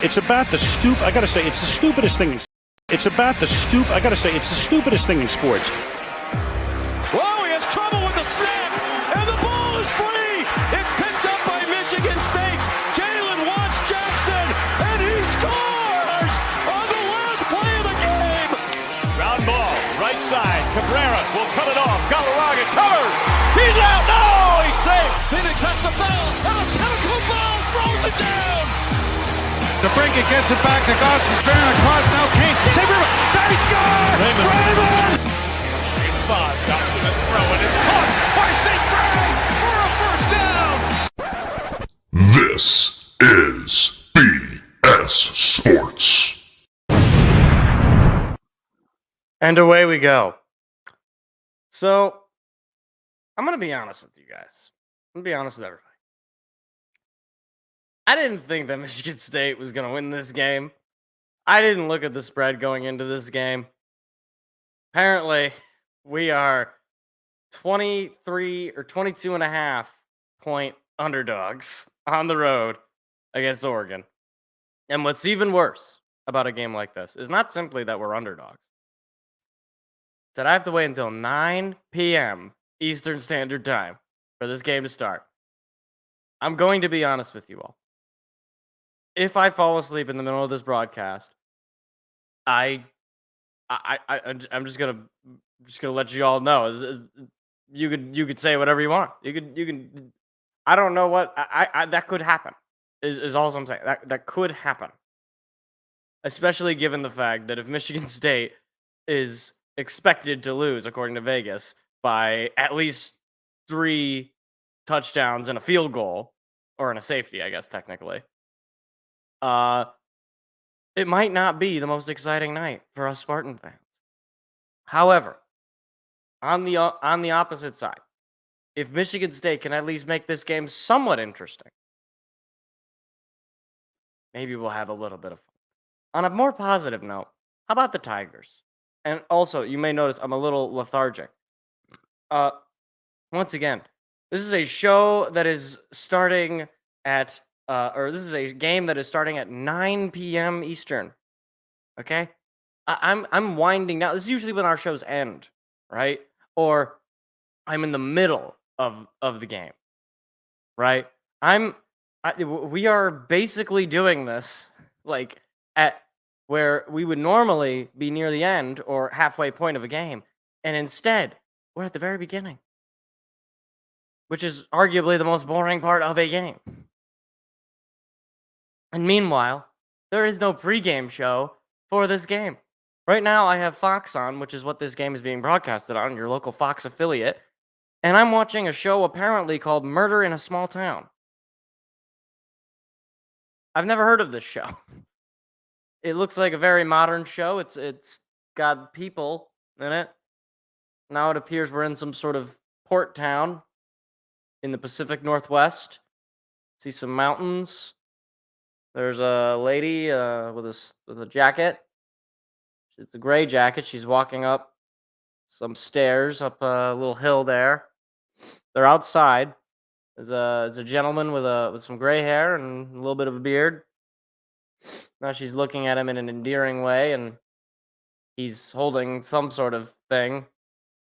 It's about the I gotta say, it's the stupidest thing. It's about the I gotta say, it's the stupidest thing in sports. Whoa, he has trouble with the snap, and the ball is free. It's picked up by Michigan State. Jalen Watts Jackson, and he scores on the last play of the game. Ground ball, right side. Cabrera will cut it off. Galarraga covers. He's out. No, he's safe. Phoenix has the foul, and a pinnacle ball throws it down. DeBrincat gets it back to Goss's Baron across now Kane. They score! Raymond! James Bond got to the throw, and it's caught by St. Brown for a first down. This is BS Sports. And away we go. So, I'm going to be honest with you guys. I'm going to be honest with everybody. I didn't think that Michigan State was going to win this game. I didn't look at the spread going into this game. Apparently, we are 23 or 22 and a half point underdogs on the road against Oregon. And what's even worse about a game like this is not simply that we're underdogs. It's that I have to wait until 9 p.m. Eastern Standard Time for this game to start. I'm going to be honest with you all. If I fall asleep in the middle of this broadcast, I'm just gonna let you all know. You could say whatever you want. You can. I don't know what I that could happen. Is all I'm saying. That could happen. Especially given the fact that if Michigan State is expected to lose, according to Vegas, by at least 3 touchdowns and a field goal, or in a safety, I guess technically. It might not be the most exciting night for us Spartan fans. However, on the opposite side, if Michigan State can at least make this game somewhat interesting, maybe we'll have a little bit of fun. On a more positive note, how about the Tigers? And also, you may notice I'm a little lethargic. Once again, this is a show that is starting at this is a game that is starting at 9 p.m. Eastern. Okay, I'm winding down. This is usually when our shows end, right? Or I'm in the middle of the game, right? We are basically doing this like at where we would normally be near the end or halfway point of a game, and instead we're at the very beginning, which is arguably the most boring part of a game. And meanwhile, there is no pregame show for this game. Right now, I have Fox on, which is what this game is being broadcasted on, your local Fox affiliate, and I'm watching a show apparently called Murder in a Small Town. I've never heard of this show. It looks like a very modern show. It's got people in it. Now it appears we're in some sort of port town in the Pacific Northwest. See some mountains. There's a lady with a jacket. It's a gray jacket. She's walking up some stairs up a little hill there. They're outside. There's a gentleman with some gray hair and a little bit of a beard. Now she's looking at him in an endearing way, and he's holding some sort of thing.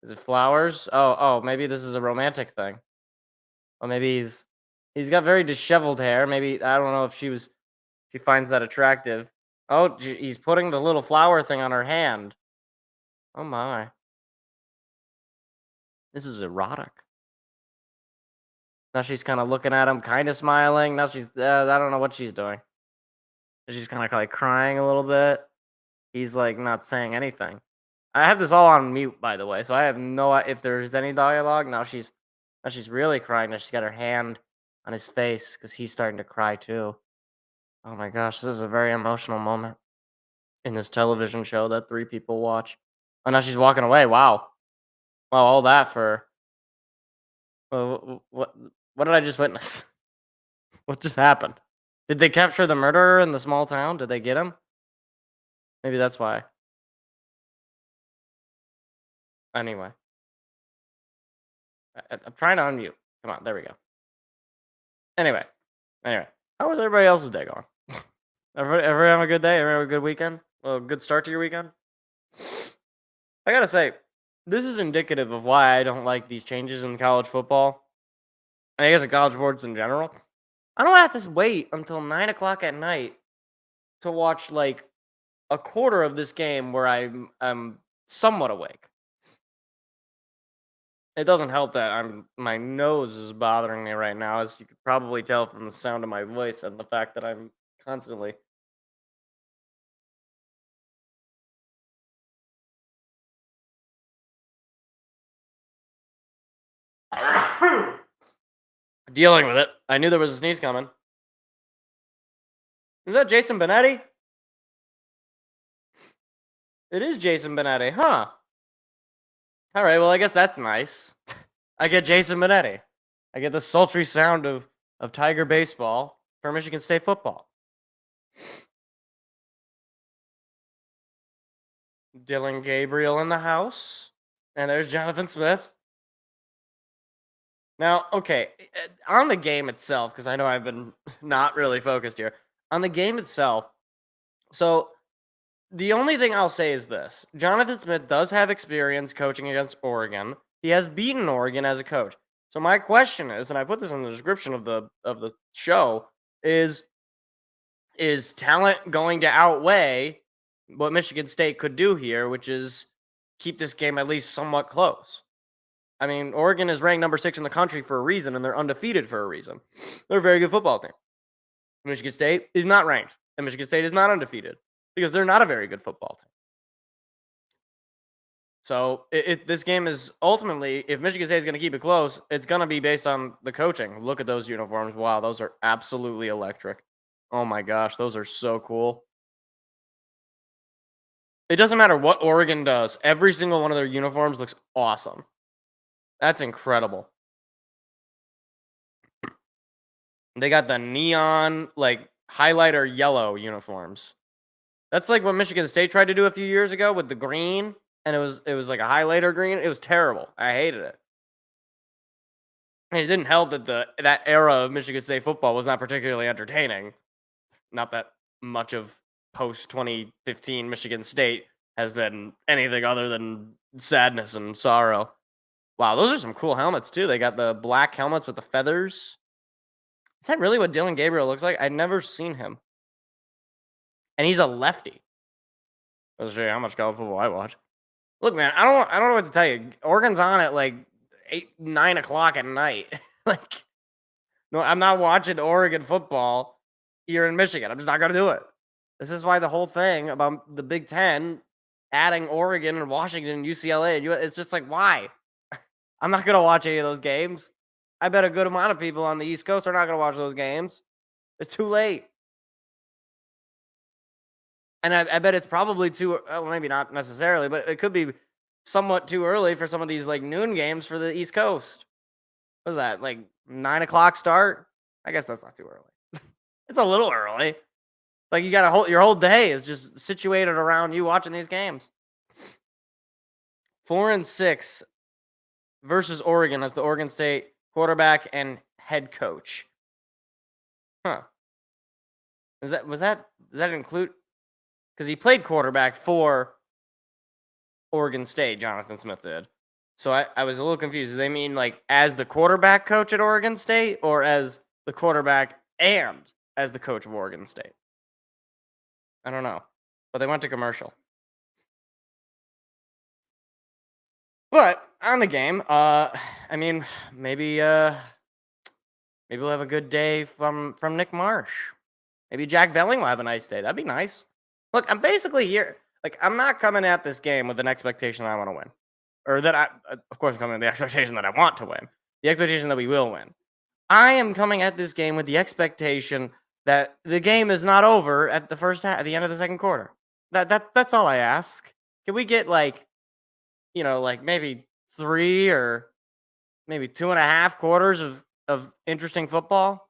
Is it flowers? Oh, maybe this is a romantic thing. Or maybe he's got very disheveled hair. Maybe I don't know if she finds that attractive. Oh, he's putting the little flower thing on her hand. Oh my. This is erotic. Now she's kind of looking at him, kind of smiling. Now she's, I don't know what she's doing. She's kind of like crying a little bit. He's like not saying anything. I have this all on mute, by the way, so I have no idea if there's any dialogue. Now she's really crying. Now she's got her hand on his face because he's starting to cry too. Oh my gosh, this is a very emotional moment in this television show that 3 people watch. Oh, now she's walking away. Wow, all that for what did I just witness? What just happened? Did they capture the murderer in the small town? Did they get him? Maybe that's why. Anyway, I'm trying to unmute. Come on, there we go. Anyway, how was everybody else's day going? Everybody have a good day. Everybody have a good weekend. Well, good start to your weekend. I gotta say, this is indicative of why I don't like these changes in college football. I guess in college sports in general. I don't have to wait until 9 o'clock at night to watch like a quarter of this game where I'm somewhat awake. It doesn't help that my nose is bothering me right now, as you could probably tell from the sound of my voice and the fact that I'm constantly dealing with it. I knew there was a sneeze coming. Is that Jason Benetti? It is Jason Benetti, huh? All right, well, I guess that's nice. I get Jason Benetti. I get the sultry sound of Tiger baseball for Michigan State football. Dylan Gabriel in the house. And there's Jonathan Smith. Now, okay, on the game itself, because I know I've been not really focused here. On the game itself, so the only thing I'll say is this. Jonathan Smith does have experience coaching against Oregon. He has beaten Oregon as a coach. So my question is, and I put this in the description of the show, is talent going to outweigh what Michigan State could do here, which is keep this game at least somewhat close? I mean, Oregon is ranked number 6 in the country for a reason, and they're undefeated for a reason. They're a very good football team. Michigan State is not ranked, and Michigan State is not undefeated because they're not a very good football team. So this game is ultimately, if Michigan State is going to keep it close, it's going to be based on the coaching. Look at those uniforms. Wow, those are absolutely electric. Oh my gosh, those are so cool. It doesn't matter what Oregon does. Every single one of their uniforms looks awesome. That's incredible. They got the neon, like, highlighter yellow uniforms. That's like what Michigan State tried to do a few years ago with the green, and it was like a highlighter green. It was terrible. I hated it. And it didn't help that that era of Michigan State football was not particularly entertaining. Not that much of post 2015 Michigan State has been anything other than sadness and sorrow. Wow, those are some cool helmets too. They got the black helmets with the feathers. Is that really what Dylan Gabriel looks like? I'd never seen him. And he's a lefty. Let's show you how much college football I watch. Look, man, I don't know what to tell you. Oregon's on at like 9 o'clock at night. Like, no, I'm not watching Oregon football here in Michigan. I'm just not gonna do it. This is why the whole thing about the Big Ten adding Oregon and Washington and UCLA, it's just like, why? I'm not gonna watch any of those games. I bet a good amount of people on the East Coast are not gonna watch those games. It's too late. And I bet it's probably too, well, maybe not necessarily, but it could be somewhat too early for some of these like noon games for the East Coast. What's that, like 9 o'clock start? I guess that's not too early. It's a little early. Like, you got your whole day is just situated around you watching these games. 4-6 versus Oregon as the Oregon State quarterback and head coach. Huh. Does that include? Because he played quarterback for Oregon State, Jonathan Smith did. So I was a little confused. Do they mean like as the quarterback coach at Oregon State, or as the quarterback and as the coach of Oregon State? I don't know. But they went to commercial. But on the game, I mean, maybe we'll have a good day from Nick Marsh. Maybe Jack Velling will have a nice day. That'd be nice. Look, I'm basically here. Like, I'm not coming at this game with an expectation that I want to win. Or that of course, I'm coming with the expectation that I want to win. The expectation that we will win. I am coming at this game with the expectation that the game is not over at the first half, at the end of the second quarter. That's all I ask. Can we get like maybe 3 or maybe 2.5 quarters of interesting football?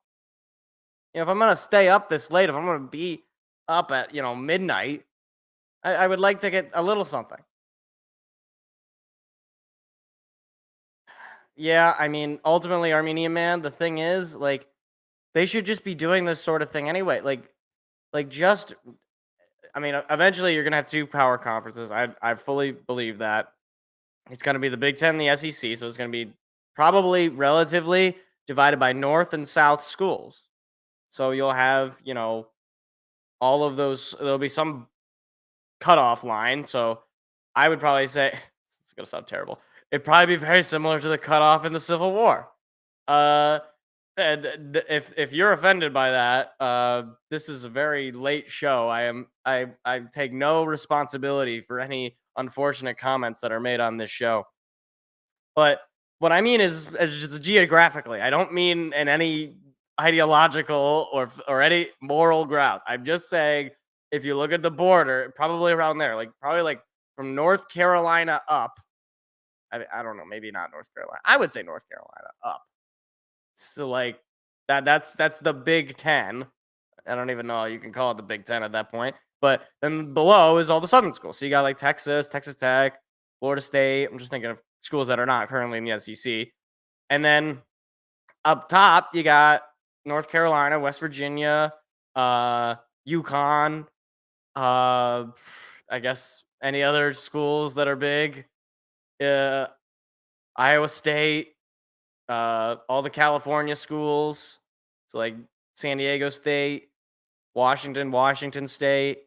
If I'm gonna stay up this late, if I'm gonna be up at midnight, I would like to get a little something. Yeah, I mean, ultimately, Armenian man, the thing is, like, they should just be doing this sort of thing anyway. Like, Eventually you're going to have two power conferences. I fully believe that. It's going to be the Big Ten and the SEC, so it's going to be probably relatively divided by North and South schools. So you'll have, all of those. There'll be some cutoff line. So I would probably say it's going to sound terrible. It'd probably be very similar to the cutoff in the Civil War. If you're offended by that, this is a very late show. I take no responsibility for any unfortunate comments that are made on this show. But what I mean is just geographically. I don't mean in any ideological or any moral ground. I'm just saying if you look at the border, probably around there, probably from North Carolina up. I don't know, maybe not North Carolina. I would say North Carolina up. So that's the Big Ten. I don't even know you can call it the Big Ten at that point. But then below is all the Southern schools. So you got Texas, Texas Tech, Florida State. I'm just thinking of schools that are not currently in the SEC. And then up top, you got North Carolina, West Virginia, UConn. I guess any other schools that are big. Iowa State. All the California schools. So San Diego State, Washington State.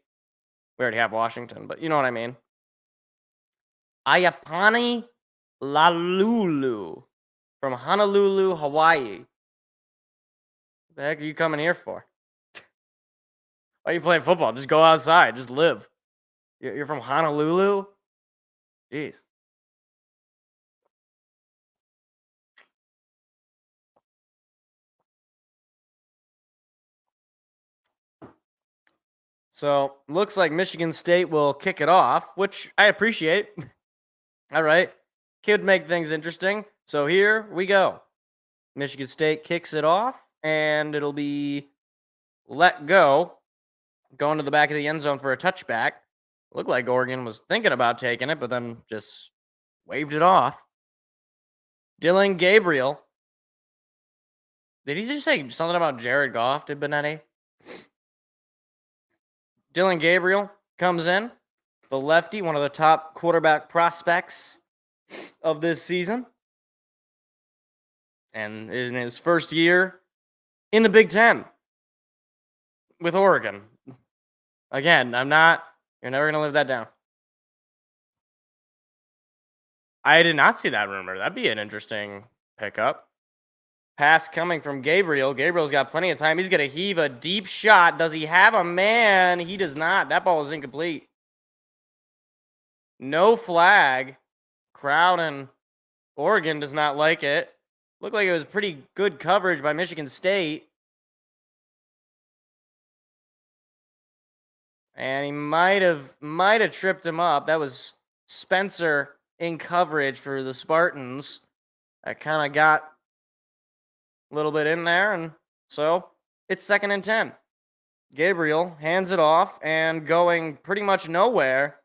We already have Washington, but you know what I mean. Ayapani Lalulu from Honolulu, Hawaii. What the heck are you coming here for? Why are you playing football? Just go outside. Just live. You're from Honolulu? Jeez. So, looks like Michigan State will kick it off, which I appreciate. All right. Could make things interesting. So, here we go. Michigan State kicks it off, and it'll be let go. Going to the back of the end zone for a touchback. Looked like Oregon was thinking about taking it, but then just waved it off. Dylan Gabriel. Did he just say something about Jared Goff, did Benetti? Dylan Gabriel comes in, the lefty, one of the top quarterback prospects of this season. And in his first year in the Big Ten with Oregon. Again, you're never going to live that down. I did not see that rumor. That'd be an interesting pickup. Pass coming from Gabriel. Gabriel's got plenty of time. He's going to heave a deep shot. Does he have a man? He does not. That ball is incomplete. No flag. Crowd in Oregon does not like it. Looked like it was pretty good coverage by Michigan State. And he might have tripped him up. That was Spencer in coverage for the Spartans. That kind of got a little bit in there, and so it's 2nd and 10. Gabriel hands it off and going pretty much nowhere.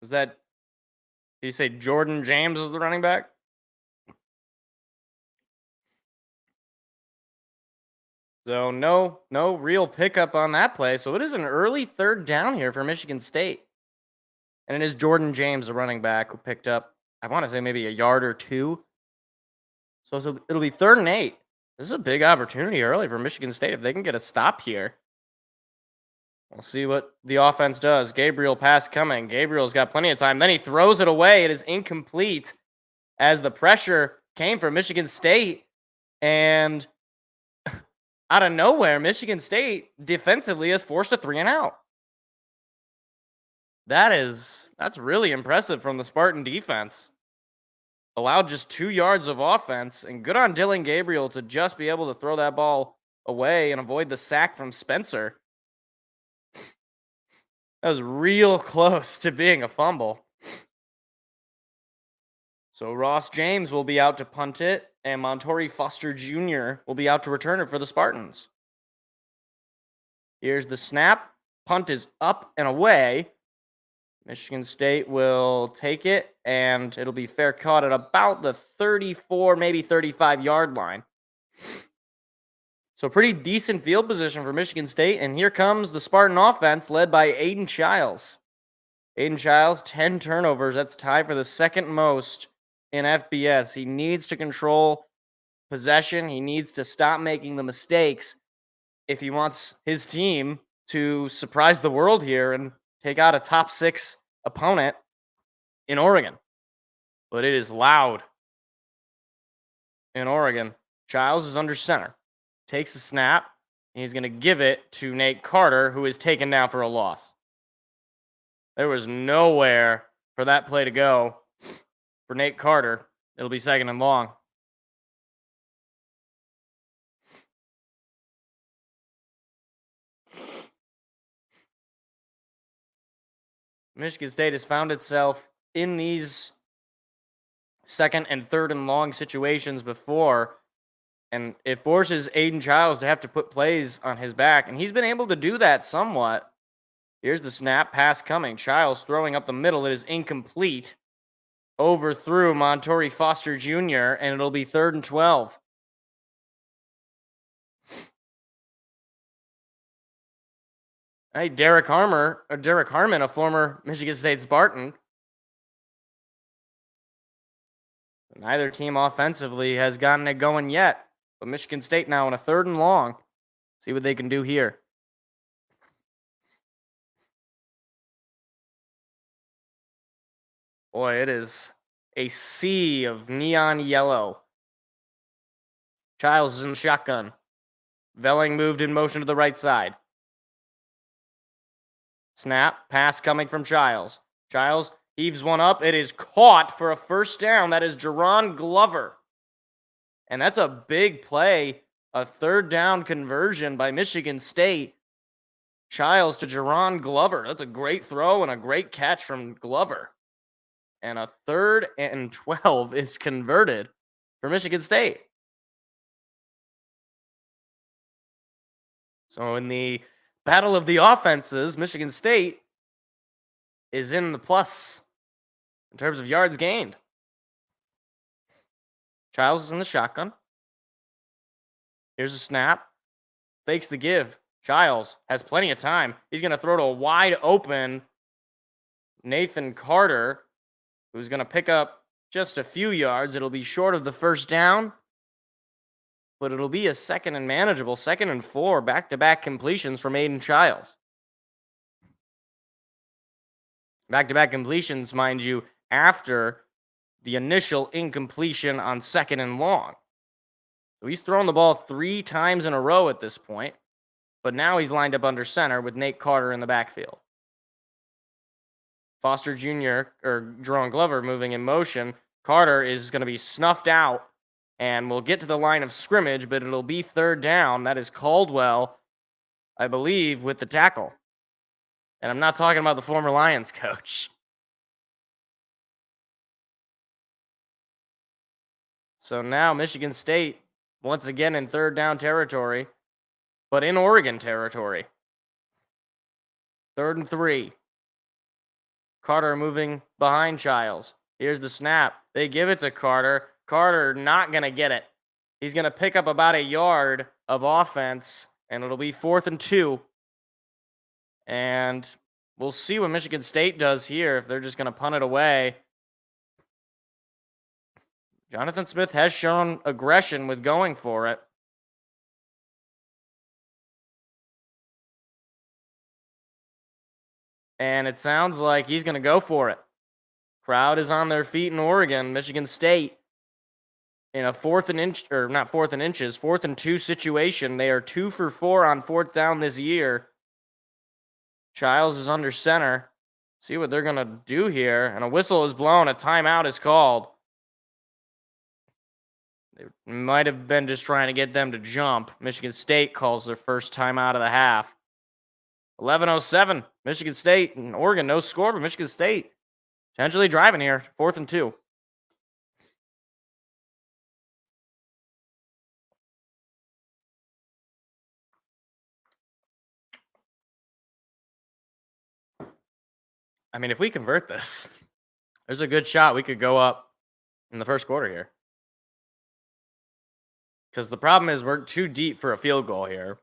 Did you say Jordan James is the running back? So no real pickup on that play. So it is an early 3rd down here for Michigan State. And it is Jordan James, the running back, who picked up, I want to say maybe a yard or two. So it'll be 3rd and 8. This is a big opportunity early for Michigan State. If they can get a stop here, we'll see what the offense does. Gabriel pass coming. Gabriel's got plenty of time. Then he throws it away. It is incomplete as the pressure came from Michigan State. And out of nowhere, Michigan State defensively is forced a 3-and-out. That's really impressive from the Spartan defense. Allowed just 2 yards of offense, and good on Dylan Gabriel to just be able to throw that ball away and avoid the sack from Spencer. That was real close to being a fumble. So Ross James will be out to punt it, and Montori Foster Jr. will be out to return it for the Spartans. Here's the snap. Punt is up and away. Michigan State will take it, and it'll be fair caught at about the 34, maybe 35-yard line. So pretty decent field position for Michigan State. And here comes the Spartan offense led by Aiden Childs. Aiden Childs, 10 turnovers. That's tied for the second most in FBS. He needs to control possession. He needs to stop making the mistakes if he wants his team to surprise the world here and take out a top 6 opponent in Oregon. But it is loud in Oregon. Childs is under center. Takes a snap. And he's going to give it to Nate Carter, who is taken down for a loss. There was nowhere for that play to go for Nate Carter. It'll be second and long. Michigan State has found itself in these second and third and long situations before, and it forces Aiden Childs to have to put plays on his back, and he's been able to do that somewhat. Here's the snap, pass coming. Childs throwing up the middle. It is incomplete. Overthrew Montori Foster Jr., and it'll be 3rd and 12. Hey, Derek Harmon, a former Michigan State Spartan. Neither team offensively has gotten it going yet, but Michigan State now on a 3rd and long. See what they can do here. Boy, it is a sea of neon yellow. Childs is in the shotgun. Velling moved in motion to the right side. Snap, pass coming from Childs. Childs heaves one up. It is caught for a first down. That is Jerron Glover. And that's a big play. A 3rd down conversion by Michigan State. Childs to Jerron Glover. That's a great throw and a great catch from Glover. And a 3rd and 12 is converted for Michigan State. So in the battle of the offenses, Michigan State is in the plus in terms of yards gained. Childs is in the shotgun. Here's a snap. Fakes the give. Childs has plenty of time. He's going to throw to a wide open Nathan Carter, who's going to pick up just a few yards. It'll be short of the first down, but it'll be a second and manageable, 2nd and 4, back-to-back completions from Aiden Childs. Back-to-back completions, mind you, after the initial incompletion on 2nd and long. So he's thrown the ball 3 times in a row at this point, but now he's lined up under center with Nate Carter in the backfield. Foster Jr. or Jerron Glover moving in motion. Carter is going to be snuffed out and will get to the line of scrimmage, but it'll be 3rd down. That is Caldwell, I believe, with the tackle. And I'm not talking about the former Lions coach. So now Michigan State, once again in 3rd down territory, but in Oregon territory. 3rd and 3. Carter moving behind Childs. Here's the snap. They give it to Carter. Carter not going to get it. He's going to pick up about a yard of offense, and it'll be 4th and 2. And we'll see what Michigan State does here, if they're just going to punt it away. Jonathan Smith has shown aggression with going for it. And it sounds like he's going to go for it. Crowd is on their feet in Oregon. Michigan State in a 4th and 2 situation. They are 2 for 4 on 4th down this year. Childs is under center. See what they're going to do here. And a whistle is blown. A timeout is called. They might have been just trying to get them to jump. Michigan State calls their first timeout of the half. 11:07. Michigan State and Oregon, no score, but Michigan State potentially driving here. 4th and 2. I mean, if we convert this, there's a good shot we could go up in the first quarter here. Because the problem is we're too deep for a field goal here.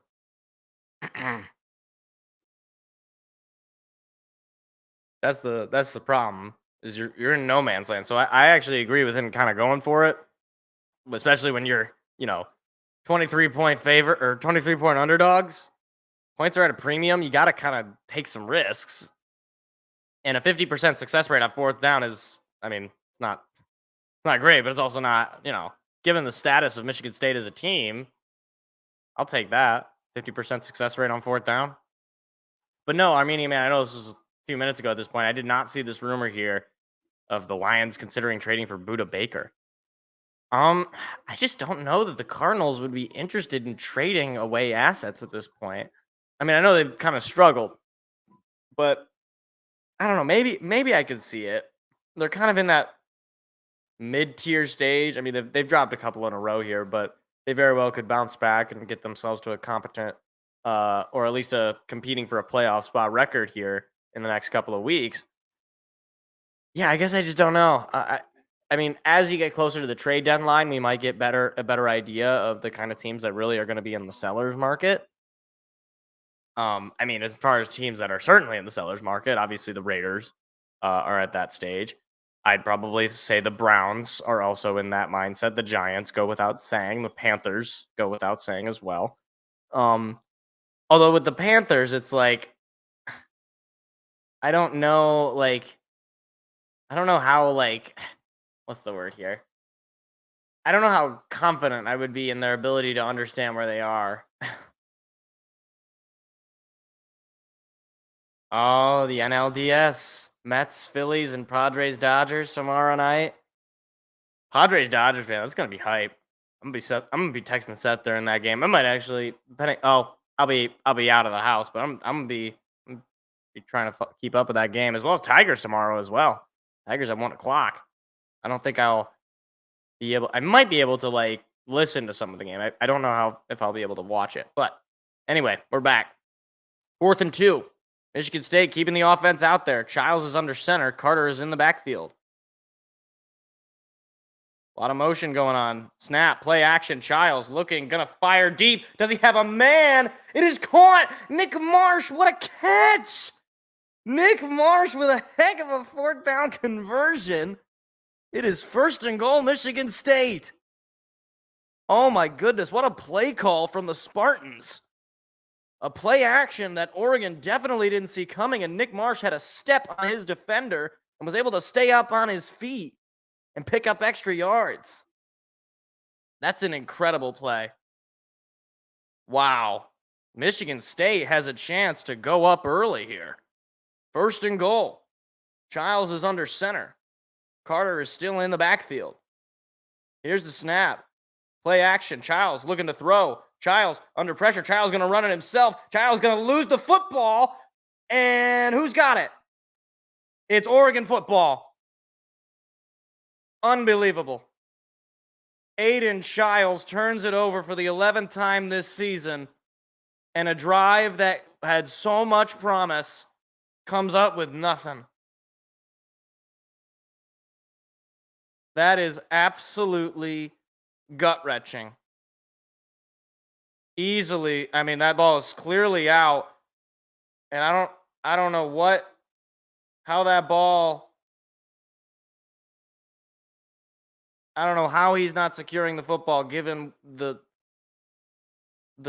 That's the problem. Is you're in no man's land. So I actually agree with him kind of going for it, especially when you're 23-point favorite or 23-point underdogs. Points are at a premium. You got to kind of take some risks. And a 50% success rate on fourth down is, I mean, it's not great, but it's also not, given the status of Michigan State as a team, I'll take that. 50% success rate on fourth down. But no, Armenian man, I know this was a few minutes ago at this point. I did not see this rumor here of the Lions considering trading for Budda Baker. I just don't know that the Cardinals would be interested in trading away assets at this point. I mean, I know they've kind of struggled, but I don't know. Maybe I could see it. They're kind of in that mid-tier stage. I mean, they've dropped a couple in a row here, but they very well could bounce back and get themselves to a competent, or at least a competing for a playoff spot record here in the next couple of weeks. Yeah, I guess I just don't know. I mean, as you get closer to the trade deadline, we might get a better idea of the kind of teams that really are going to be in the sellers market. I mean, as far as teams that are certainly in the sellers market, obviously the Raiders are at that stage. I'd probably say the Browns are also in that mindset. The Giants go without saying. The Panthers go without saying as well. Although with the Panthers, it's like, I don't know how, what's the word here? I don't know how confident I would be in their ability to understand where they are. Oh, the NLDS. Mets, Phillies, and Padres, Dodgers tomorrow night. Padres, Dodgers, man, that's gonna be hype. I'm gonna be texting Seth during that game. I might actually, I'll be out of the house, but I'm gonna be trying to keep up with that game, as well as Tigers tomorrow as well. Tigers at 1:00. I don't think I'll be able. I might be able to listen to some of the game. I don't know if I'll be able to watch it. But anyway, we're back. 4th and 2. Michigan State keeping the offense out there. Childs is under center. Carter is in the backfield. A lot of motion going on. Snap, play action. Childs looking, gonna fire deep. Does he have a man? It is caught. Nick Marsh, what a catch! Nick Marsh with a heck of a 4th down conversion. It is 1st and goal, Michigan State. Oh my goodness, what a play call from the Spartans. A play action that Oregon definitely didn't see coming, and Nick Marsh had a step on his defender and was able to stay up on his feet and pick up extra yards. That's an incredible play. Wow. Michigan State has a chance to go up early here. 1st and goal. Childs is under center. Carter is still in the backfield. Here's the snap. Play action. Childs looking to throw. Childs under pressure. Childs going to run it himself. Childs going to lose the football. And who's got it? It's Oregon football. Unbelievable. Aiden Childs turns it over for the 11th time this season. And a drive that had so much promise comes up with nothing. That is absolutely gut-wrenching. Easily, I mean, that ball is clearly out. And I don't know how that ball, I don't know how he's not securing the football given the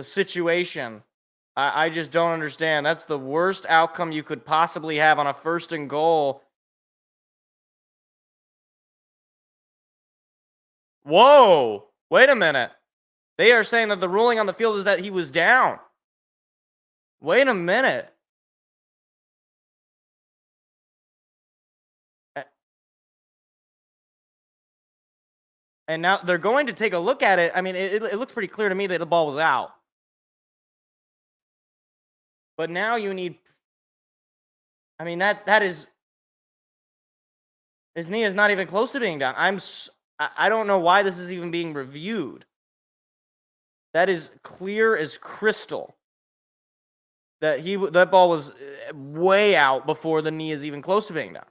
situation. I just don't understand. That's the worst outcome you could possibly have on a 1st and goal. Whoa, wait a minute. They are saying that the ruling on the field is that he was down. Wait a minute. And now they're going to take a look at it. I mean, it looks pretty clear to me that the ball was out. But now you need, I mean, that is, his knee is not even close to being down. I don't know why this is even being reviewed. That is clear as crystal. That ball was way out before the knee is even close to being down.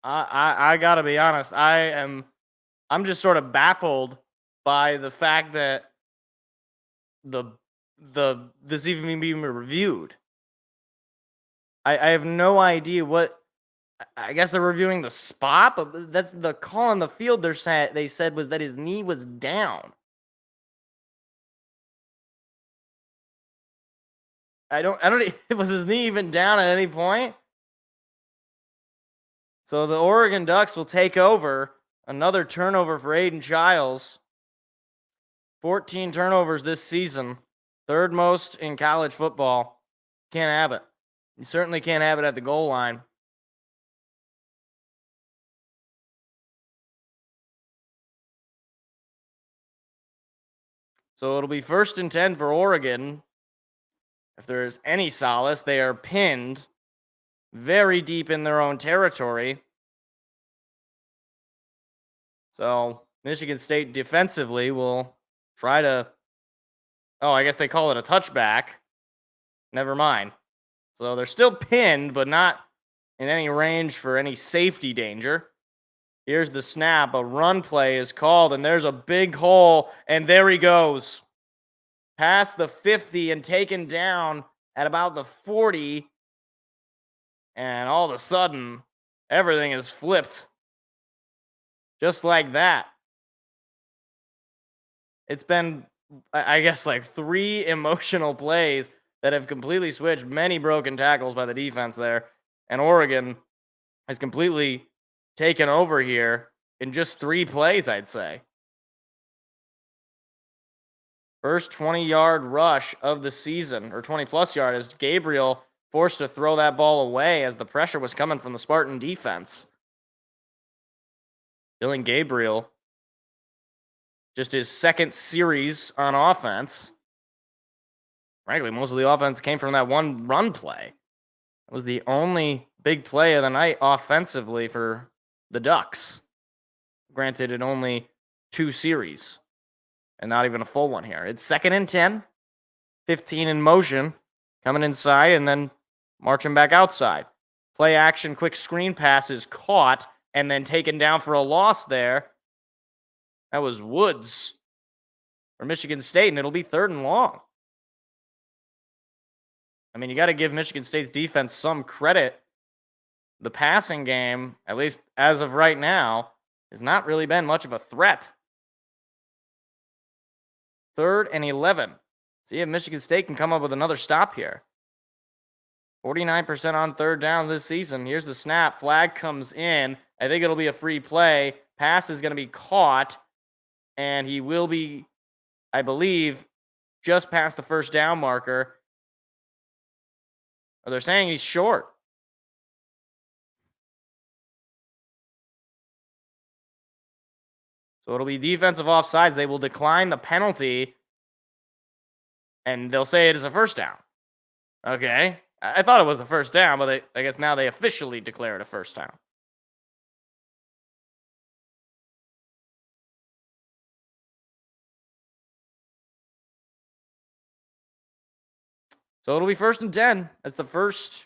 I gotta be honest. I'm just sort of baffled by the fact that the this even being reviewed. I have no idea what. I guess they're reviewing the spot, but that's the call on the field. They said was that his knee was down. I don't. Was his knee even down at any point? So the Oregon Ducks will take over. Another turnover for Aiden Childs. 14 turnovers this season. Third most in college football. Can't have it. You certainly can't have it at the goal line. So it'll be 1st and 10 for Oregon. If there's any solace, they are pinned very deep in their own territory. So Michigan State defensively will try to. Oh, I guess they call it a touchback. Never mind. So they're still pinned, but not in any range for any safety danger. Here's the snap. A run play is called, and there's a big hole, and there he goes. Past the 50 and taken down at about the 40. And all of a sudden, everything is flipped. Just like that. It's been, I guess, like 3 emotional plays that have completely switched. Many broken tackles by the defense there. And Oregon has completely taken over here in just 3 plays, I'd say. First 20-yard rush of the season, or 20-plus yard, as Gabriel forced to throw that ball away as the pressure was coming from the Spartan defense. Dylan Gabriel, just his 2nd series on offense. Frankly, most of the offense came from that one run play. It was the only big play of the night offensively for the Ducks. Granted, in only 2 series. And not even a full one here. It's 2nd and 10. 15 in motion. Coming inside and then marching back outside. Play action, quick screen pass is caught and then taken down for a loss there. That was Woods for Michigan State, and it'll be 3rd and long. I mean, you got to give Michigan State's defense some credit. The passing game, at least as of right now, has not really been much of a threat. 3rd and 11. See if Michigan State can come up with another stop here. 49% on 3rd down this season. Here's the snap. Flag comes in. I think it'll be a free play. Pass is going to be caught. And he will be, I believe, just past the 1st down marker. Or they're saying he's short. So it'll be defensive offsides. They will decline the penalty. And they'll say it is a 1st down. Okay. I thought it was a 1st down, but I guess now they officially declare it a 1st down. So it'll be 1st and 10. That's the first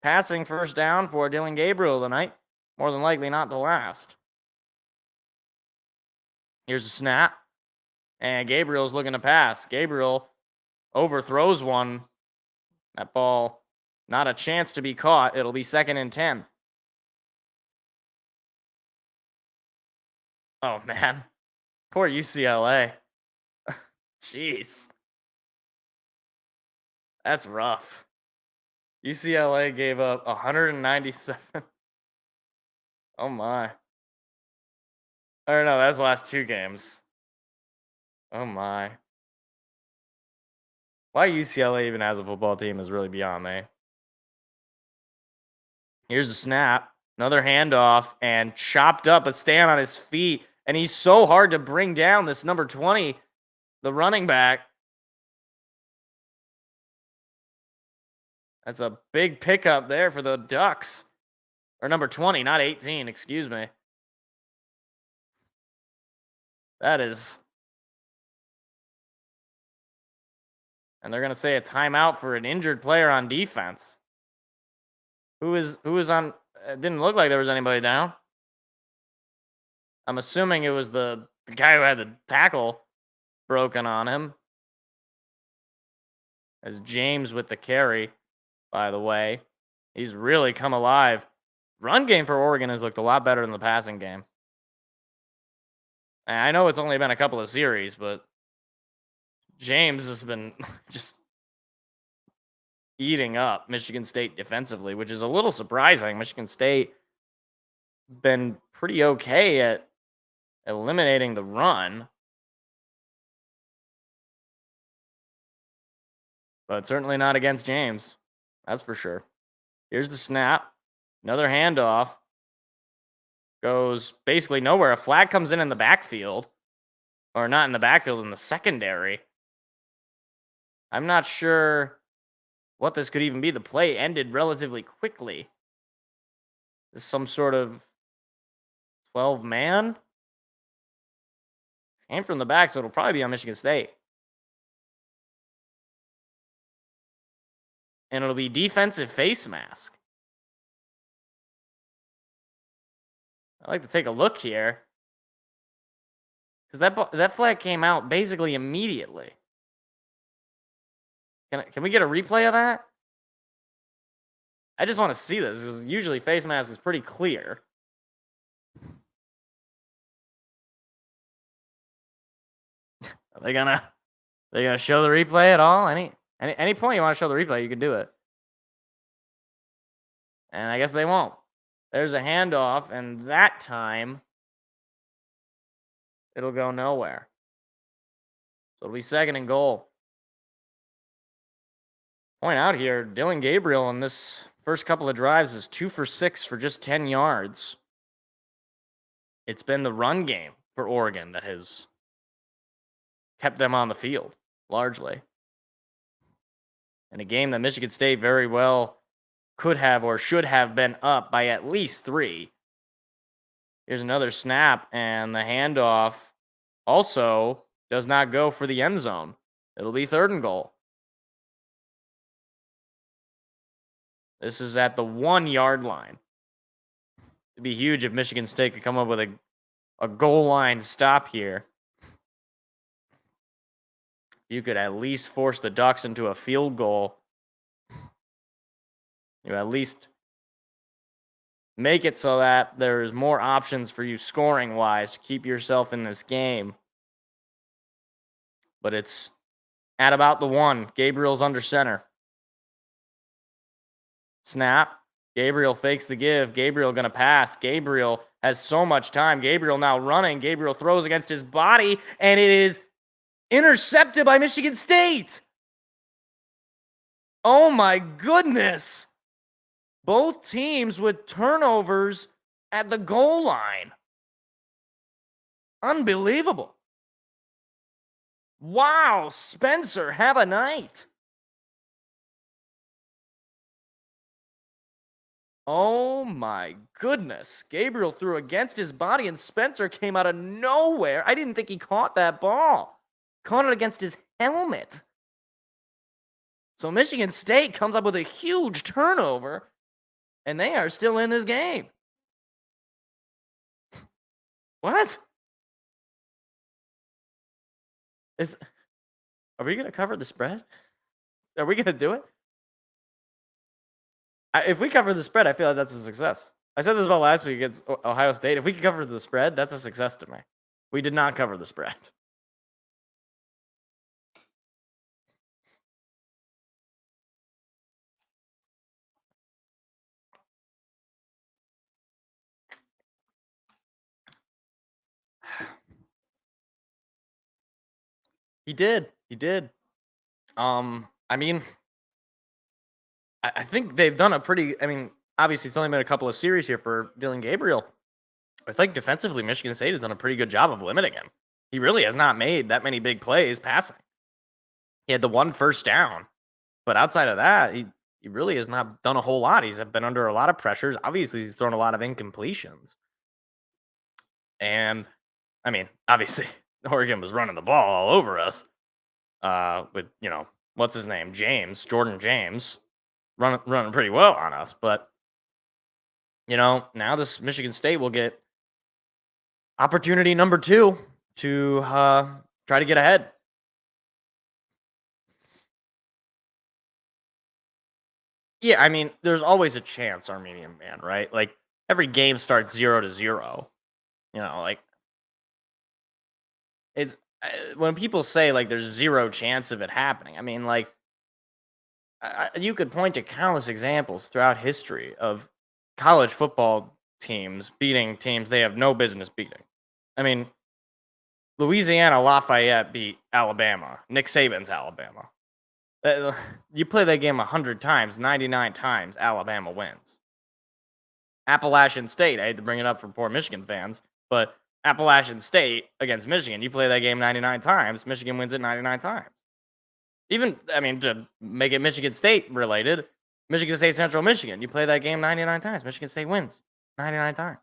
passing 1st down for Dylan Gabriel tonight. More than likely not the last. Here's a snap. And Gabriel's looking to pass. Gabriel overthrows one. That ball, not a chance to be caught. It'll be 2nd and 10. Oh, man. Poor UCLA. Jeez. That's rough. UCLA gave up 197. Oh, my. Or no, that's the last 2 games. Oh, my. Why UCLA even has a football team is really beyond me. Here's the snap. Another handoff and chopped up, but staying on his feet. And he's so hard to bring down, this number 20, the running back. That's a big pickup there for the Ducks. Or number 20, not 18, excuse me. That is. And they're going to say a timeout for an injured player on defense. Who is on? It didn't look like there was anybody down. I'm assuming it was the guy who had the tackle broken on him. As James with the carry, by the way. He's really come alive. Run game for Oregon has looked a lot better than the passing game. And I know it's only been a couple of series, but James has been just eating up Michigan State defensively, which is a little surprising. Michigan State been pretty okay at eliminating the run, but certainly not against James. That's for sure. Here's the snap. Another handoff. Goes basically nowhere. A flag comes in the backfield. Or not in the backfield, in the secondary. I'm not sure what this could even be. The play ended relatively quickly. Is some sort of 12-man? Came from the back, so it'll probably be on Michigan State. And it'll be defensive face mask. I'd like to take a look here. Because that flag came out basically immediately. Can we get a replay of that? I just want to see this, because usually face mask is pretty clear. Are they gonna show the replay at all? Any point you want to show the replay, you can do it. And I guess they won't. There's a handoff, and that time it'll go nowhere. So it'll be 2nd and goal. Point out here, Dylan Gabriel in this first couple of drives is 2 for 6 for just 10 yards. It's been the run game for Oregon that has kept them on the field, largely. In a game that Michigan State very well could have or should have been up by at least 3. Here's another snap, and the handoff also does not go for the end zone. It'll be 3rd and goal. This is at the 1-yard line. It'd be huge if Michigan State could come up with a goal line stop here. You could at least force the Ducks into a field goal. You at least make it so that there's more options for you scoring-wise to keep yourself in this game. But it's at about the 1. Gabriel's under center. Snap. Gabriel fakes the give. Gabriel going to pass. Gabriel has so much time. Gabriel now running. Gabriel throws against his body, and it is intercepted by Michigan State. Oh my goodness. Both teams with turnovers at the goal line. Unbelievable. Wow, Spencer, have a night. Oh my goodness. Gabriel threw against his body, and Spencer came out of nowhere. I didn't think he caught that ball. Caught it against his helmet. So Michigan State comes up with a huge turnover, and they are still in this game. What? Are we going to cover the spread? Are we going to do it? If we cover the spread, I feel like that's a success. I said this about last week against Ohio State. If we could cover the spread, that's a success to me. We did not cover the spread. He did. I mean, I think they've done a pretty, obviously it's only been a couple of series here for Dylan Gabriel. I think defensively, Michigan State has done a pretty good job of limiting him. He really has not made that many big plays passing. He had the 1 first down, but outside of that, he really has not done a whole lot. He's been under a lot of pressures. Obviously, he's thrown a lot of incompletions. And, obviously, Oregon was running the ball all over us with, what's his name? Jordan James, running pretty well on us. But, now this Michigan State will get opportunity number 2 to try to get ahead. Yeah, I mean, there's always a chance, Armenian man, right? Like every game starts 0-0. Like it's when people say like there's zero chance of it happening. I mean, like you could point to countless examples throughout history of college football teams beating teams they have no business beating. I mean, Louisiana Lafayette beat Alabama. Nick Saban's Alabama. You play that game 100 times, 99 times, Alabama wins. Appalachian State, I hate to bring it up for poor Michigan fans, but Appalachian State against Michigan, you play that game 99 times, Michigan wins it 99 times. Even, I mean, to make it Michigan State related, Michigan State Central Michigan, you play that game 99 times, Michigan State wins 99 times.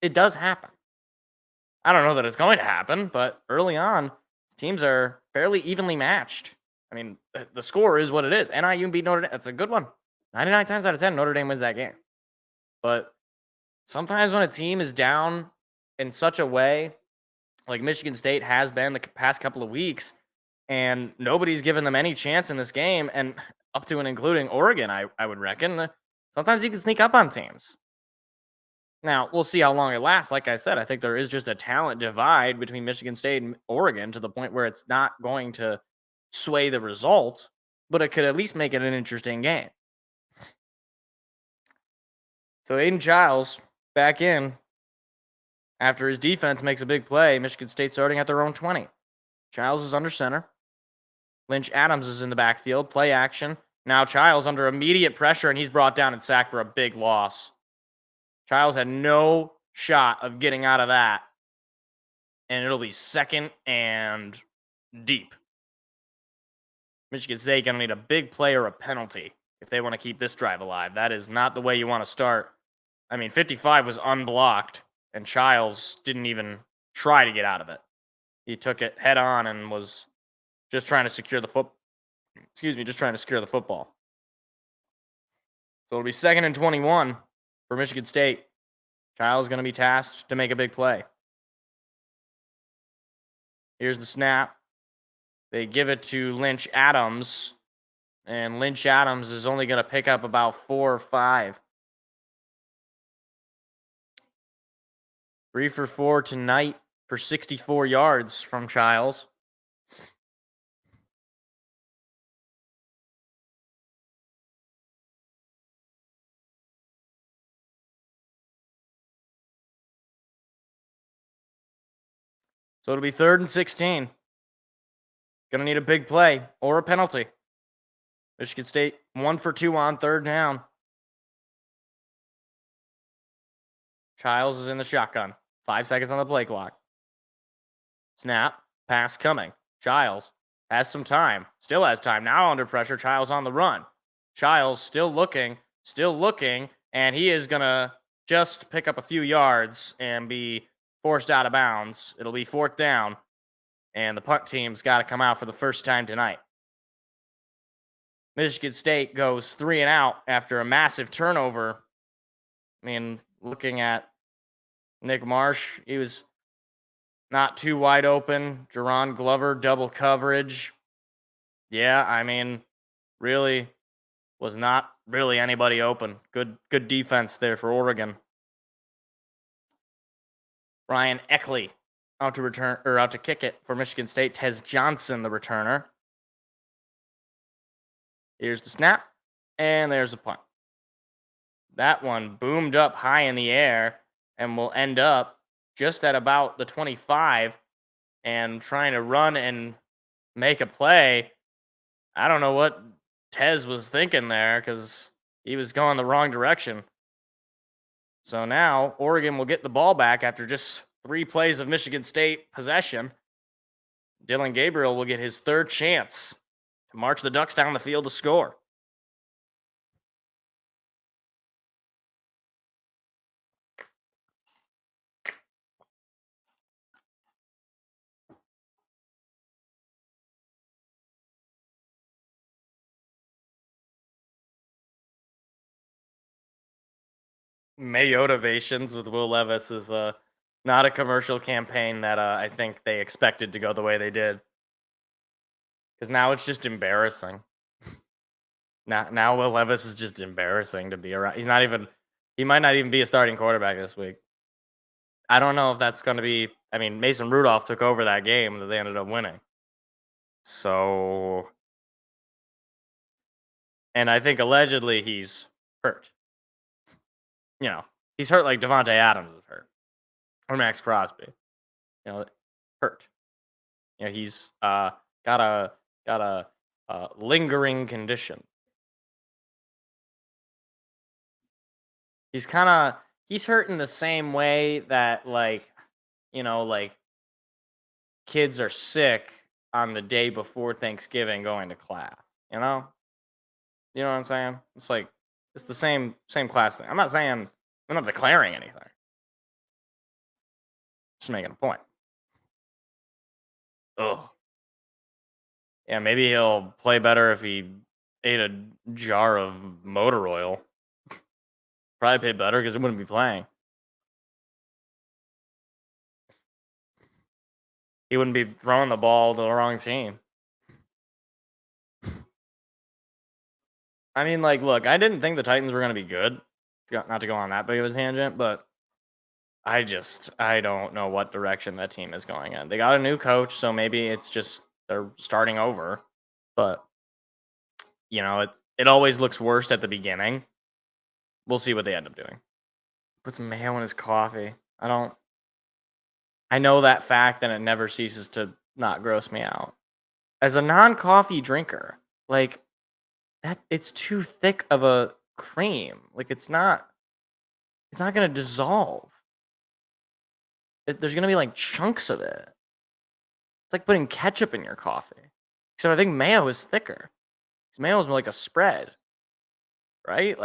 It does happen. I don't know that it's going to happen, but early on, teams are fairly evenly matched. I mean, the score is what it is. NIU beat Notre Dame. That's a good one. 99 times out of 10, Notre Dame wins that game. But sometimes when a team is down in such a way, like Michigan State has been the past couple of weeks, and nobody's given them any chance in this game, and up to and including Oregon, I would reckon, sometimes you can sneak up on teams. Now, we'll see how long it lasts. Like I said, I think there is just a talent divide between Michigan State and Oregon to the point where it's not going to sway the result, but it could at least make it an interesting game. So Aiden Giles back in after his defense makes a big play. Michigan State starting at their own 20. Giles is under center. Lynch Adams is in the backfield. Play action. Now Giles under immediate pressure, and he's brought down and sacked for a big loss. Giles had no shot of getting out of that. And it'll be second and deep. Michigan State going to need a big play or a penalty if they want to keep this drive alive. That is not the way you want to start. I mean, 55 was unblocked, and Giles didn't even try to get out of it. He took it head on and was just trying to secure the football. So it'll be second and 21 for Michigan State. Giles going to be tasked to make a big play. Here's the snap. They give it to Lynch Adams, and Lynch Adams is only going to pick up about 4 or 5. 3 for 4 tonight for 64 yards from Giles. So it'll be 3rd and 16. Gonna need a big play or a penalty. Michigan State 1 for 2 on 3rd down. Giles is in the shotgun. 5 seconds on the play clock. Snap. Pass coming. Giles has some time. Still has time. Now under pressure. Giles on the run. Giles still looking. And he is going to just pick up a few yards and be forced out of bounds. It'll be 4th down. And the punt team's got to come out for the first time tonight. Michigan State goes 3 and out after a massive turnover. I mean, looking at Nick Marsh, he was not too wide open. Jerron Glover, double coverage. Yeah, I mean, really was not really anybody open. Good defense there for Oregon. Ryan Eckley out to kick it for Michigan State. Tez Johnson, the returner. Here's the snap, and there's the punt. That one boomed up high in the air and will end up just at about the 25 and trying to run and make a play. I don't know what Tez was thinking there because he was going the wrong direction. So now Oregon will get the ball back after just 3 plays of Michigan State possession. Dylan Gabriel will get his 3rd chance to march the Ducks down the field to score. Mayotivations with Will Levis is not a commercial campaign that I think they expected to go the way they did. Because now it's just embarrassing. Now Will Levis is just embarrassing to be around. He might not even be a starting quarterback this week. I don't know if that's going to be. I mean, Mason Rudolph took over that game that they ended up winning. So, and I think allegedly he's hurt. He's hurt like Devontae Adams is hurt, or Max Crosby. Hurt. He's got a lingering condition. He's hurt in the same way that like kids are sick on the day before Thanksgiving going to class. You know what I'm saying? It's the same class thing. I'm not declaring anything. Just making a point. Ugh. Yeah, maybe he'll play better if he ate a jar of motor oil. Probably pay better because he wouldn't be playing. He wouldn't be throwing the ball to the wrong team. I mean, look, I didn't think the Titans were going to be good. Not to go on that big of a tangent, but I don't know what direction that team is going in. They got a new coach, so maybe it's just they're starting over. But, it always looks worst at the beginning. We'll see what they end up doing. Put some mayo in his coffee. I know that fact, and it never ceases to not gross me out. As a non-coffee drinker, it's too thick of a cream. It's not going to dissolve. There's going to be chunks of it. It's like putting ketchup in your coffee. Except I think mayo is thicker. Because mayo is more like a spread. Right?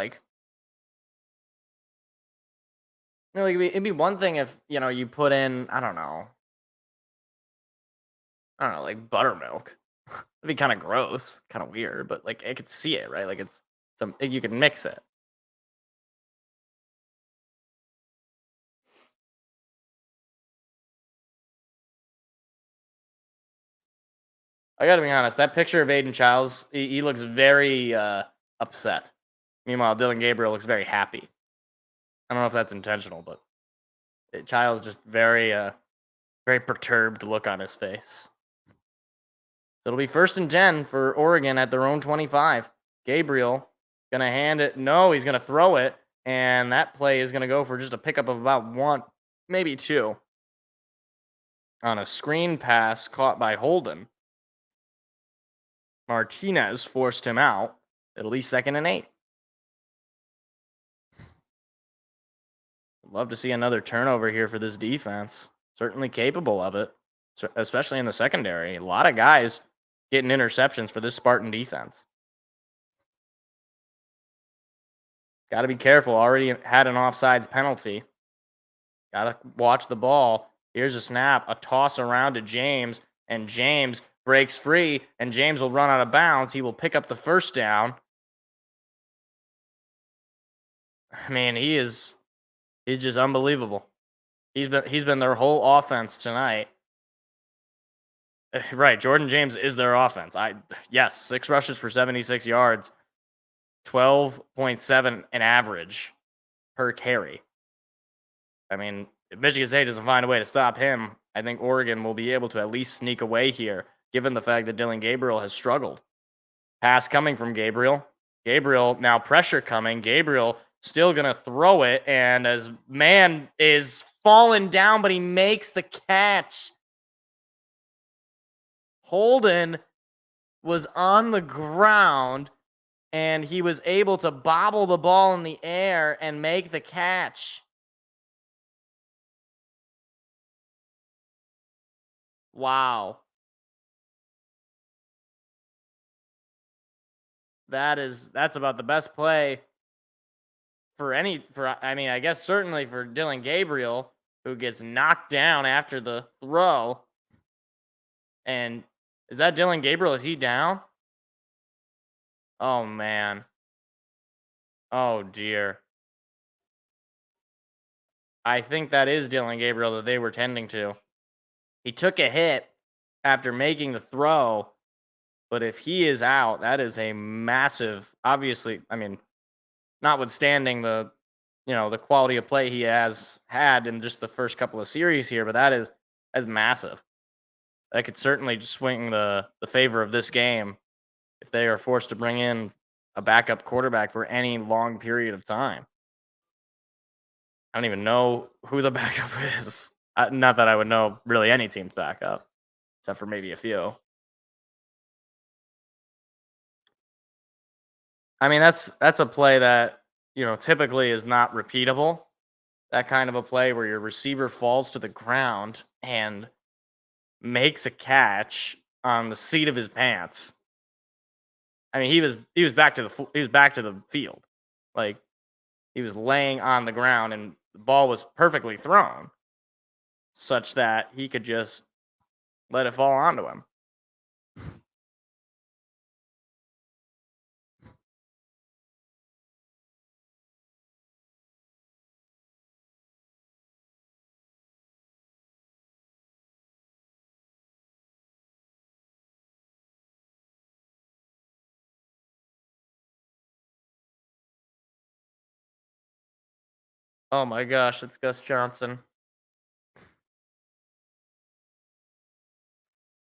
It'd be one thing if, you put in, I don't know, like buttermilk. It'd be kind of gross, kind of weird, but I could see it, right? You can mix it. I gotta be honest, that picture of Aiden Childs, he looks very upset. Meanwhile, Dylan Gabriel looks very happy. I don't know if that's intentional, but Childs just very perturbed look on his face. It'll be 1st and 10 for Oregon at their own 25. Gabriel gonna hand it. No, he's gonna throw it, and that play is gonna go for just a pickup of about 1, maybe 2. On a screen pass caught by Holden. Martinez forced him out. It'll be 2nd and 8. Love to see another turnover here for this defense. Certainly capable of it, especially in the secondary. A lot of guys getting interceptions for this Spartan defense. Got to be careful. Already had an offsides penalty. Got to watch the ball. Here's a snap, a toss around to James, and James breaks free, and James will run out of bounds. He will pick up the first down. I mean, he's just unbelievable. He's been their whole offense tonight. Right, Jordan James is their offense. Yes, 6 rushes for 76 yards, 12.7 an average per carry. I mean, if Michigan State doesn't find a way to stop him, I think Oregon will be able to at least sneak away here, given the fact that Dylan Gabriel has struggled. Pass coming from Gabriel. Gabriel, now pressure coming. Gabriel still going to throw it, and as man is falling down, but he makes the catch. Holden was on the ground, and he was able to bobble the ball in the air and make the catch. Wow. That's about the best play I guess certainly for Dylan Gabriel, who gets knocked down after the throw. And is that Dylan Gabriel? Is he down? Oh, man. Oh, dear. I think that is Dylan Gabriel that they were tending to. He took a hit after making the throw, but if he is out, that is a massive, obviously, I mean, notwithstanding the quality of play he has had in just the first couple of series here, but that's massive. That could certainly just swing the favor of this game if they are forced to bring in a backup quarterback for any long period of time. I don't even know who the backup is. Not that I would know really any team's backup, except for maybe a few. I mean, that's a play that typically is not repeatable. That kind of a play where your receiver falls to the ground and makes a catch on the seat of his pants. I mean, he was back to the field, like he was laying on the ground, and the ball was perfectly thrown, such that he could just let it fall onto him. Oh my gosh, it's Gus Johnson.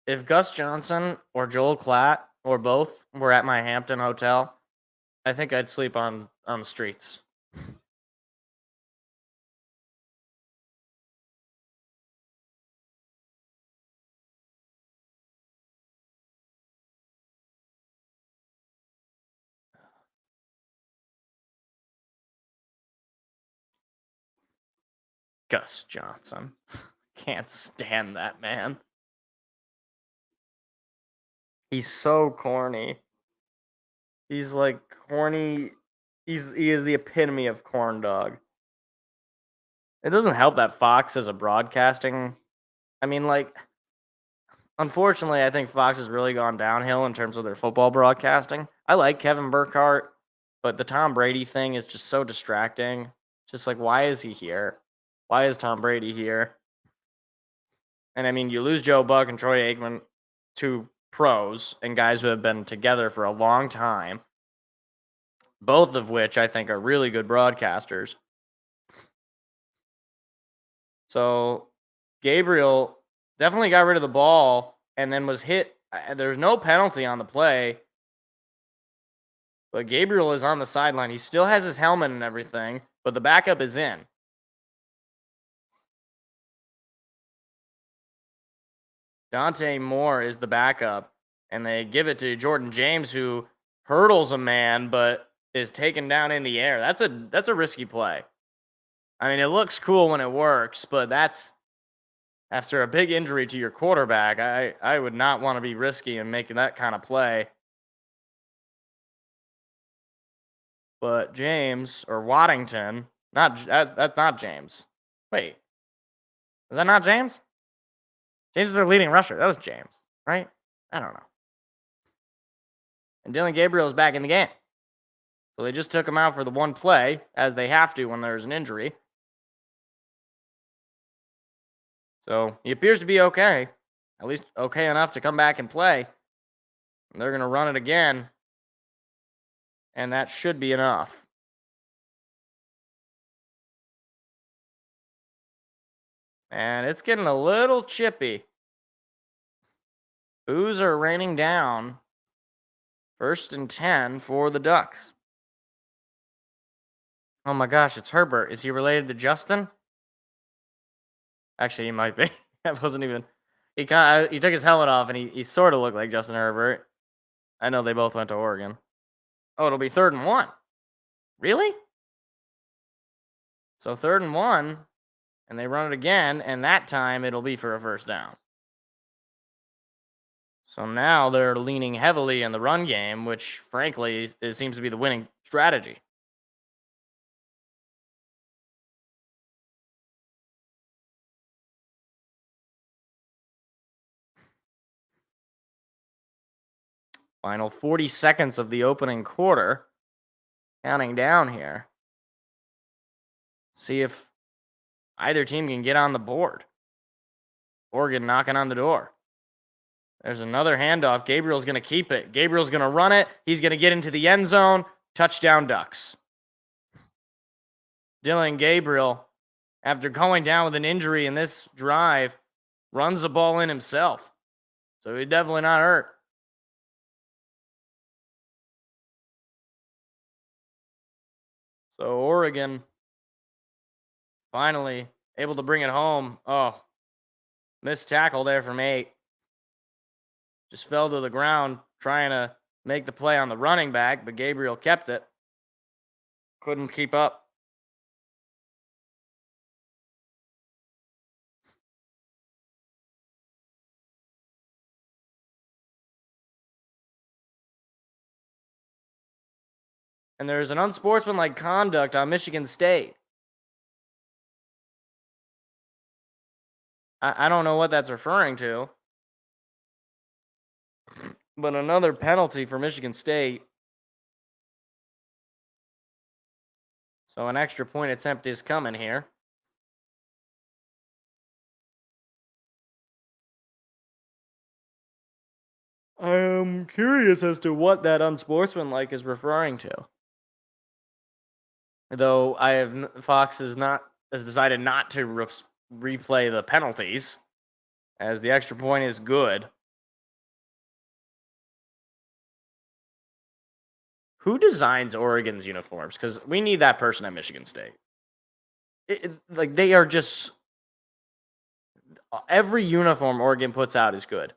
If Gus Johnson or Joel Klatt or both were at my Hampton hotel, I think I'd sleep on the streets. Gus Johnson. Can't stand that man. He's so corny. He's like corny. He is the epitome of corn dog. It doesn't help that Fox is a broadcasting. I mean, like, unfortunately, I think Fox has really gone downhill in terms of their football broadcasting. I like Kevin Burkhardt, but the Tom Brady thing is just so distracting. Just like, why is he here? Why is Tom Brady here? And I mean, you lose Joe Buck and Troy Aikman, two pros and guys who have been together for a long time, both of which I think are really good broadcasters. So Gabriel definitely got rid of the ball and then was hit. There's no penalty on the play, but Gabriel is on the sideline. He still has his helmet and everything, but the backup is in. Dante Moore is the backup, and they give it to Jordan James, who hurdles a man but is taken down in the air. That's a risky play. I mean, it looks cool when it works, but that's after a big injury to your quarterback. I would not want to be risky in making that kind of play. But James or Waddington, that's not James. Wait, is that not James? James is their leading rusher. That was James, right? I don't know. And Dylan Gabriel is back in the game. So they just took him out for the one play, as they have to when there's an injury. So he appears to be okay. At least okay enough to come back and play. And they're going to run it again. And that should be enough. And it's getting a little chippy. Boos are raining down. 1st and 10 for the Ducks. Oh my gosh, it's Herbert. Is he related to Justin? Actually, he might be. That wasn't even. He took his helmet off and he sort of looked like Justin Herbert. I know they both went to Oregon. Oh, it'll be 3rd and 1. Really? So 3rd and 1, and they run it again, and that time it'll be for a 1st down. So now they're leaning heavily in the run game, which frankly seems to be the winning strategy. Final 40 seconds of the opening quarter. Counting down here. See if either team can get on the board. Oregon knocking on the door. There's another handoff. Gabriel's going to keep it. Gabriel's going to run it. He's going to get into the end zone. Touchdown Ducks. Dylan Gabriel, after going down with an injury in this drive, runs the ball in himself. So he's definitely not hurt. So Oregon finally able to bring it home. Oh, missed tackle there from 8. Just fell to the ground trying to make the play on the running back, but Gabriel kept it. Couldn't keep up. And there's an unsportsmanlike conduct on Michigan State. I don't know what that's referring to. But another penalty for Michigan State. So an extra point attempt is coming here. I am curious as to what that unsportsmanlike is referring to. Though Fox has decided not to replay the penalties, as the extra point is good. Who designs Oregon's uniforms? Because we need that person at Michigan State. They are just... Every uniform Oregon puts out is good.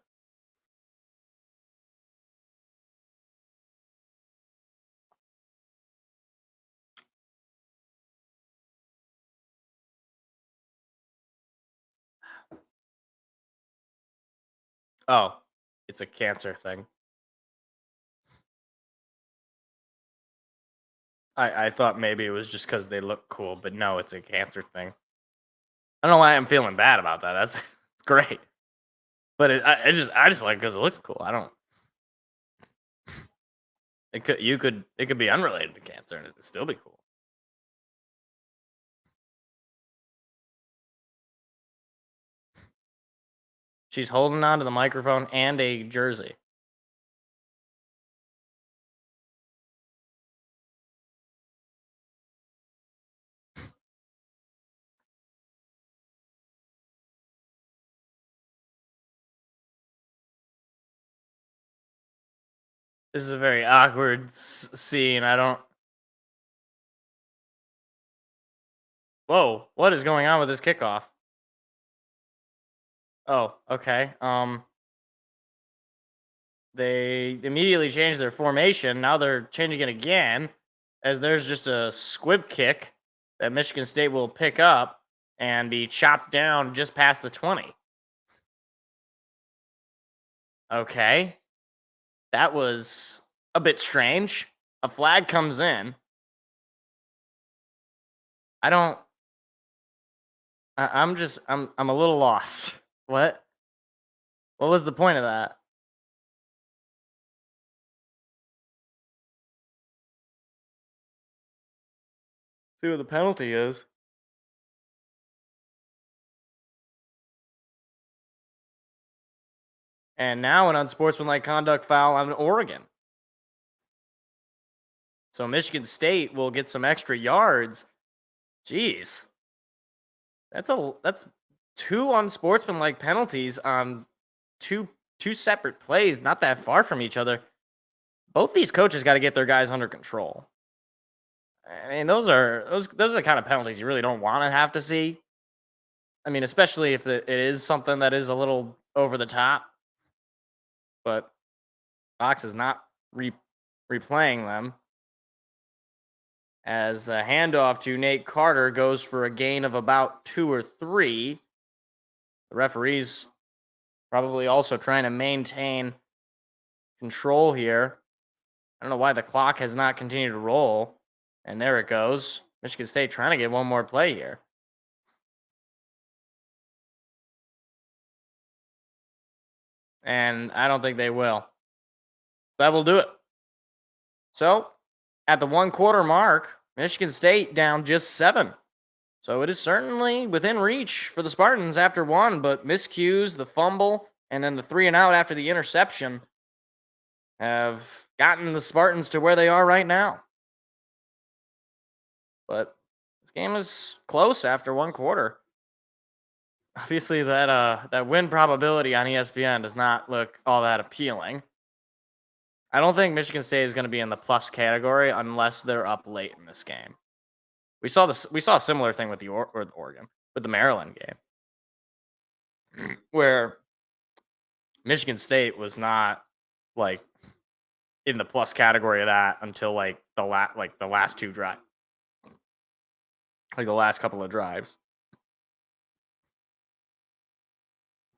Oh, it's a cancer thing. I thought maybe it was just because they look cool, but no, it's a cancer thing. I don't know why I'm feeling bad about that. That's it's great, but I just like because it looks cool. I don't. It could be unrelated to cancer and it'd still be cool. She's holding on to the microphone and a jersey. This is a very awkward scene. I don't... Whoa, what is going on with this kickoff? Oh, okay. They immediately changed their formation. Now they're changing it again, as there's just a squib kick that Michigan State will pick up and be chopped down just past the 20. Okay. That was a bit strange. A flag comes in. I'm a little lost. What was the point of that? See what the penalty is. And now an unsportsmanlike conduct foul on Oregon. So Michigan State will get some extra yards. Jeez. That's 2 unsportsmanlike penalties on two separate plays, not that far from each other. Both these coaches got to get their guys under control. I mean, those are the kind of penalties you really don't want to have to see. I mean, especially if it is something that is a little over the top. But Fox is not replaying them. As a handoff to Nate Carter goes for a gain of about 2 or 3. The referees probably also trying to maintain control here. I don't know why the clock has not continued to roll. And there it goes. Michigan State trying to get one more play here. And I don't think they will. That will do it. So, at the 1 quarter mark, Michigan State down just 7. So it is certainly within reach for the Spartans after one, but miscues, the fumble, and then the 3-and-out after the interception have gotten the Spartans to where they are right now. But this game is close after one quarter. Obviously, that win probability on ESPN does not look all that appealing. I don't think Michigan State is going to be in the plus category unless they're up late in this game. We saw a similar thing with with the Maryland game, where Michigan State was not like in the plus category of that until like the last two drives, like the last couple of drives.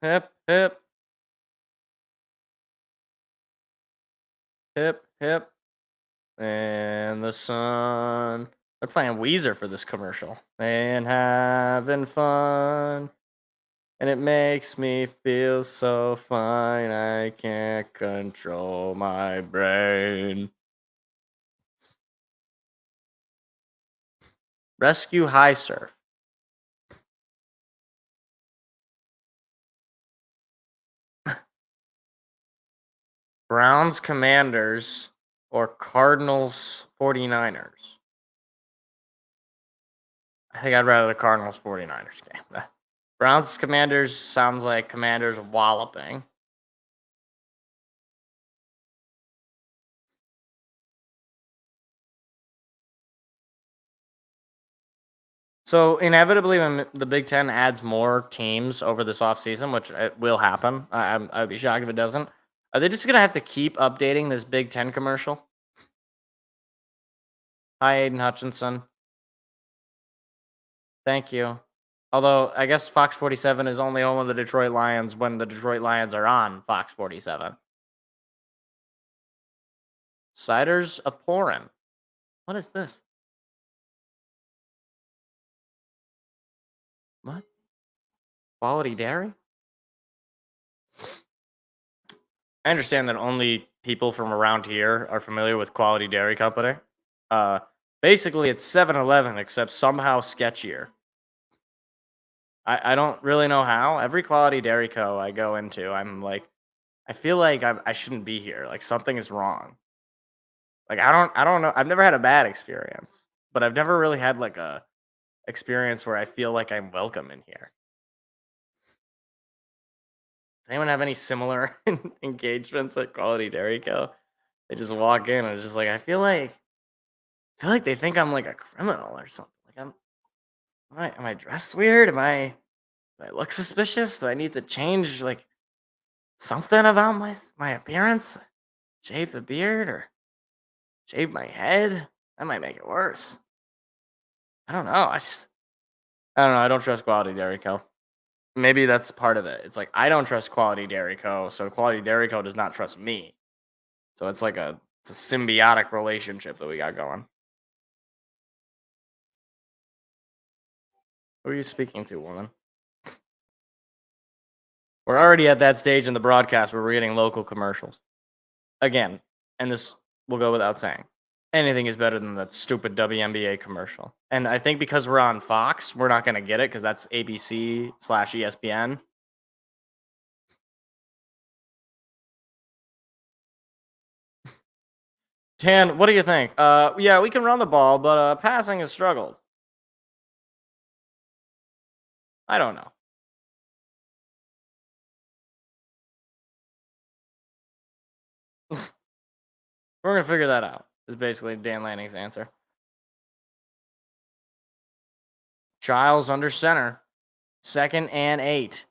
Hip hip hip hip, and the sun. They're playing Weezer for this commercial and having fun. And it makes me feel so fine, I can't control my brain. Rescue high surf. Browns Commanders or Cardinals 49ers? I think I'd rather the Cardinals 49ers game. Browns Commanders sounds like Commanders walloping. So inevitably, when the Big Ten adds more teams over this offseason, which it will happen, I'd be shocked if it doesn't. Are they just gonna have to keep updating this Big Ten commercial? Hi, Aiden Hutchinson. Thank you. Although I guess Fox 47 is only home of the Detroit Lions when the Detroit Lions are on Fox 47. Ciders a pourin'. What is this? What? Quality dairy? I understand that only people from around here are familiar with Quality Dairy Company. Basically, it's 7-Eleven, except somehow sketchier. I don't really know how. Every Quality Dairy Co. I go into, I'm like, I feel like I shouldn't be here. Like something is wrong. Like I don't know. I've never had a bad experience, but I've never really had like a experience where I feel like I'm welcome in here. Does anyone have any similar engagements at Quality Dairy Co? They just walk in and it's just like I feel like they think I'm like a criminal or something. Like am I dressed weird? Do I look suspicious? Do I need to change like something about my appearance? Shave the beard or shave my head? That might make it worse. I don't know. I don't know. I don't trust Quality Dairy Co. Maybe that's part of it. It's like I don't trust Quality Dairy Co. So Quality Dairy Co. does not trust me. So it's like it's a symbiotic relationship that we got going. Who are you speaking to, woman? We're already at that stage in the broadcast where we're getting local commercials. Again, and this will go without saying. Anything is better than that stupid WNBA commercial. And I think because we're on Fox, we're not going to get it because that's ABC/ESPN. Tan, what do you think? Yeah, we can run the ball, but passing has struggled. I don't know. We're going to figure that out, is basically Dan Lanning's answer. Giles under center. 2nd and 8.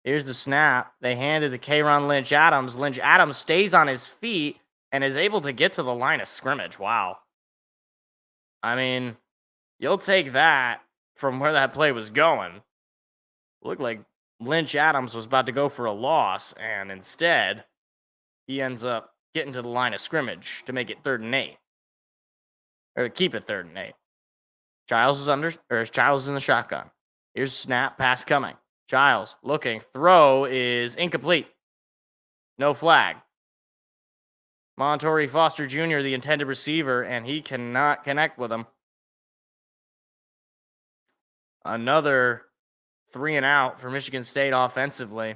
Here's the snap. They hand it to K'Ron Lynch Adams. Lynch Adams stays on his feet and is able to get to the line of scrimmage. Wow. I mean, you'll take that from where that play was going. Looked like Lynch Adams was about to go for a loss, and instead, he ends up getting to the line of scrimmage to make it 3rd and 8. Or to keep it 3rd and 8. Giles is in the shotgun. Here's snap, pass coming. Giles looking, throw is incomplete. No flag. Montori Foster Jr., the intended receiver, and he cannot connect with him. Another 3 and out for Michigan State offensively.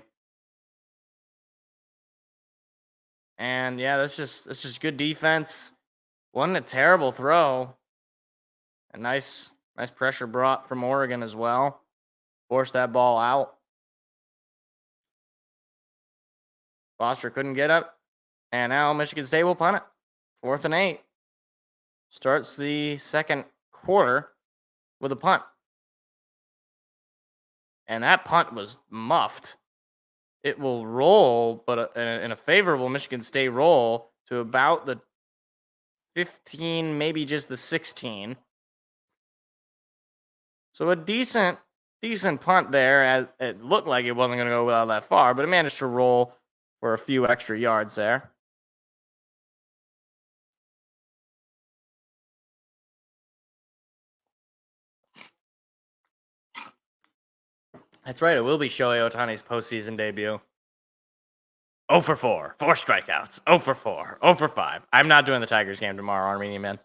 And yeah, that's just good defense. Wasn't a terrible throw. A nice pressure brought from Oregon as well. Forced that ball out. Foster couldn't get it. And now Michigan State will punt it. 4th and 8. Starts the second quarter with a punt. And that punt was muffed. It will roll, but in a favorable Michigan State roll to about the 15, maybe just the 16. So a decent punt there. It looked like it wasn't going to go without that far, but it managed to roll for a few extra yards there. That's right. It will be Shohei Ohtani's postseason debut. 0 for 4. 4 strikeouts. 0 for 4. 0 for 5. I'm not doing the Tigers game tomorrow, Armenian man.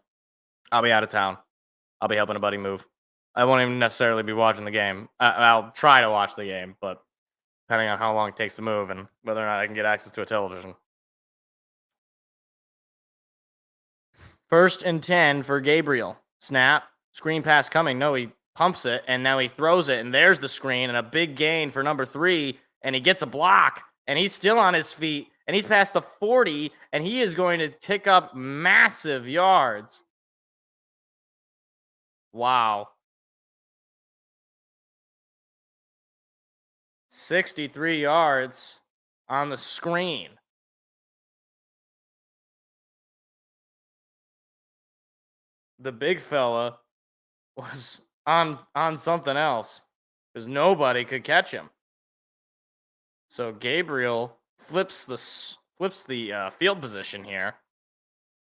I'll be out of town. I'll be helping a buddy move. I won't even necessarily be watching the game. I'll try to watch the game, but depending on how long it takes to move and whether or not I can get access to a television. 1st and 10 for Gabriel. Snap. Screen pass coming. No, he pumps it, and now he throws it, and there's the screen, and a big gain for number 3, and he gets a block, and he's still on his feet, and he's past the 40, and he is going to pick up massive yards. Wow. 63 yards on the screen. The big fella was on something else because nobody could catch him. So Gabriel flips the field position here.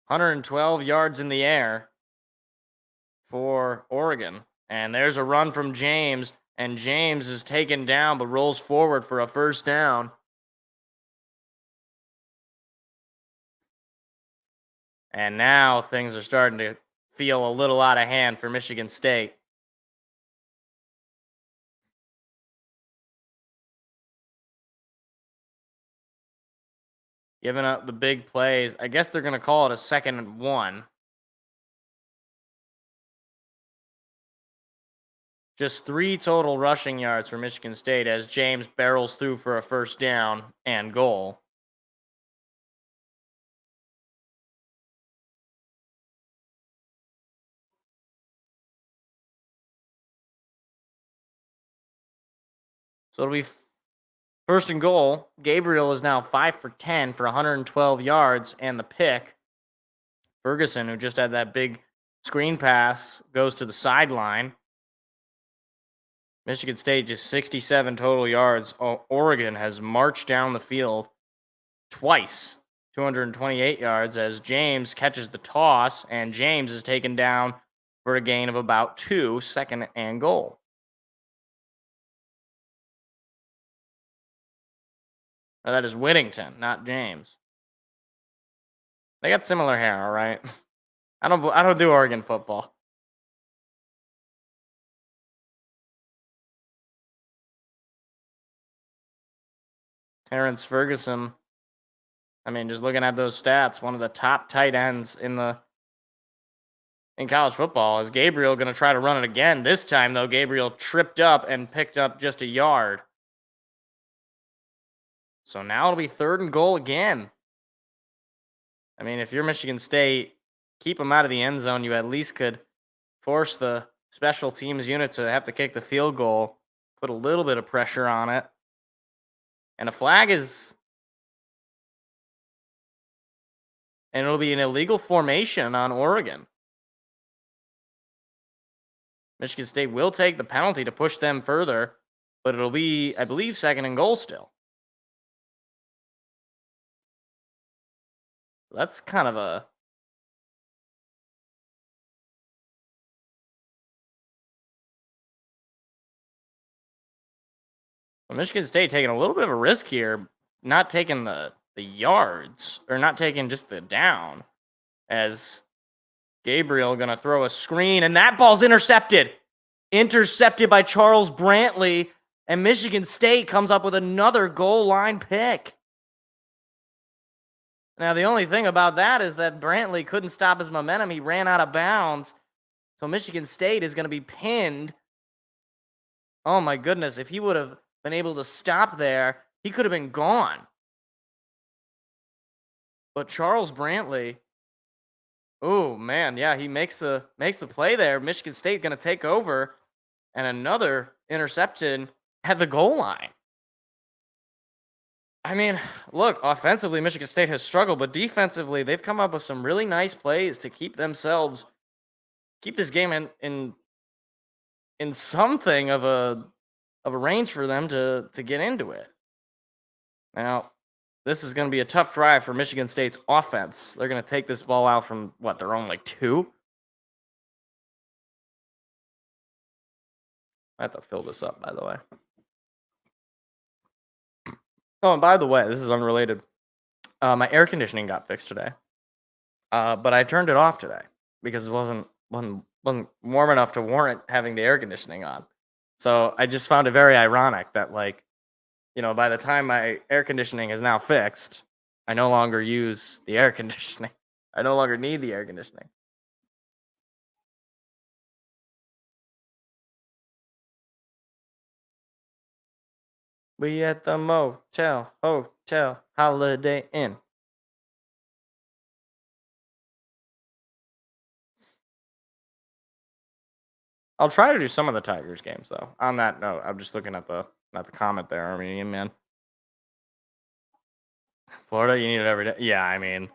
112 yards in the air for Oregon. And there's a run from James, and James is taken down but rolls forward for a first down. And now things are starting to feel a little out of hand for Michigan State. Giving up the big plays. I guess they're going to call it a 2nd and 1. Just 3 total rushing yards for Michigan State as James barrels through for a first down and goal. So it'll be 1st and goal. Gabriel is now 5 for 10 for 112 yards and the pick. Ferguson, who just had that big screen pass, goes to the sideline. Michigan State just 67 total yards. Oregon has marched down the field twice, 228 yards, as James catches the toss, and James is taken down for a gain of about 2, 2nd and goal. Now that is Whittington, not James. They got similar hair, all right? I don't do Oregon football. Terrence Ferguson, I mean, just looking at those stats, one of the top tight ends in college football. Is Gabriel going to try to run it again? This time, though, Gabriel tripped up and picked up just a yard. So now it'll be 3rd and goal again. I mean, if you're Michigan State, keep them out of the end zone. You at least could force the special teams unit to have to kick the field goal, put a little bit of pressure on it. And a flag is... And it'll be an illegal formation on Oregon. Michigan State will take the penalty to push them further, but it'll be, I believe, 2nd and goal still. That's kind of a... Well, Michigan State taking a little bit of a risk here, not taking the yards, or not taking just the down, as Gabriel going to throw a screen, and that ball's intercepted. intercepted by Charles Brantley, and Michigan State comes up with another goal line pick. Now, the only thing about that is that Brantley couldn't stop his momentum. He ran out of bounds. So Michigan State is going to be pinned. Oh, my goodness. If he would have been able to stop there, he could have been gone. But Charles Brantley, oh, man, yeah, he makes the play there. Michigan State going to take over, and another interception at the goal line. I mean, look, offensively, Michigan State has struggled, but defensively, they've come up with some really nice plays to keep this game in something of a range for them to get into it. Now, this is going to be a tough drive for Michigan State's offense. They're going to take this ball out from their own 2. I have to fill this up, by the way. Oh, and by the way, this is unrelated. My air conditioning got fixed today, but I turned it off today because it wasn't warm enough to warrant having the air conditioning on. So I just found it very ironic that, by the time my air conditioning is now fixed, I no longer use the air conditioning. I no longer need the air conditioning. We at the motel, hotel, Holiday Inn. I'll try to do some of the Tigers games, though. On that note, I'm just looking at the comment there, Armenian man. Florida, you need it every day. Yeah, I mean,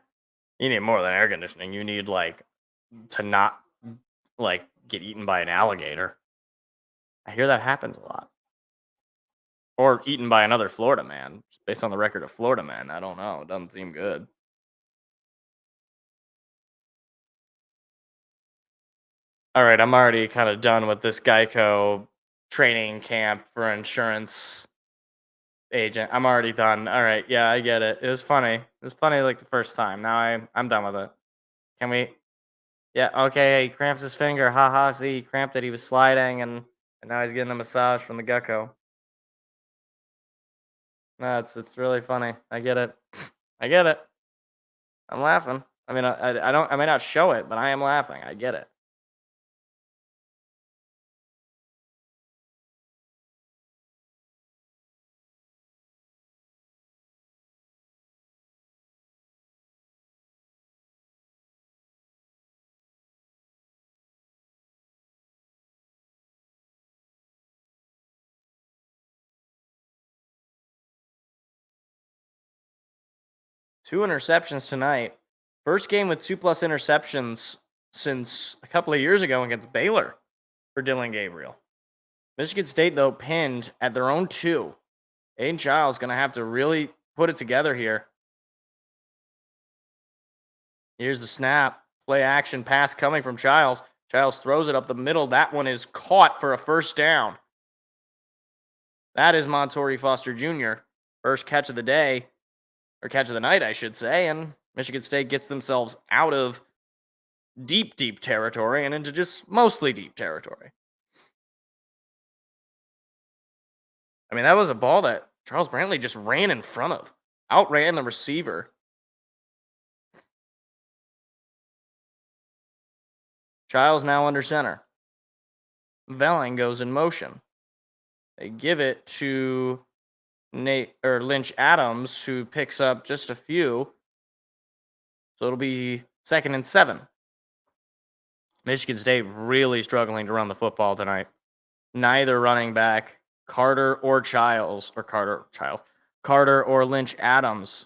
you need more than air conditioning. You need to not get eaten by an alligator. I hear that happens a lot. Or eaten by another Florida man. Based on the record of Florida men, I don't know. It doesn't seem good. All right, I'm already kind of done with this Geico training camp for insurance agent. I'm already done. All right, yeah, I get it. It was funny. It was funny the first time. Now I'm done with it. Can we? Yeah, okay. He cramps his finger. Ha. See, he cramped it. He was sliding, and now he's getting a massage from the gecko. No, it's really funny. I get it. I get it. I'm laughing. I mean, I may not show it, but I am laughing. I get it. Two interceptions tonight. First game with 2+ interceptions since a couple of years ago against Baylor for Dylan Gabriel. Michigan State, though, pinned at their own 2. Aiden Childs going to have to really put it together here. Here's the snap. Play action pass coming from Childs. Childs throws it up the middle. That one is caught for a first down. That is Montori Foster Jr. First catch of the day. Or catch of the night, I should say, and Michigan State gets themselves out of deep, deep territory and into just mostly deep territory. I mean, that was a ball that Charles Brantley just ran in front of. Outran the receiver. Childs now under center. Velling goes in motion. They give it to Lynch Adams, who picks up just a few. So it'll be 2nd and 7. Michigan State really struggling to run the football tonight. Neither running back, Carter or Lynch Adams,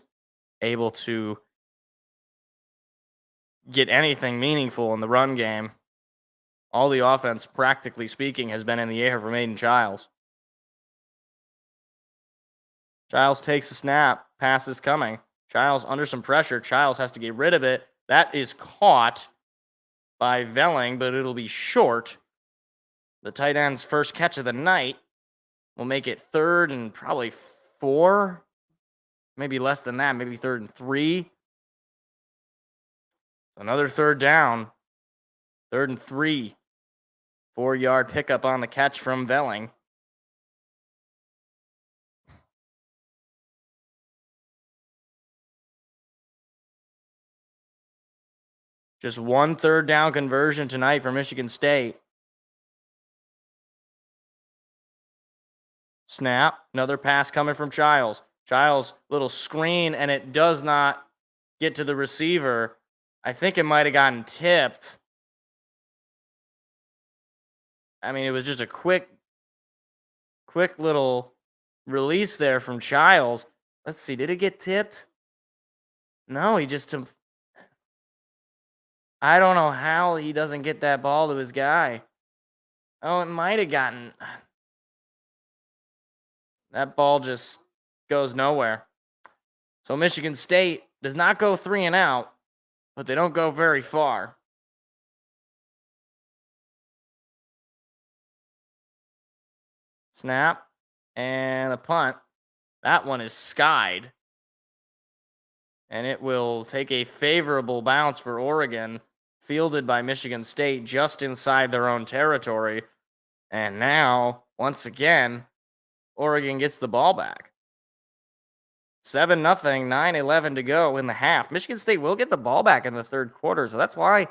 able to get anything meaningful in the run game. All the offense, practically speaking, has been in the air from Aiden Childs. Childs takes a snap. Pass is coming. Childs under some pressure. Childs has to get rid of it. That is caught by Velling, but it'll be short. The tight end's first catch of the night will make it 3rd and probably 4. Maybe less than that. Maybe 3rd and 3. Another 3rd down. 3rd and 3 4-yard pickup on the catch from Velling. Just 1 third down conversion tonight for Michigan State. Snap. Another pass coming from Childs. Childs, little screen, and it does not get to the receiver. I think it might have gotten tipped. I mean, it was just a quick little release there from Childs. Let's see. Did it get tipped? No, he just... I don't know how he doesn't get that ball to his guy. Oh, it might have gotten... That ball just goes nowhere. So Michigan State does not go 3 and out, but they don't go very far. Snap and a punt. That one is skied. And it will take a favorable bounce for Oregon, fielded by Michigan State just inside their own territory. And now, once again, Oregon gets the ball back. 7-0, 9:11 to go in the half. Michigan State will get the ball back in the third quarter, so that's why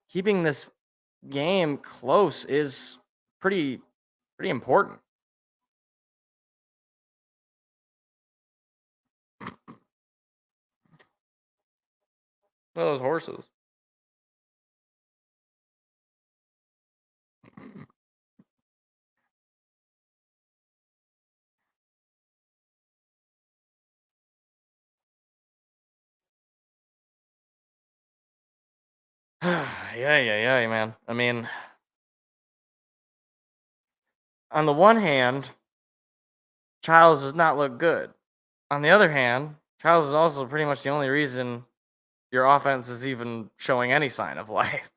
keeping this game close is pretty important. Look at those horses. Yeah, man. I mean, on the one hand, Childs does not look good. On the other hand, Childs is also pretty much the only reason your offense is even showing any sign of life.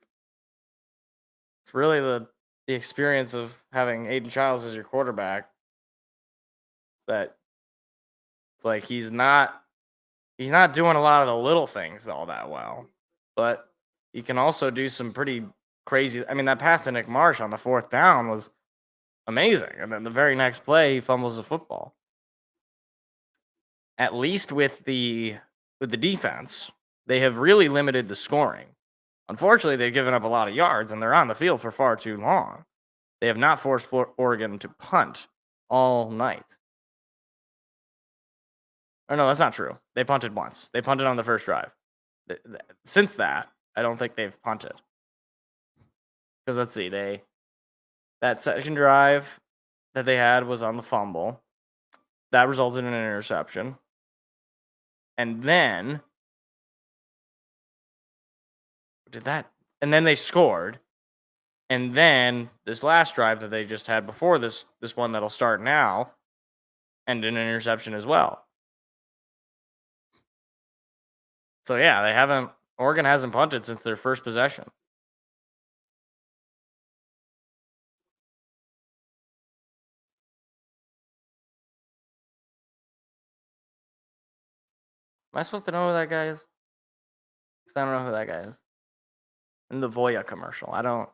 It's really the experience of having Aiden Childs as your quarterback. That it's like he's not doing a lot of the little things all that well, but he can also do some pretty crazy. I mean, that pass to Nick Marsh on the 4th down was amazing, and then the very next play, he fumbles the football. At least with the defense, they have really limited the scoring. Unfortunately, they've given up a lot of yards, and they're on the field for far too long. They have not forced Oregon to punt all night. Oh, no, that's not true. They punted once. They punted on the first drive. Since that, I don't think they've punted. Because let's see, that second drive that they had was on the fumble. That resulted in an interception. And then and then they scored. And then this last drive that they just had before this one that'll start now, and an interception as well. So yeah, Oregon hasn't punted since their first possession. Am I supposed to know who that guy is? Because I don't know who that guy is. In the Voya commercial.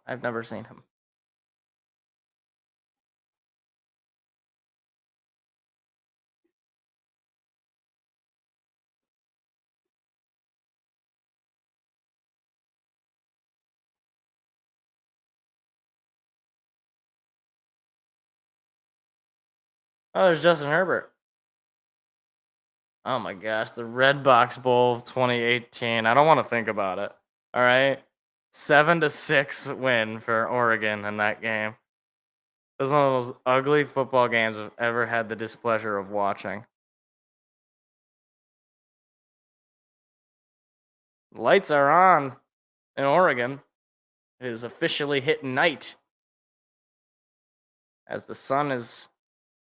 I've never seen him. Oh, there's Justin Herbert. Oh my gosh, the Red Box Bowl of 2018. I don't want to think about it. All right. 7-6 win for Oregon in that game. It was one of those ugly football games I've ever had the displeasure of watching. Lights are on in Oregon. It is officially hit night as the sun is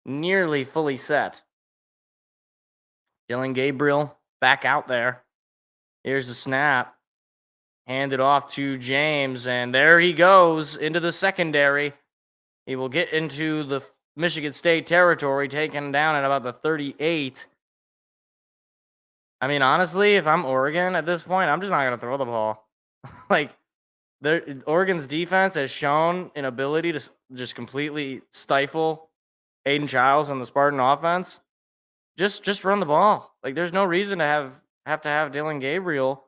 nearly fully set. Dylan Gabriel back out there. Here's the snap. Handed off to James, and there he goes into the secondary. He will get into the Michigan State territory, taken down at about the 38. I mean, honestly, if I'm Oregon at this point, I'm just not going to throw the ball. Like, Oregon's defense has shown an ability to just completely stifle Aiden Childs and the Spartan offense. Just run the ball. Like, there's no reason to have Dylan Gabriel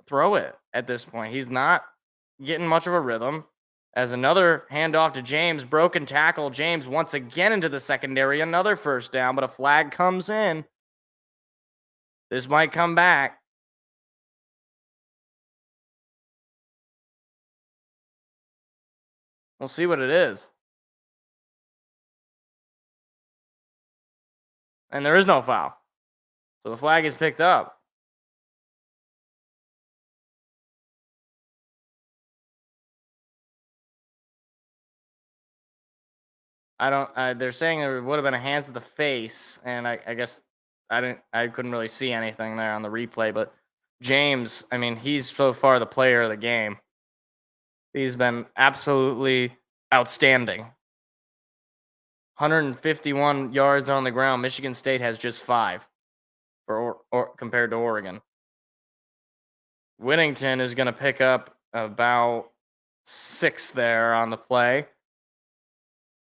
throw it at this point. He's not getting much of a rhythm. As another handoff to James, broken tackle. James once again into the secondary, another first down, but a flag comes in. This might come back. We'll see what it is. And there is no foul. So the flag is picked up. They're saying there would have been a hands to the face, and I guess I couldn't really see anything there on the replay, but James, I mean, he's so far the player of the game. He's been absolutely outstanding. 151 yards on the ground. Michigan State has just 5 for compared to Oregon. Whittington is going to pick up about 6 there on the play.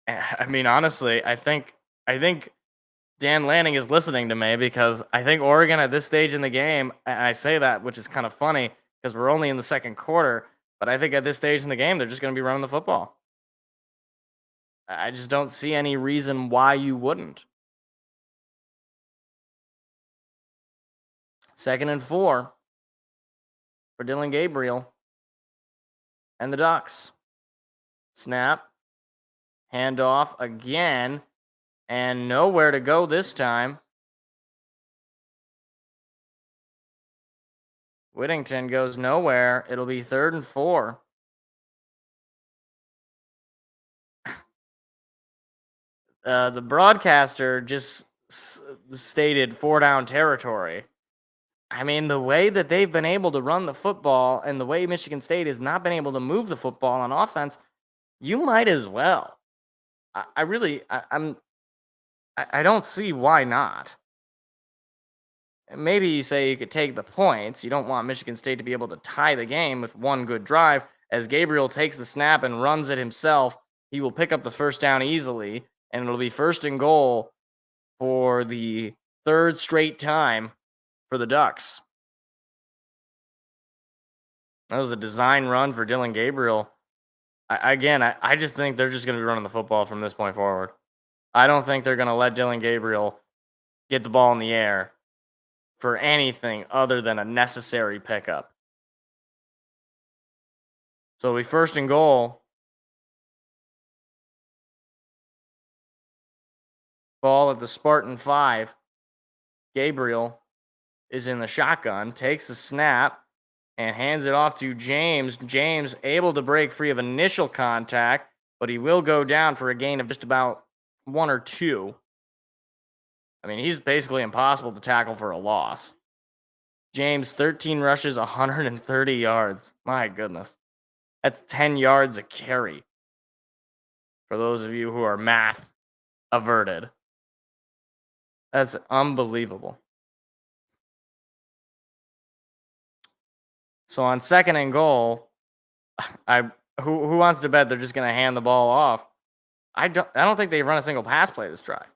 I mean, honestly, I think Dan Lanning is listening to me, because I think Oregon at this stage in the game, and I say that, which is kind of funny because we're only in the second quarter, but I think at this stage in the game, they're just going to be running the football. I just don't see any reason why you wouldn't. 2nd and 4 for Dylan Gabriel and the Ducks. Snap. Handoff again. And nowhere to go this time. Whittington goes nowhere. It'll be 3rd and 4. The broadcaster just stated 4-down territory. I mean, the way that they've been able to run the football and the way Michigan State has not been able to move the football on offense, you might as well. I don't see why not. Maybe you say you could take the points. You don't want Michigan State to be able to tie the game with one good drive. As Gabriel takes the snap and runs it himself, he will pick up the first down easily, and it'll be 1st and goal for the 3rd straight time for the Ducks. That was a design run for Dylan Gabriel. I just think they're just going to be running the football from this point forward. I don't think they're going to let Dylan Gabriel get the ball in the air for anything other than a necessary pickup. So it'll be 1st and goal. Ball at the Spartan 5. Gabriel is in the shotgun, takes the snap, and hands it off to James. James able to break free of initial contact, but he will go down for a gain of just about 1 or 2. I mean, he's basically impossible to tackle for a loss. James, 13 rushes, 130 yards. My goodness. That's 10 yards a carry. For those of you who are math averted. That's unbelievable. So on 2nd and goal, who wants to bet they're just going to hand the ball off? I don't think they run a single pass play this drive.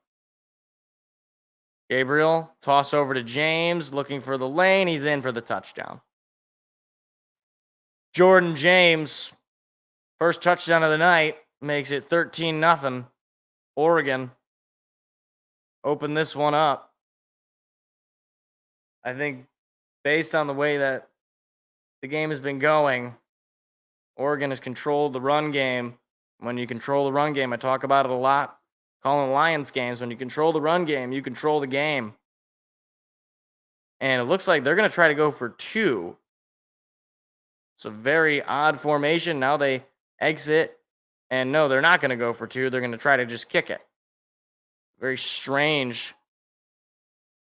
Gabriel, toss over to James, looking for the lane. He's in for the touchdown. Jordan James, first touchdown of the night, makes it 13-0. Oregon open this one up. I think based on the way that the game has been going, Oregon has controlled the run game. When you control the run game, I talk about it a lot. Calling Lions games, when you control the run game, you control the game. And it looks like they're going to try to go for 2. It's a very odd formation. Now they exit. And no, they're not going to go for 2. They're going to try to just kick it. Very strange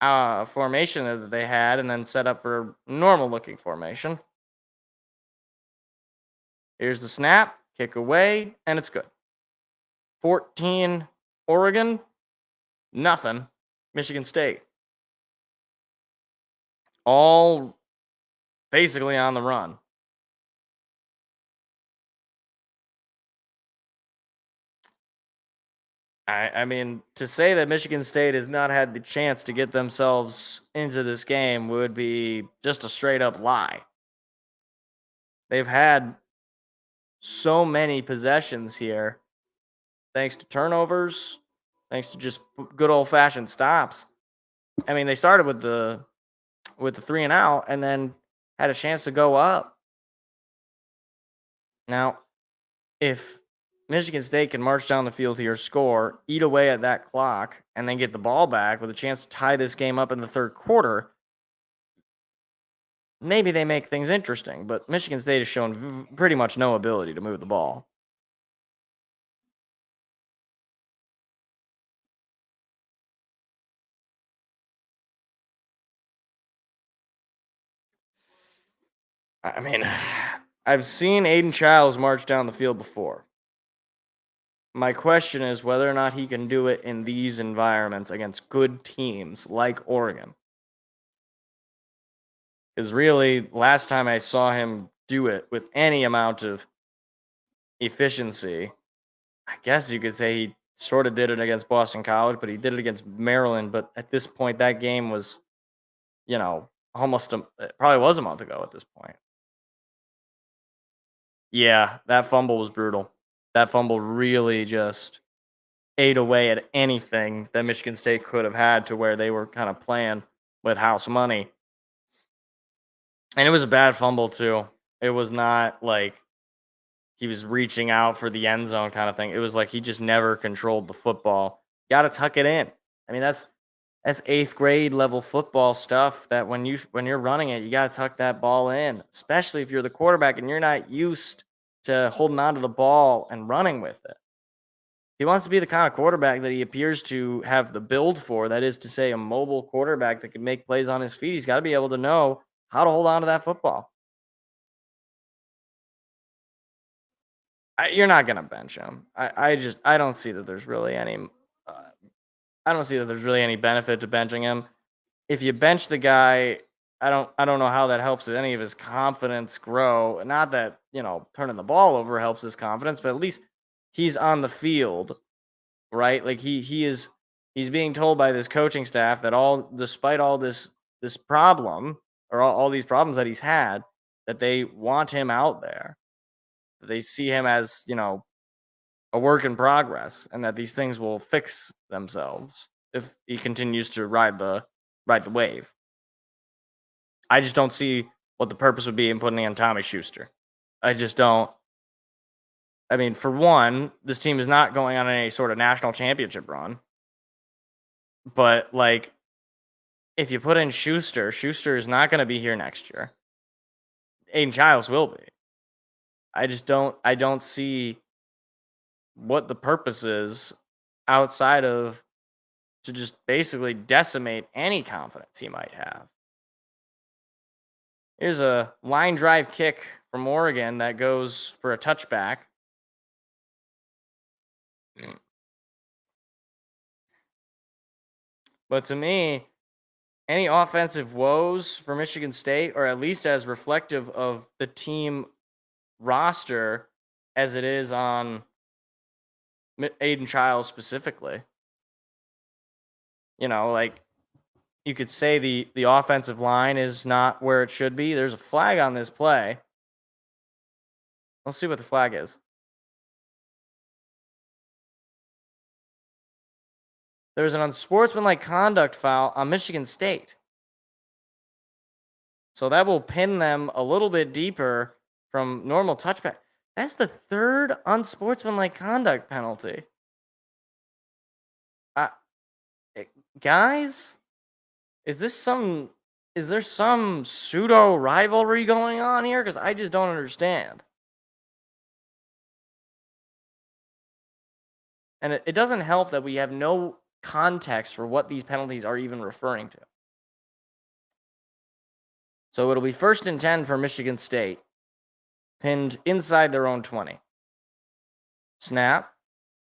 formation that they had, and then set up for a normal-looking formation. Here's the snap. Kick away, and it's good. 14 Oregon, 0 Michigan State. All basically on the run. I mean, to say that Michigan State has not had the chance to get themselves into this game would be just a straight up lie. They've had so many possessions here, thanks to turnovers, thanks to just good old fashioned stops. I mean, they started with the 3-and-out, and then had a chance to go up. Now, if Michigan State can march down the field here, score, eat away at that clock, and then get the ball back with a chance to tie this game up in the third quarter, maybe they make things interesting. But Michigan State has shown pretty much no ability to move the ball. I mean, I've seen Aiden Childs march down the field before. My question is whether or not he can do it in these environments against good teams like Oregon. Because really, last time I saw him do it with any amount of efficiency, I guess you could say he sort of did it against Boston College, but he did it against Maryland. But at this point, that game was, almost it probably was a month ago at this point. Yeah, that fumble was brutal. That fumble really just ate away at anything that Michigan State could have had to where they were kind of playing with house money. And it was a bad fumble, too. It was not like he was reaching out for the end zone kind of thing. It was like he just never controlled the football. Got to tuck it in. I mean, that's 8th grade level football stuff that when you're running it, you got to tuck that ball in, especially if you're the quarterback and you're not used to holding on to the ball and running with it. He wants to be the kind of quarterback that he appears to have the build for, that is to say, a mobile quarterback that can make plays on his feet. He's got to be able to know how to hold on to that football. You're not going to bench him. I don't see that there's really any benefit to benching him. If you bench the guy, I don't know how that helps any of his confidence grow. Not that, turning the ball over helps his confidence, but at least he's on the field, right? Like he's being told by this coaching staff that despite all this problem, or all these problems that he's had, that they want him out there. They see him as, a work in progress, and that these things will fix themselves if he continues to ride the wave. I just don't see what the purpose would be in putting in Tommy Schuster. I just don't. I mean, for one, this team is not going on any sort of national championship run. But, if you put in Schuster is not going to be here next year. Aiden Childs will be. I don't see what the purpose is outside of to just basically decimate any confidence he might have. Here's a line drive kick from Oregon that goes for a touchback. But to me, any offensive woes for Michigan State, or at least as reflective of the team roster as it is on Aiden Childs specifically. You could say the offensive line is not where it should be. There's a flag on this play. Let's see what the flag is. There's an unsportsmanlike conduct foul on Michigan State. So that will pin them a little bit deeper from normal touchback. That's the third unsportsmanlike conduct penalty. Guys, is there some pseudo rivalry going on here? Because I just don't understand. And it doesn't help that we have no context for what these penalties are even referring to. So it'll be 1st and 10 for Michigan State, pinned inside their own 20. Snap,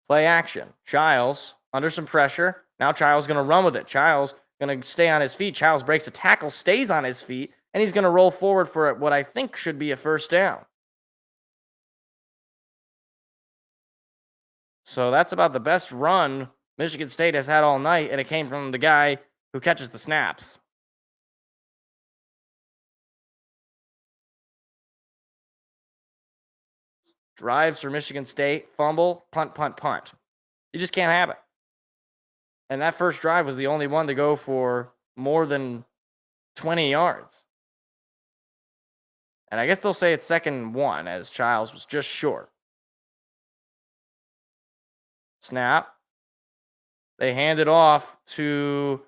play action. Childs under some pressure. Now Childs going to run with it. Childs going to stay on his feet. Childs breaks a tackle, stays on his feet, and he's going to roll forward for what I think should be a first down. So that's about the best run Michigan State has had all night, and it came from the guy who catches the snaps. Drives for Michigan State, fumble, punt, punt, punt. You just can't have it. And that first drive was the only one to go for more than 20 yards. And I guess they'll say it's 2nd-1 as Childs was just short. Snap. They hand it off to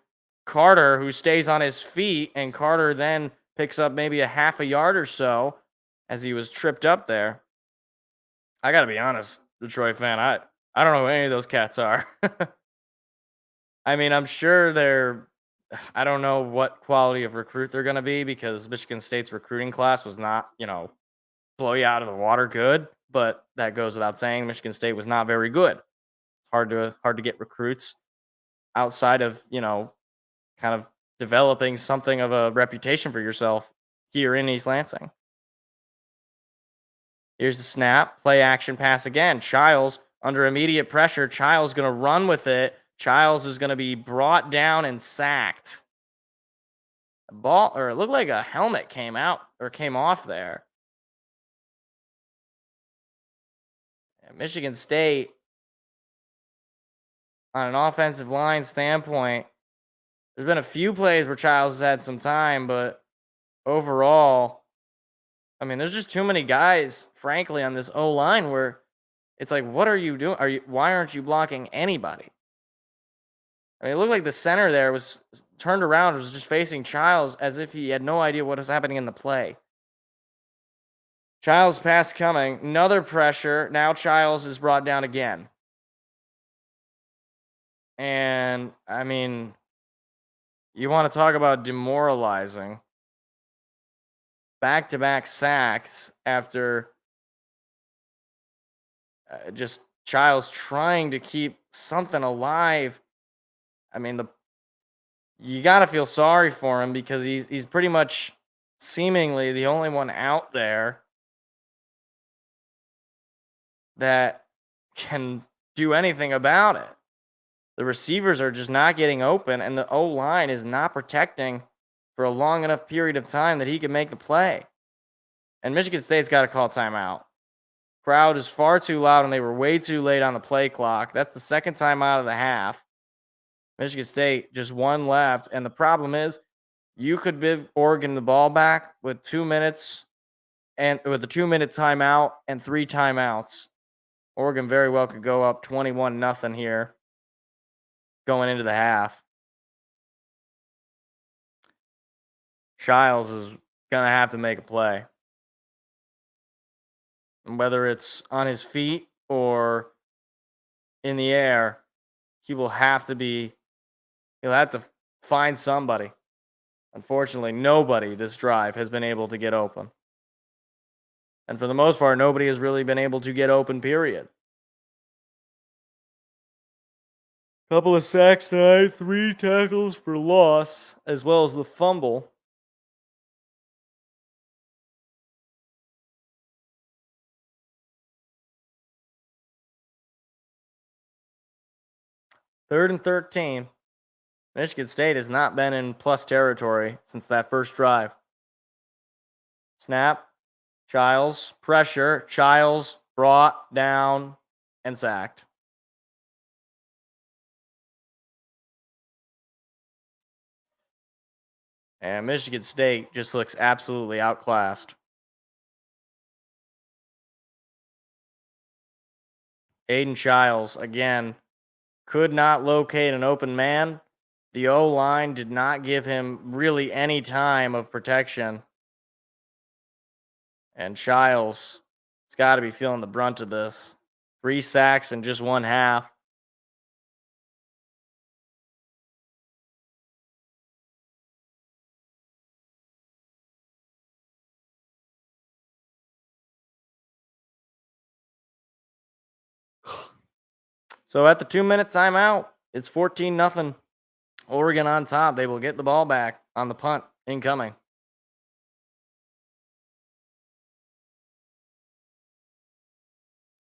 Carter, who stays on his feet, and Carter then picks up maybe a half a yard or so as he was tripped up there. I got to be honest, Detroit fan, I don't know who any of those cats are. I mean, I'm sure I don't know what quality of recruit they're going to be because Michigan State's recruiting class was not, blow you out of the water good, but that goes without saying. Michigan State was not very good. Hard to get recruits outside of, kind of developing something of a reputation for yourself here in East Lansing. Here's the snap, play action pass again. Childs under immediate pressure. Childs going to run with it. Childs is going to be brought down and sacked. It looked like a helmet came off there. And Michigan State, on an offensive line standpoint, there's been a few plays where Childs has had some time, but overall, I mean, there's just too many guys, frankly, on this O-line where it's like, what are you doing? Why aren't you blocking anybody? I mean, it looked like the center there was turned around, was just facing Childs as if he had no idea what was happening in the play. Childs pass coming, another pressure. Now Childs is brought down again. And, I mean, you want to talk about demoralizing. Back-to-back sacks after just Childs trying to keep something alive. I mean, you got to feel sorry for him because he's pretty much seemingly the only one out there that can do anything about it. The receivers are just not getting open, and the O-line is not protecting for a long enough period of time that he can make the play. And Michigan State's got to call timeout. Crowd is far too loud, and they were way too late on the play clock. That's the second timeout of the half. Michigan State just one left, and the problem is you could give Oregon the ball back with 2 minutes and with a 2-minute timeout and 3 timeouts. Oregon very well could go up 21-0 here going into the half. Childs is going to have to make a play. And whether it's on his feet or in the air, he'll have to find somebody. Unfortunately, nobody this drive has been able to get open. And for the most part, nobody has really been able to get open, period. Couple of sacks tonight, 3 tackles for loss, as well as the fumble. Third and 13. Michigan State has not been in plus territory since that first drive. Snap. Childs. Pressure. Childs brought down and sacked. And Michigan State just looks absolutely outclassed. Aiden Childs, again, could not locate an open man. The O-line did not give him really any time of protection. And Childs has got to be feeling the brunt of this. 3 sacks in just one half. So at the 2-minute timeout, it's 14-0. Oregon on top. They will get the ball back on the punt incoming.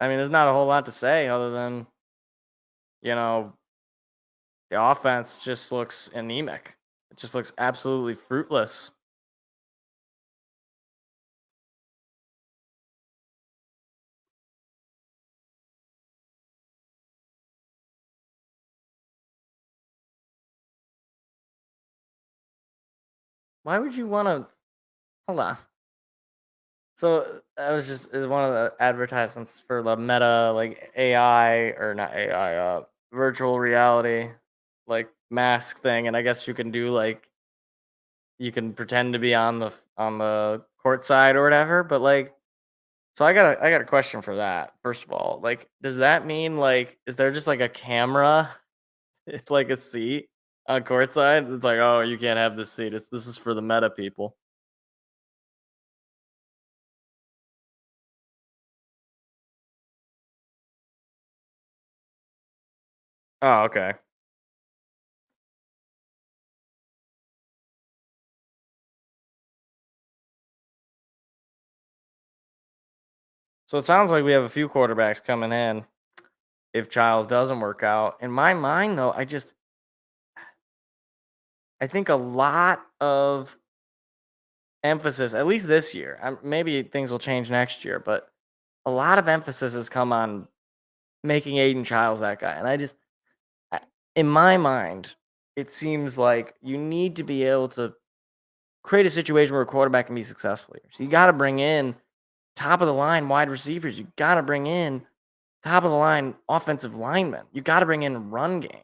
I mean, there's not a whole lot to say other than the offense just looks anemic. It just looks absolutely fruitless. Why would you want to hold on? So that was just one of the advertisements for the Meta like AI or not AI, virtual reality like mask thing, and I guess you can do like you can pretend to be on the court side or whatever. But like, so I got a question for that. First of all, like, does that mean like is there just like a camera, it's like a seat on court side? It's like, oh, you can't have this seat. This is for the Meta people. Oh, okay. So it sounds like we have a few quarterbacks coming in if Childs doesn't work out. In my mind, though, I think a lot of emphasis, at least this year, maybe things will change next year, but a lot of emphasis has come on making Aiden Childs that guy. And I- in my mind, it seems like you need to be able to create a situation where a quarterback can be successful here. So you got to bring in top of the line wide receivers. You got to bring in top of the line offensive linemen. You got to bring in run game.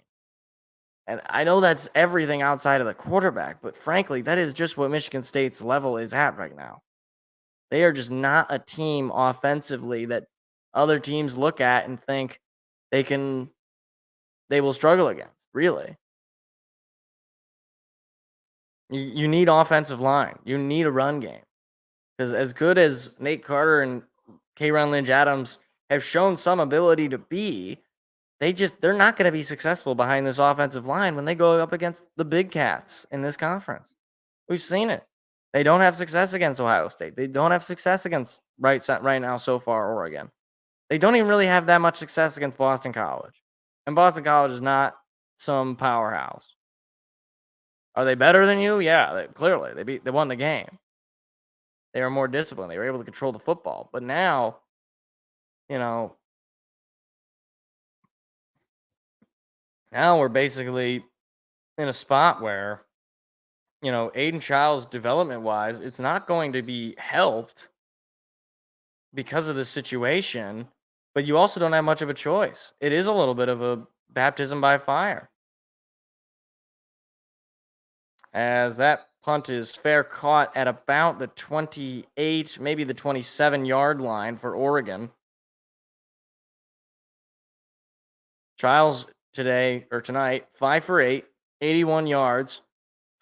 And I know that's everything outside of the quarterback, but frankly, that is just what Michigan State's level is at right now. They are just not a team offensively that other teams look at and think they can they will struggle against, really. You need offensive line. You need a run game. Because as good as Nate Carter and Kayron Lynch Adams have shown some ability to be, they're not going to be successful behind this offensive line when they go up against the big cats in this conference. We've seen it. They don't have success against Ohio State. They don't have success against right now so far Oregon. They don't even really have that much success against Boston College. And Boston College is not some powerhouse. Are they better than you? Yeah, clearly. They won the game. They were more disciplined. They were able to control the football. But now, you know, now we're basically in a spot where, Aiden Childs development wise, it's not going to be helped because of this situation, but you also don't have much of a choice. It is a little bit of a baptism by fire. As that punt is fair caught at about the 28, maybe the 27-yard line for Oregon. Childs tonight, 5 for 8, 81 yards,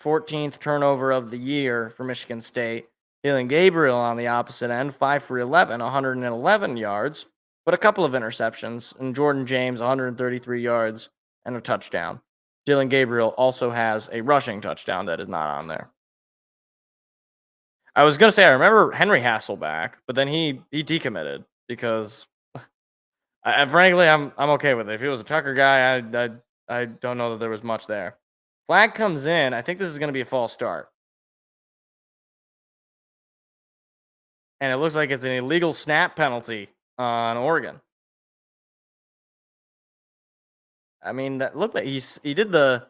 14th turnover of the year for Michigan State. Dylan Gabriel on the opposite end, 5 for 11, 111 yards, but a couple of interceptions. And Jordan James, 133 yards and a touchdown. Dylan Gabriel also has a rushing touchdown that is not on there. I was going to say, I remember Henry Hasselback, but then he decommitted because frankly, I'm okay with it. If he was a Tucker guy, I don't know that there was much there. Flag comes in. I think this is going to be a false start. And it looks like it's an illegal snap penalty on Oregon. I mean, that looked like he did the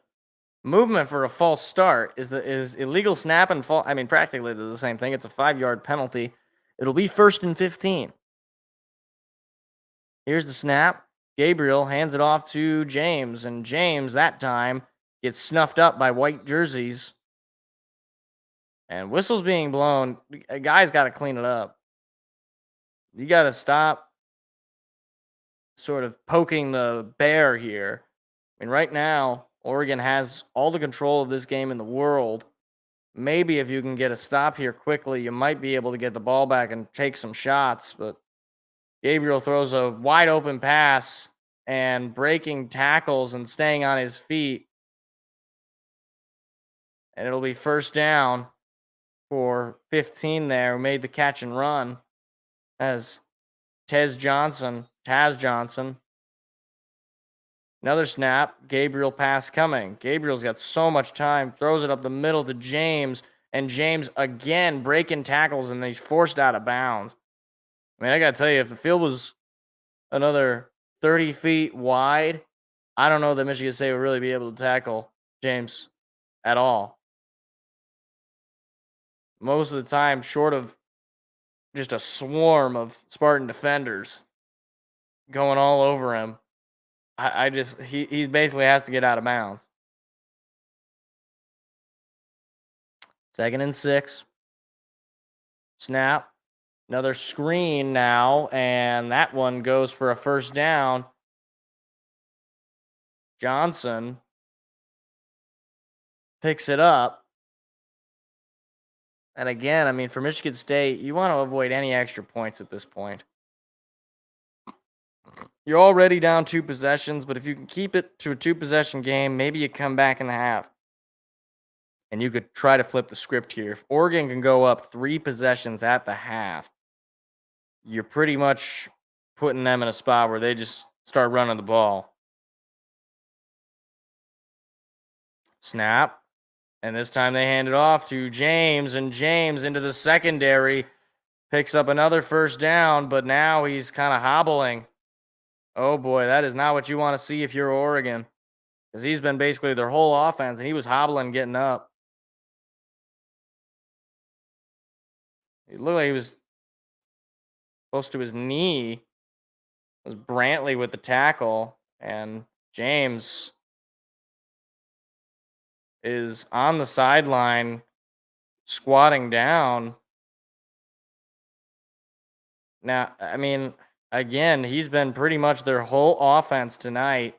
movement for a false start. Is illegal snap and fall? I mean, practically they're the same thing. It's a 5-yard penalty. It'll be 1st and 15. Here's the snap. Gabriel hands it off to James, and James that time gets snuffed up by white jerseys. And whistles being blown. A guy's got to clean it up. You got to stop sort of poking the bear here. I mean, right now, Oregon has all the control of this game in the world. Maybe if you can get a stop here quickly, you might be able to get the ball back and take some shots. But Gabriel throws a wide open pass and breaking tackles and staying on his feet. And it'll be 1st down for 15 there, who made the catch and run as Taz Johnson Another snap. Gabriel pass coming. Gabriel's got so much time. Throws it up the middle to James. And James again breaking tackles and he's forced out of bounds. I mean, I got to tell you, if the field was another 30 feet wide, I don't know that Michigan State would really be able to tackle James at all. Most of the time, short of just a swarm of Spartan defenders going all over him, he basically has to get out of bounds. 2nd and 6. Snap. Another screen now, and that one goes for a first down. Johnson picks it up. And again, I mean, for Michigan State, you want to avoid any extra points at this point. You're already down 2 possessions, but if you can keep it to a 2-possession game, maybe you come back in the half. And you could try to flip the script here. If Oregon can go up 3 possessions at the half, you're pretty much putting them in a spot where they just start running the ball. Snap. And this time they hand it off to James, and James into the secondary picks up another first down, but now he's kind of hobbling. Oh boy, that is not what you want to see if you're Oregon, because he's been basically their whole offense, and he was hobbling getting up. It looked like he was close to his knee. It was Brantley with the tackle, and James is on the sideline squatting down. Now, I mean, again, he's been pretty much their whole offense tonight.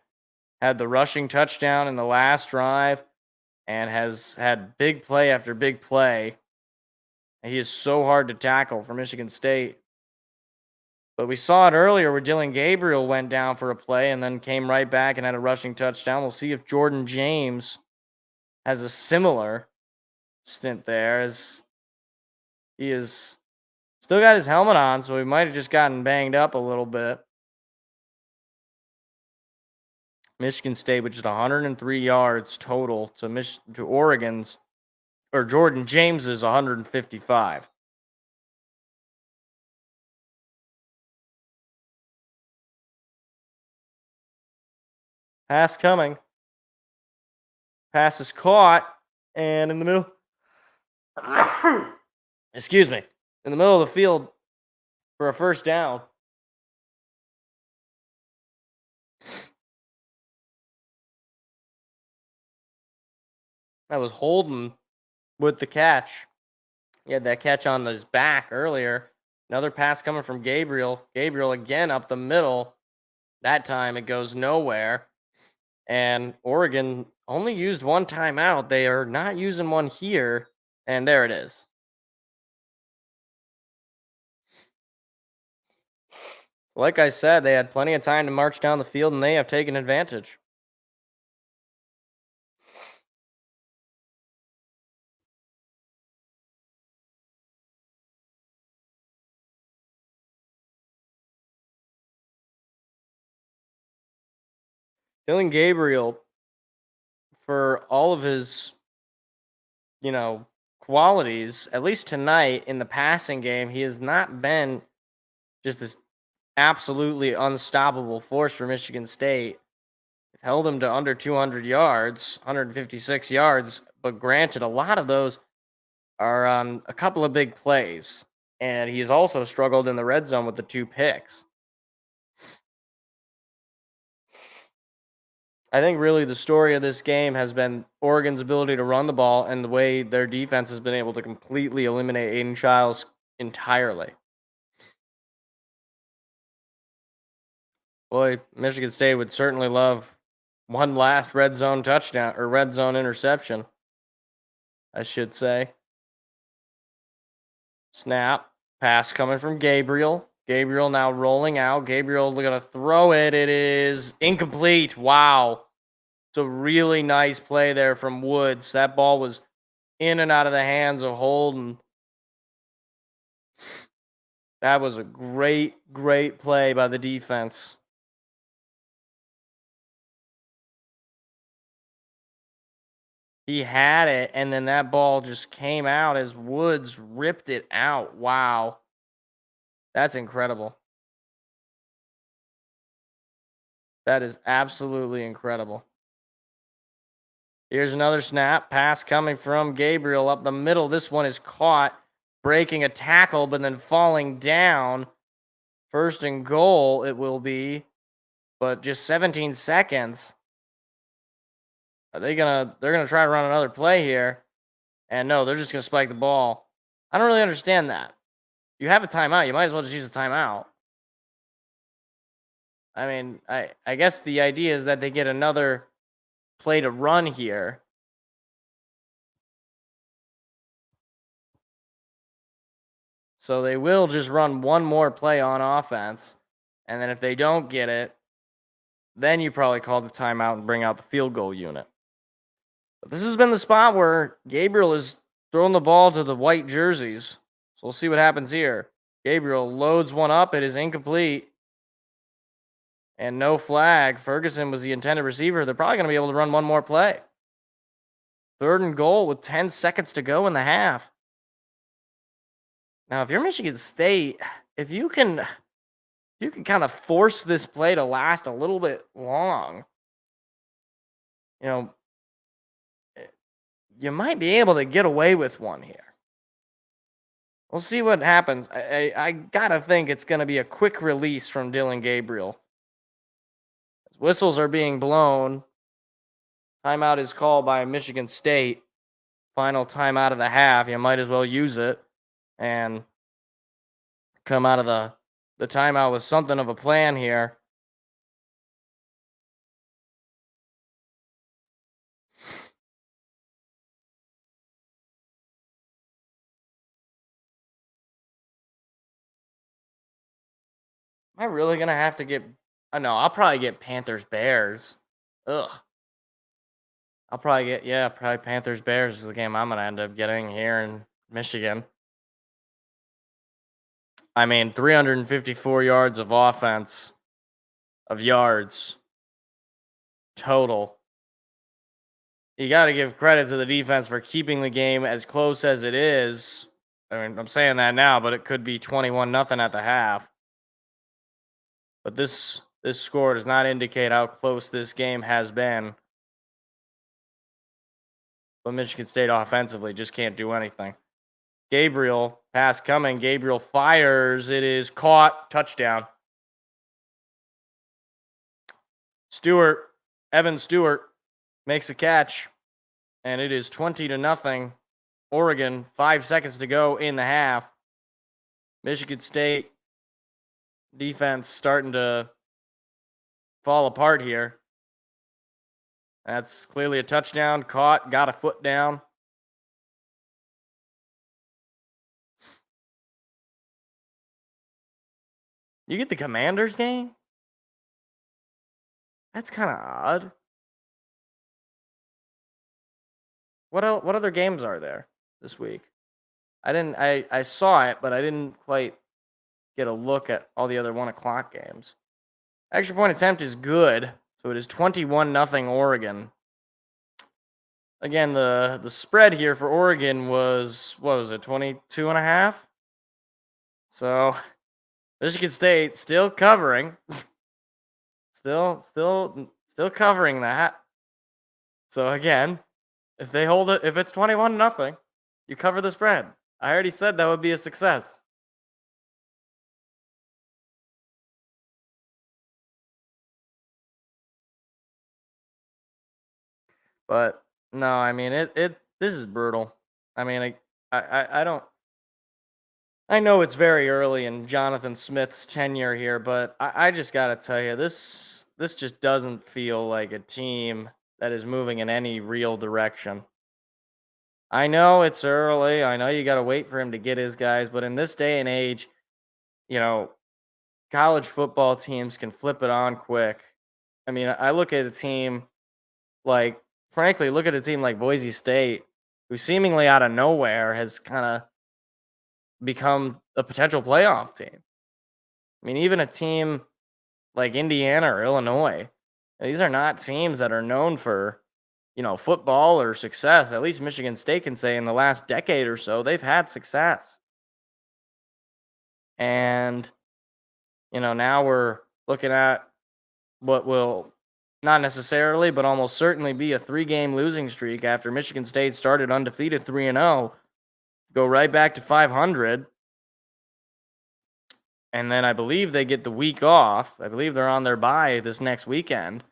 Had the rushing touchdown in the last drive and has had big play after big play. He is so hard to tackle for Michigan State. But we saw it earlier where Dylan Gabriel went down for a play and then came right back and had a rushing touchdown. We'll see if Jordan James has a similar stint there, as he is still got his helmet on, so he might have just gotten banged up a little bit. Michigan State with just 103 yards total to Oregon's, or Jordan James's 155. Pass coming. Pass is caught, and in the middle, excuse me, in the middle of the field for a first down. That was Holden with the catch. He had that catch on his back earlier. Another pass coming from Gabriel. Gabriel again up the middle. That time it goes nowhere. And Oregon only used 1 timeout. They are not using one here. And there it is. Like I said, they had plenty of time to march down the field, and they have taken advantage. Dylan Gabriel, for all of his, qualities, at least tonight in the passing game, he has not been just this absolutely unstoppable force for Michigan State. It held him to under 200 yards, 156 yards, but granted, a lot of those are on a couple of big plays, and he's also struggled in the red zone with the 2 picks. I think really the story of this game has been Oregon's ability to run the ball and the way their defense has been able to completely eliminate Aiden Childs entirely. Boy, Michigan State would certainly love one last red zone touchdown, or red zone interception, I should say. Snap. Pass coming from Gabriel. Gabriel now rolling out. Gabriel going to throw it. It is incomplete. Wow. It's a really nice play there from Woods. That ball was in and out of the hands of Holden. That was a great, great play by the defense. He had it, and then that ball just came out as Woods ripped it out. Wow. That's incredible. That is absolutely incredible. Here's another snap. Pass coming from Gabriel up the middle. This one is caught, breaking a tackle, but then falling down. First and goal, it will be, but just 17 seconds. They're gonna try to run another play here. And no, they're just gonna spike the ball. I don't really understand that. You have a timeout, you might as well just use a timeout. I mean, I guess the idea is that they get another play to run here. So they will just run one more play on offense. And then if they don't get it, then you probably call the timeout and bring out the field goal unit. But this has been the spot where Gabriel is throwing the ball to the white jerseys. So we'll see what happens here. Gabriel loads one up. It is incomplete. And no flag. Ferguson was the intended receiver. They're probably going to be able to run one more play. 3rd and goal with 10 seconds to go in the half. Now, if you're Michigan State, if you can kind of force this play to last a little bit long, you might be able to get away with one here. We'll see what happens. I gotta think it's going to be a quick release from Dylan Gabriel. Whistles are being blown. Timeout is called by Michigan State. Final timeout of the half. You might as well use it and come out of the timeout with something of a plan here. Am I really going to have to get... No, I'll probably get Panthers-Bears. Ugh. I'll probably get... probably Panthers-Bears is the game I'm going to end up getting here in Michigan. I mean, 354 yards of offense, of yards total. You got to give credit to the defense for keeping the game as close as it is. I mean, I'm saying that now, but it could be 21-0 at the half. But this score does not indicate how close this game has been. But Michigan State offensively just can't do anything. Gabriel, pass coming. Gabriel fires. It is caught. Touchdown. Evan Stewart makes a catch. And it is 20-0. Oregon, 5 seconds to go in the half. Michigan State defense starting to fall apart here. That's clearly a touchdown. Caught. Got a foot down. You get the Commanders game? That's kind of odd. What other games are there this week? I saw it, but I didn't quite get a look at all the other 1:00 games. Extra point attempt is good. So it is 21-0 Oregon. Again, the spread here for Oregon was, what was it, 22.5? So Michigan State still covering. still covering that. So again, if they hold it, if it's 21-0, you cover the spread. I already said that would be a success. But no, I mean this is brutal. I mean, I don't. I know it's very early in Jonathan Smith's tenure here, but I just gotta tell you, this just doesn't feel like a team that is moving in any real direction. I know it's early. I know you got to wait for him to get his guys, but in this day and age, college football teams can flip it on quick. I mean, I look at a team like, frankly, look at a team like Boise State, who seemingly out of nowhere has kind of become a potential playoff team. I mean, even a team like Indiana or Illinois, these are not teams that are known for football or success. At least Michigan State can say in the last decade or so, they've had success. And, now we're looking at what will not necessarily, but almost certainly be a 3-game losing streak after Michigan State started undefeated 3-0, go right back to 500. And then I believe they get the week off. I believe they're on their bye this next weekend.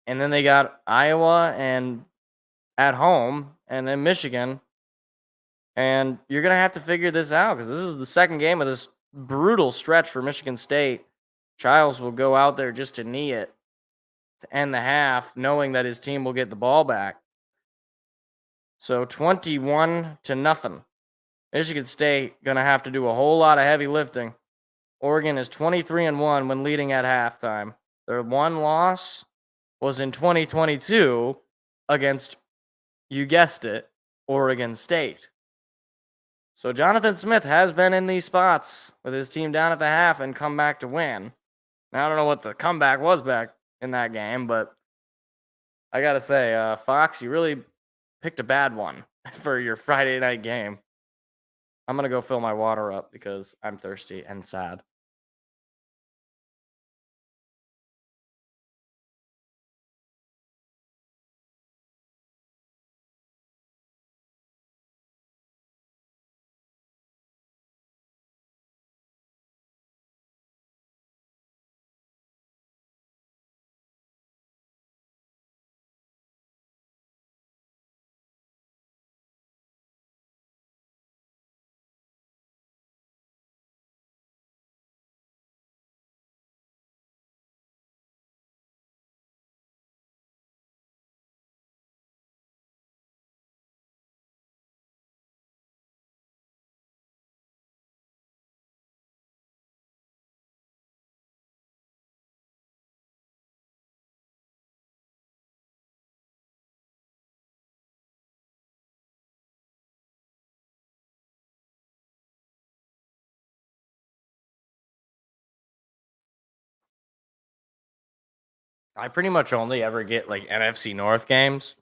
And then they got Iowa and at home, and then Michigan. And you're going to have to figure this out because this is the second game of this brutal stretch for Michigan State. Childs will go out there just to knee it to end the half, knowing that his team will get the ball back. So 21-0. Michigan State going to have to do a whole lot of heavy lifting. Oregon is 23-1 when leading at halftime. Their one loss was in 2022 against, you guessed it, Oregon State. So Jonathan Smith has been in these spots with his team down at the half and come back to win. Now, I don't know what the comeback was back in that game, but I got to say, Fox, you really picked a bad one for your Friday night game. I'm going to go fill my water up because I'm thirsty and sad. I pretty much only ever get like NFC North games.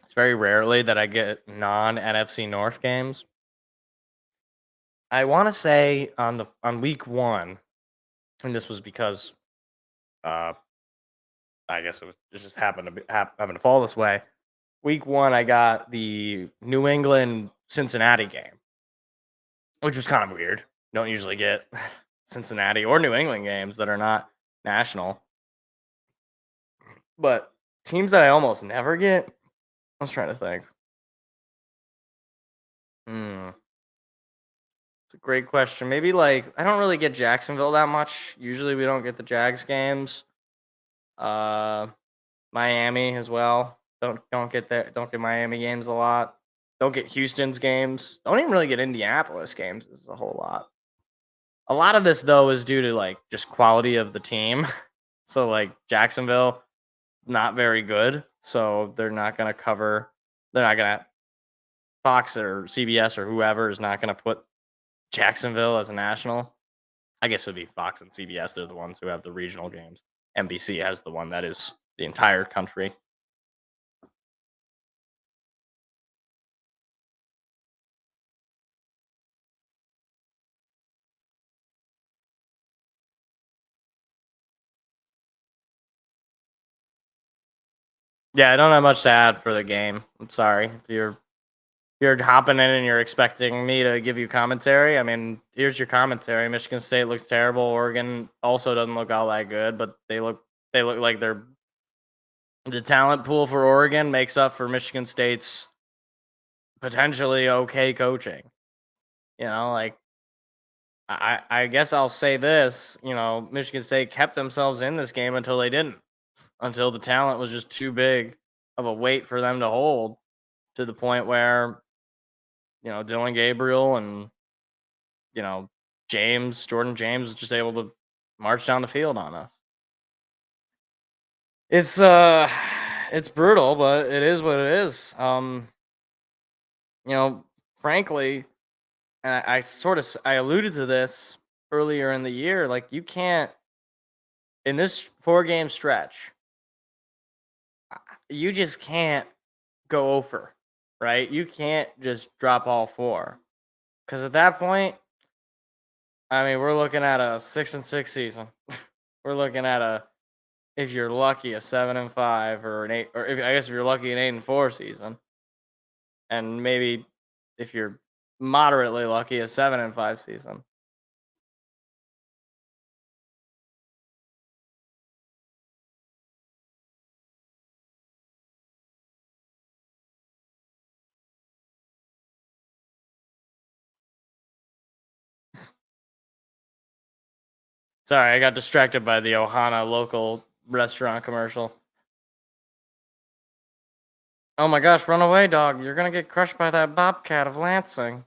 It's very rarely that I get non-NFC North games. I want to say on week 1, and this was because uh I guess it just happened to fall this way. Week 1 I got the New England Cincinnati game, which was kind of weird. Don't usually get Cincinnati or New England games that are not national. But teams that I almost never get, I was trying to think. It's a great question. Maybe like I don't really get Jacksonville that much. Usually we don't get the Jags games. Miami as well. Don't get that. Don't get Miami games a lot. Don't get Houston's games. Don't even really get Indianapolis games. This is a whole lot. A lot of this though is due to like just quality of the team. So like Jacksonville, not very good. So they're not gonna cover. They're not gonna. Fox or CBS or whoever is not gonna put Jacksonville as a national. I guess it would be Fox and CBS. They're the ones who have the regional games. NBC has the one that is the entire country. Yeah, I don't have much to add for the game. I'm sorry if you're hopping in and you're expecting me to give you commentary. I mean, here's your commentary. Michigan State looks terrible. Oregon also doesn't look all that good, but they look like they're the talent pool for Oregon makes up for Michigan State's potentially okay coaching. Like I guess I'll say this, Michigan State kept themselves in this game until they didn't. Until the talent was just too big of a weight for them to hold to the point where Dylan Gabriel and Jordan James was just able to march down the field on us. It's brutal, but it is what it is. Frankly, and I alluded to this earlier in the year, like you can't in this 4-game stretch, you just can't go over, right? You can't just drop all four. Because at that point, I mean, we're looking at a 6-6 season. We're looking at if you're lucky, a 7-5 or an 8, or I guess if you're lucky, an 8-4 season, and maybe if you're moderately lucky, a 7-5 season. Sorry, I got distracted by the Ohana local restaurant commercial. Oh my gosh, run away, dog. You're gonna get crushed by that bobcat of Lansing.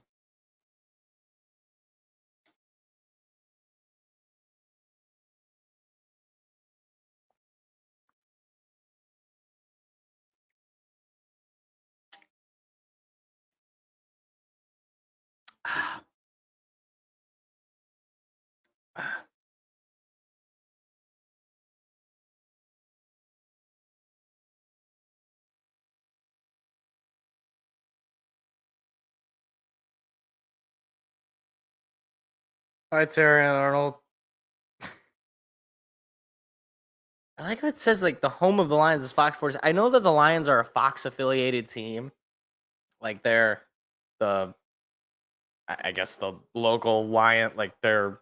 Hi, Terry and Arnold. I like how it says like the home of the Lions is Fox Sports. I know that the Lions are a Fox affiliated team. Like they're the I guess the local Lion, like the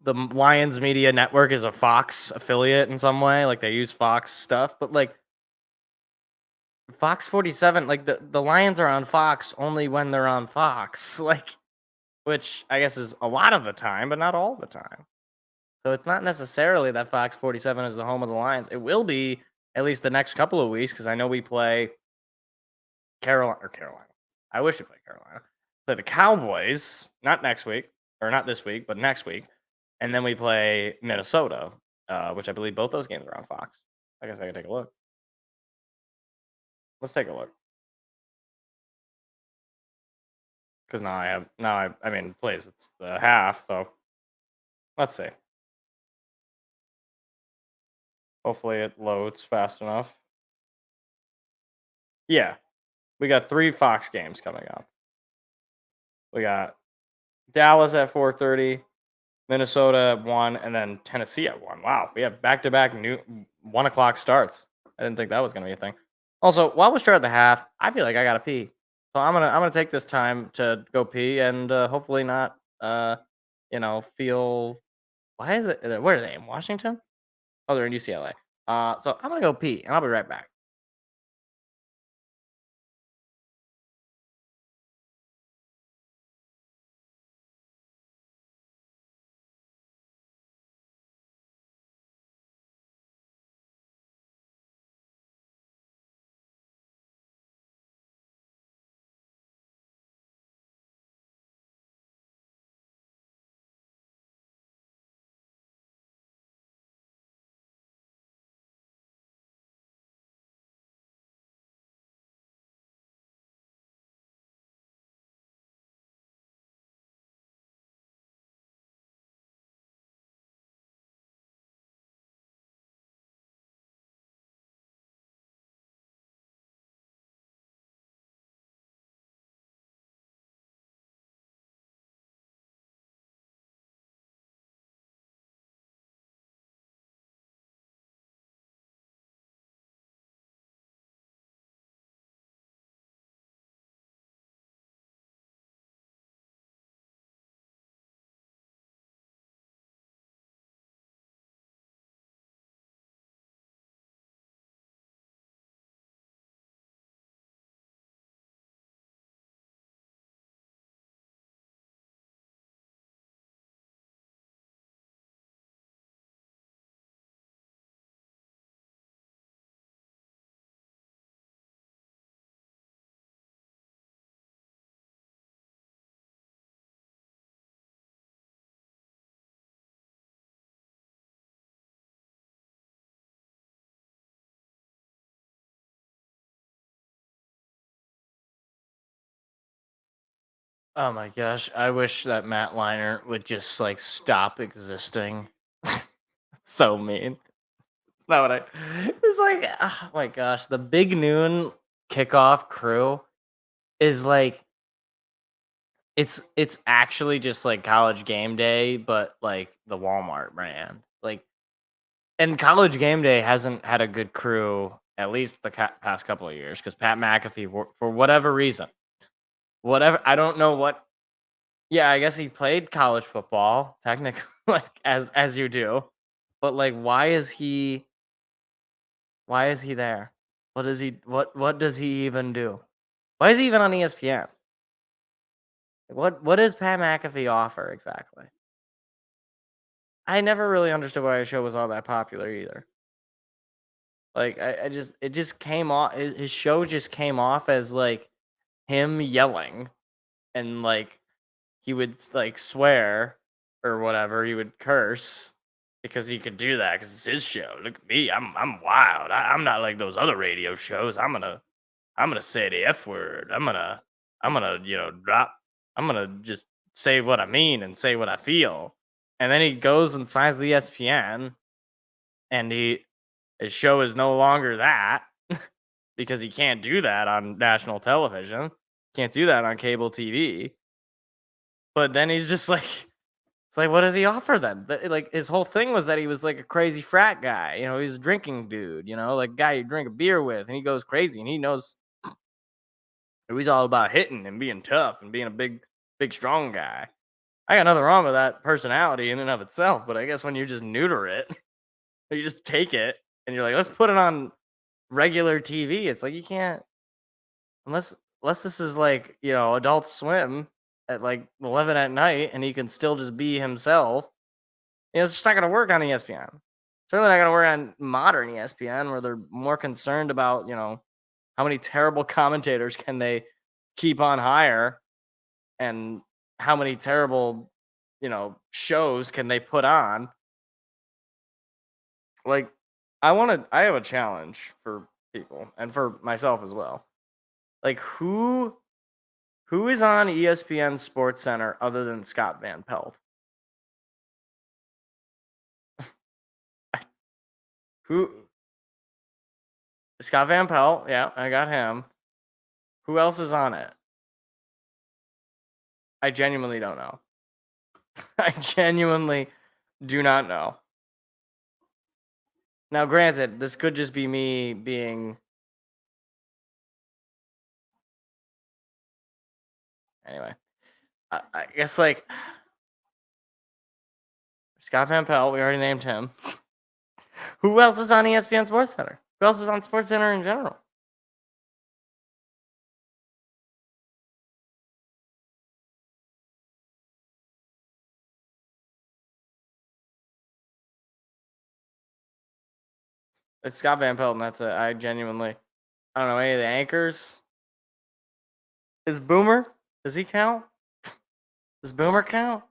Lions Media Network is a Fox affiliate in some way. Like they use Fox stuff, but like Fox 47, like the Lions are on Fox only when they're on Fox, like which I guess is a lot of the time, but not all the time. So it's not necessarily that Fox 47 is the home of the Lions. It will be at least the next couple of weeks because I know we play Carolina. I wish we played Carolina. Play the Cowboys, not next week, or not this week, but next week. And then we play Minnesota, which I believe both those games are on Fox. I guess I can take a look. Let's take a look. Because I mean, please, it's the half, so let's see. Hopefully it loads fast enough. Yeah, we got 3 Fox games coming up. We got Dallas at 4:30, Minnesota at 1, and then Tennessee at 1. Wow, we have back-to-back new 1 o'clock starts. I didn't think that was going to be a thing. Also, while we start the half, I feel like I got to pee. So I'm gonna take this time to go pee and hopefully not feel. Why is it? Where are they in Washington? Oh, they're in UCLA. So I'm gonna go pee and I'll be right back. Oh my gosh, I wish that Matt Liner would just like stop existing. So mean. It's not what I. It's like, oh my gosh, the Big Noon kickoff crew is like it's actually just like College Game Day, but like the Walmart brand. Like, and College Game Day hasn't had a good crew at least the past couple of years because Pat McAfee, for whatever reason, whatever I don't know what. Yeah, I guess he played college football technically, like as you do, but like, why is he? Why is he there? What is he? What does he even do? Why is he even on ESPN? What does Pat McAfee offer exactly? I never really understood why his show was all that popular either. Like I just it just came off his show just came off as like him yelling and like he would like swear or whatever, he would curse because he could do that because it's his show. Look at me, I'm wild. I'm not like those other radio shows. I'm gonna say the F word. I'm gonna drop. I'm gonna just say what I mean and say what I feel. And then he goes and signs the ESPN, and his show is no longer that because he can't do that on national television. Can't do that on cable TV. But then he's just like, it's like, what does he offer them? Like his whole thing was that he was like a crazy frat guy. He's a drinking dude. Like guy you drink a beer with, and he goes crazy, and he knows he's all about hitting and being tough and being a big, strong guy. I got nothing wrong with that personality in and of itself, but I guess when you just neuter it, or you just take it and you're like, let's put it on regular TV. It's like you can't unless this is like Adult Swim at like 11 at night, and he can still just be himself. It's just not gonna work on ESPN. Certainly not gonna work on modern ESPN, where they're more concerned about how many terrible commentators can they keep on hire, and how many terrible shows can they put on. Like, I have a challenge for people and for myself as well. Like, who is on ESPN Sports Center other than Scott Van Pelt? Who Scott Van Pelt, yeah, I got him. Who else is on it? I genuinely don't know. I genuinely do not know. Now, granted, this could just be me being. Anyway, I guess like Scott Van Pelt, we already named him. Who else is on ESPN Sports Center? Who else is on Sports Center in general? It's Scott Van Pelt, and that's it. I don't know any of the anchors. Is Boomer? Does he count? Does Boomer count?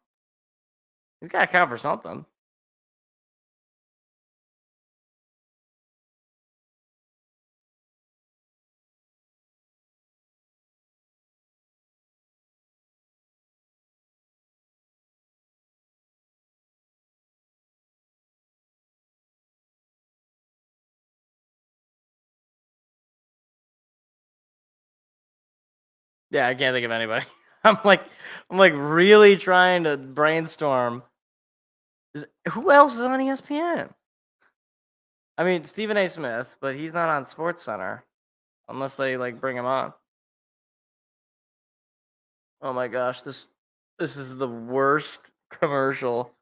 He's got to count for something. Yeah, I can't think of anybody. I'm like really trying to brainstorm. Who else is on ESPN? I mean, Stephen A. Smith, but he's not on Sports Center unless they like bring him on. Oh my gosh, this is the worst commercial.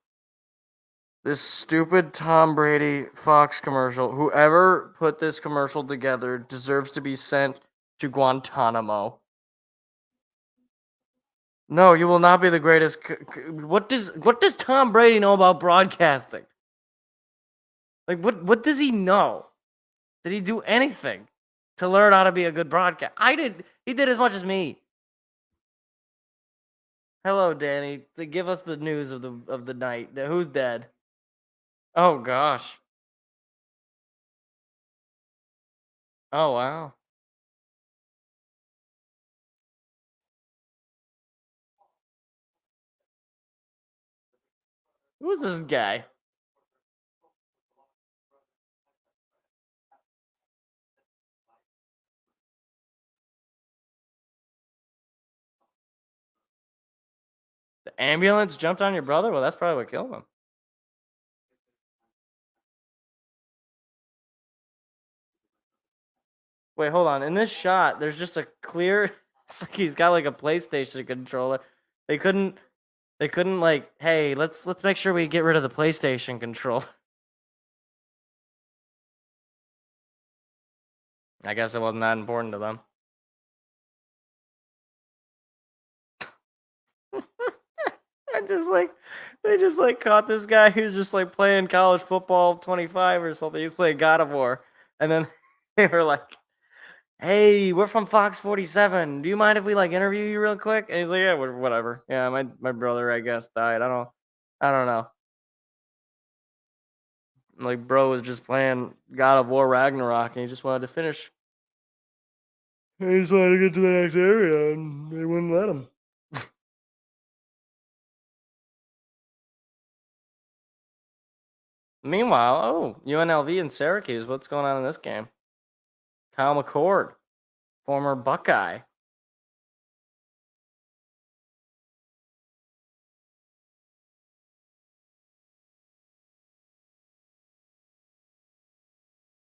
This stupid Tom Brady Fox commercial. Whoever put this commercial together deserves to be sent to Guantanamo. No, you will not be the greatest. What does Tom Brady know about broadcasting? Like what does he know? Did he do anything to learn how to be a good broadcast? He did as much as me. Hello, Danny. To give us the news of the night. Who's dead? Oh gosh. Oh wow. Who's this guy? ambulance jumped on your brother? Well, that's probably what killed him. Wait, hold on. In this shot, there's just a clear. It's like he's got like a PlayStation controller. They couldn't. They couldn't like, hey, let's make sure we get rid of the PlayStation controller. I guess it wasn't that important to them. And they just like caught this guy who's just like playing college football 25 or something. He's playing God of War. And then they were like, hey, we're from Fox 47. Do you mind if we like interview you real quick? And he's like, yeah, whatever. Yeah, my brother, I guess, died. I don't know. Like, bro was just playing God of War Ragnarok and he just wanted to finish. He just wanted to get to the next area and they wouldn't let him. Meanwhile, UNLV and Syracuse, what's going on in this game? Kyle McCord, former Buckeye.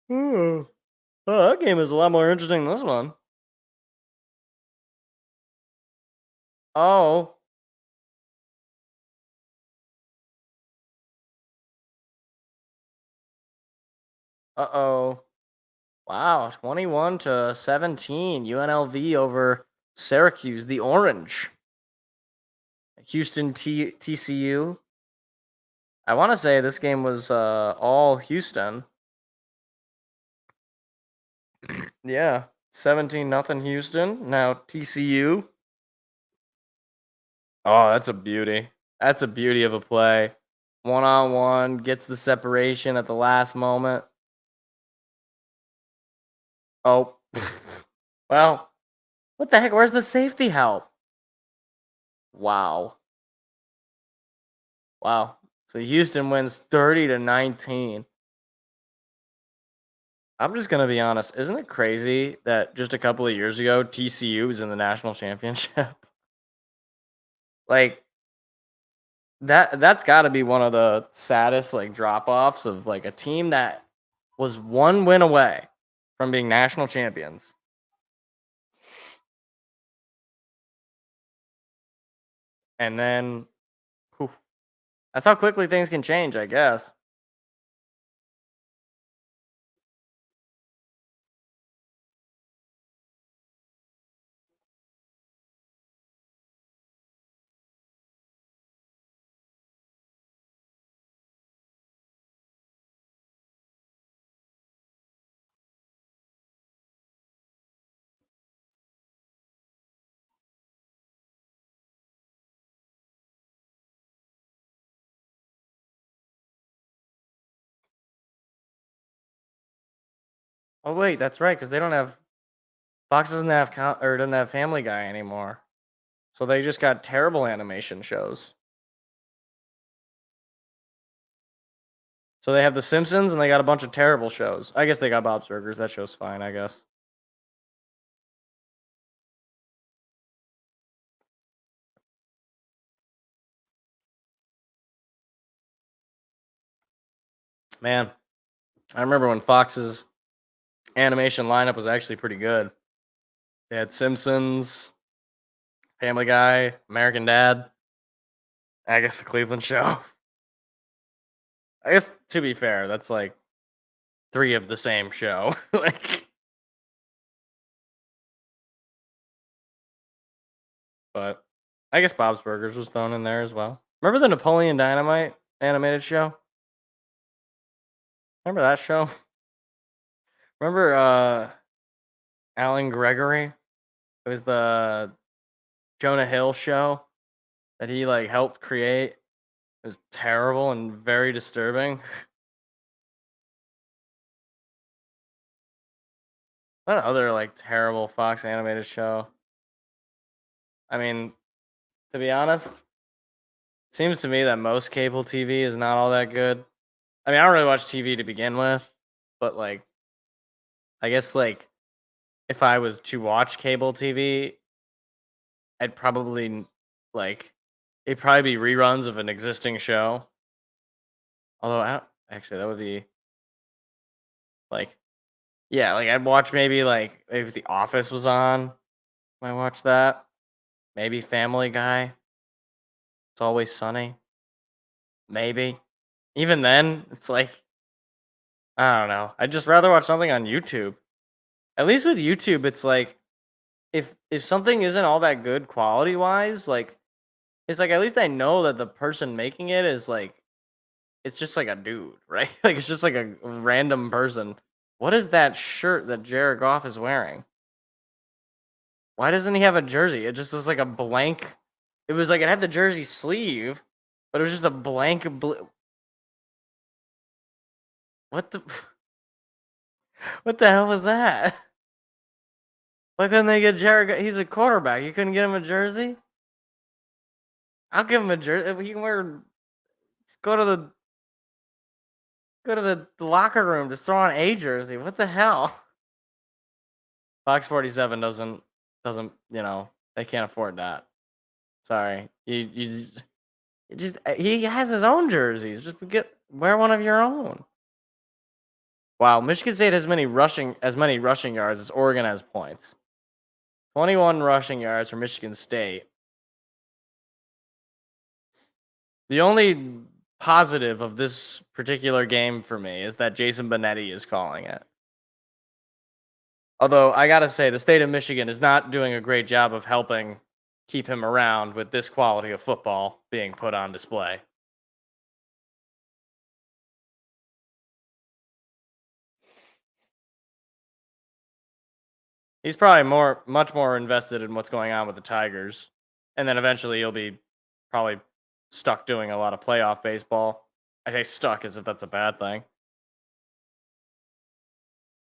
Oh, that game is a lot more interesting than this one. Oh. Uh-oh. Wow, 21-17, UNLV over Syracuse, the Orange. Houston TCU. I want to say this game was all Houston. Yeah, 17-0 Houston. Now TCU. Oh, that's a beauty. That's a beauty of a play. 1-on-1, gets the separation at the last moment. Oh. Well, what the heck? Where's the safety help? Wow. Wow. So Houston wins 30-19. I'm just gonna be honest. Isn't it crazy that just a couple of years ago TCU was in the national championship? Like that's got to be one of the saddest like drop-offs of like a team that was one win away from being national champions. And then whew, that's how quickly things can change, I guess. Oh wait, that's right, because they don't have Fox doesn't have doesn't have Family Guy anymore, so they just got terrible animation shows. So they have The Simpsons and they got a bunch of terrible shows. I guess they got Bob's Burgers. That show's fine, I guess. Man, I remember when Fox's animation lineup was actually pretty good. They had Simpsons, Family Guy, American Dad, I guess the Cleveland Show. I guess to be fair, that's like 3 of the same show. Like, but I guess Bob's Burgers was thrown in there as well. Remember the Napoleon Dynamite animated show? Remember that show? Remember Alan Gregory? It was the Jonah Hill show that he like helped create. It was terrible and very disturbing. What other like terrible Fox animated show? I mean, to be honest, it seems to me that most cable TV is not all that good. I mean, I don't really watch TV to begin with, but like, I guess like if I was to watch cable TV, I'd probably like It'd probably be reruns of an existing show. Although, actually, that would be like, yeah, like I'd watch maybe if The Office was on, I watch that. Maybe Family Guy. It's Always Sunny. Maybe. Even then, it's like, I don't know. I'd just rather watch something on YouTube. At least with YouTube, it's like if something isn't all that good quality wise, like it's like at least I know that the person making it is like it's just like a dude, right? Like it's just like a random person. What is that shirt that Jared Goff is wearing? Why doesn't he have a jersey? It just was like a blank. It was like it had the jersey sleeve, but it was just a blank blue. What the what the hell was that? Why couldn't they get Jared? He's a quarterback. You couldn't get him a jersey? I'll give him a jersey. He can wear. Go to the locker room. Just throw on a jersey. What the hell? Fox 47 doesn't. They can't afford that. Sorry. You just he has his own jerseys. Just wear one of your own. Wow, Michigan State has many rushing yards as Oregon has points. 21 rushing yards for Michigan State. The only positive of this particular game for me is that Jason Benetti is calling it. Although I gotta say, the state of Michigan is not doing a great job of helping keep him around with this quality of football being put on display. He's probably much more invested in what's going on with the Tigers. And then eventually he'll be probably stuck doing a lot of playoff baseball. I say stuck as if that's a bad thing.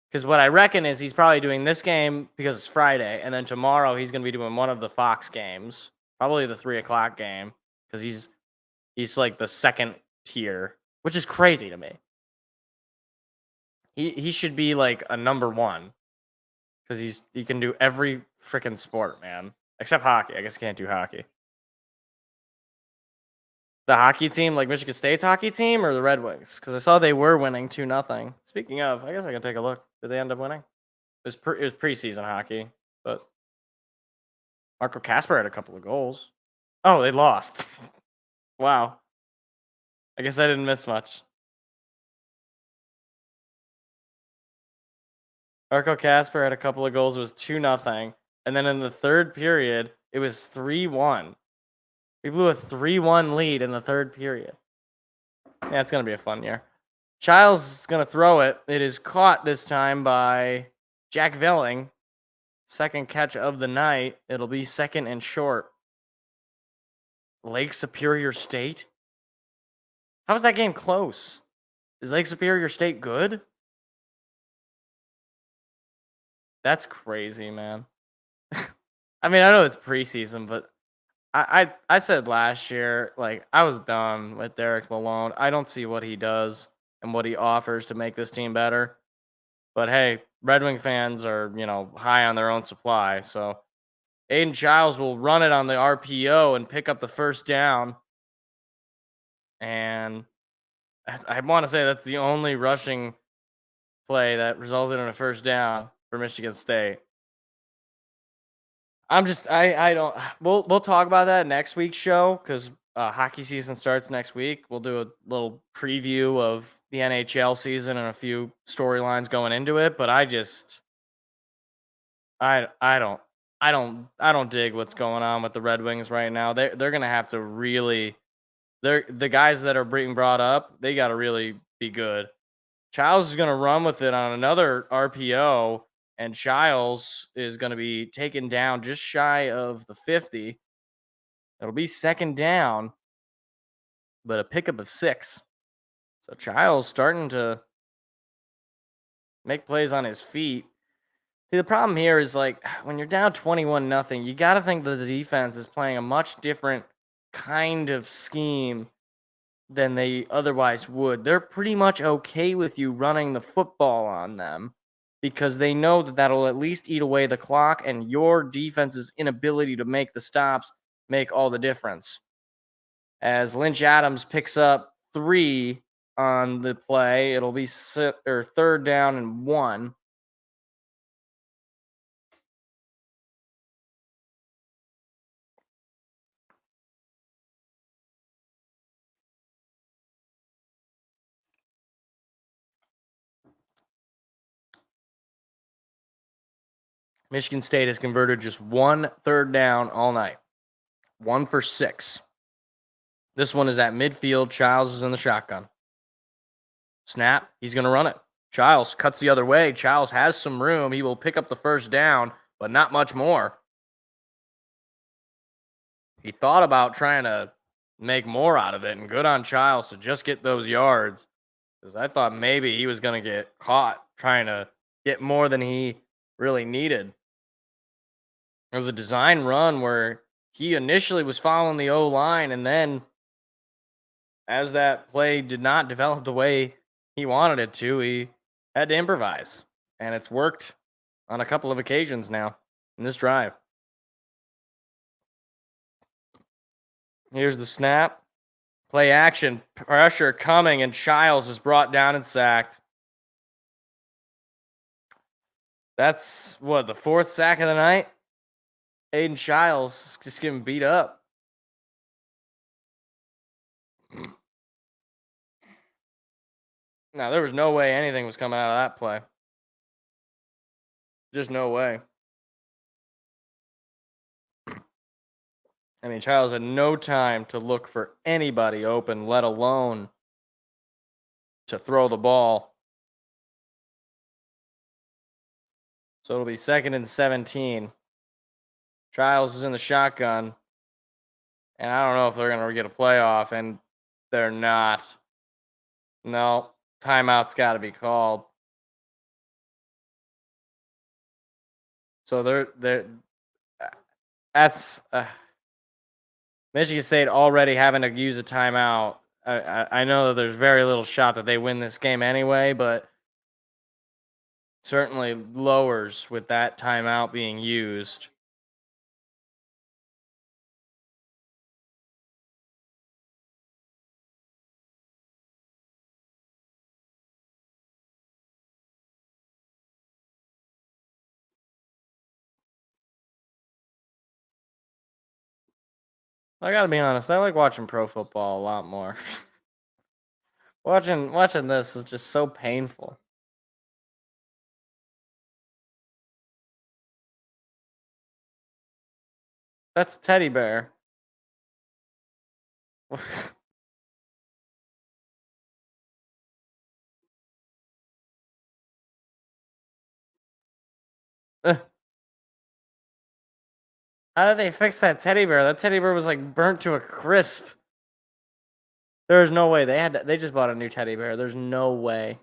Because what I reckon is he's probably doing this game because it's Friday, and then tomorrow he's going to be doing one of the Fox games, probably the 3:00 game, because he's like the second tier, which is crazy to me. He should be like a number one because he can do every freaking sport, man, except hockey. I guess he can't do hockey. The hockey team, like Michigan State's hockey team, or the Red Wings? Because I saw they were winning 2-0. Speaking of, I guess I can take a look. Did they end up winning? It was preseason hockey, but Marco Kasper had a couple of goals. Oh, they lost. Wow. I guess I didn't miss much. Marco Kasper had a couple of goals. It was 2-0. And then in the third period, it was 3-1. We blew a 3-1 lead in the third period. Yeah, it's going to be a fun year. Childs is going to throw it. It is caught this time by Jack Velling. Second catch of the night. It'll be second and short. Lake Superior State? How was that game close? Is Lake Superior State good? That's crazy, man. I mean, I know it's preseason, but I said last year, like, I was done with Derek Lalonde. I don't see what he does and what he offers to make this team better. But hey, Red Wing fans are, high on their own supply. So Aiden Childs will run it on the RPO and pick up the first down. And I want to say that's the only rushing play that resulted in a first down for Michigan State. We'll talk about that next week's show because hockey season starts next week. We'll do a little preview of the NHL season and a few storylines going into it. But I don't dig what's going on with the Red Wings right now. They're gonna have to really. The guys that are being brought up, they got to really be good. Childs is gonna run with it on another RPO. And Childs is going to be taken down just shy of the 50. It'll be second down, but a pickup of 6. So Childs starting to make plays on his feet. See, the problem here is like when you're down 21-0, you got to think that the defense is playing a much different kind of scheme than they otherwise would. They're pretty much okay with you running the football on them, because they know that that'll at least eat away the clock, and your defense's inability to make the stops make all the difference. As Lynch Adams picks up 3 on the play. It'll be 3rd down and 1. Michigan State has converted just 1 third down all night. 1 for 6. This one is at midfield. Childs is in the shotgun. Snap. He's going to run it. Childs cuts the other way. Childs has some room. He will pick up the first down, but not much more. He thought about trying to make more out of it, and good on Childs to just get those yards. Because I thought maybe he was going to get caught trying to get more than he really needed. It was a design run where he initially was following the O-line, and then as that play did not develop the way he wanted it to, he had to improvise. And it's worked on a couple of occasions now in this drive. Here's the snap. Play action, pressure coming, and Childs is brought down and sacked. That's, the 4th sack of the night? Aiden Childs is just getting beat up. Now, there was no way anything was coming out of that play. Just no way. I mean, Childs had no time to look for anybody open, let alone to throw the ball. So it'll be 2nd and 17. Childs is in the shotgun. And I don't know if they're going to get a playoff, and they're not. No, timeout's got to be called. So that's Michigan State already having to use a timeout. I know that there's very little shot that they win this game anyway, but certainly lowers with that timeout being used. I gotta be honest, I like watching pro football a lot more. Watching this is just so painful. That's a teddy bear. How did they fix that teddy bear? That teddy bear was like burnt to a crisp. There's no way they just bought a new teddy bear. There's no way.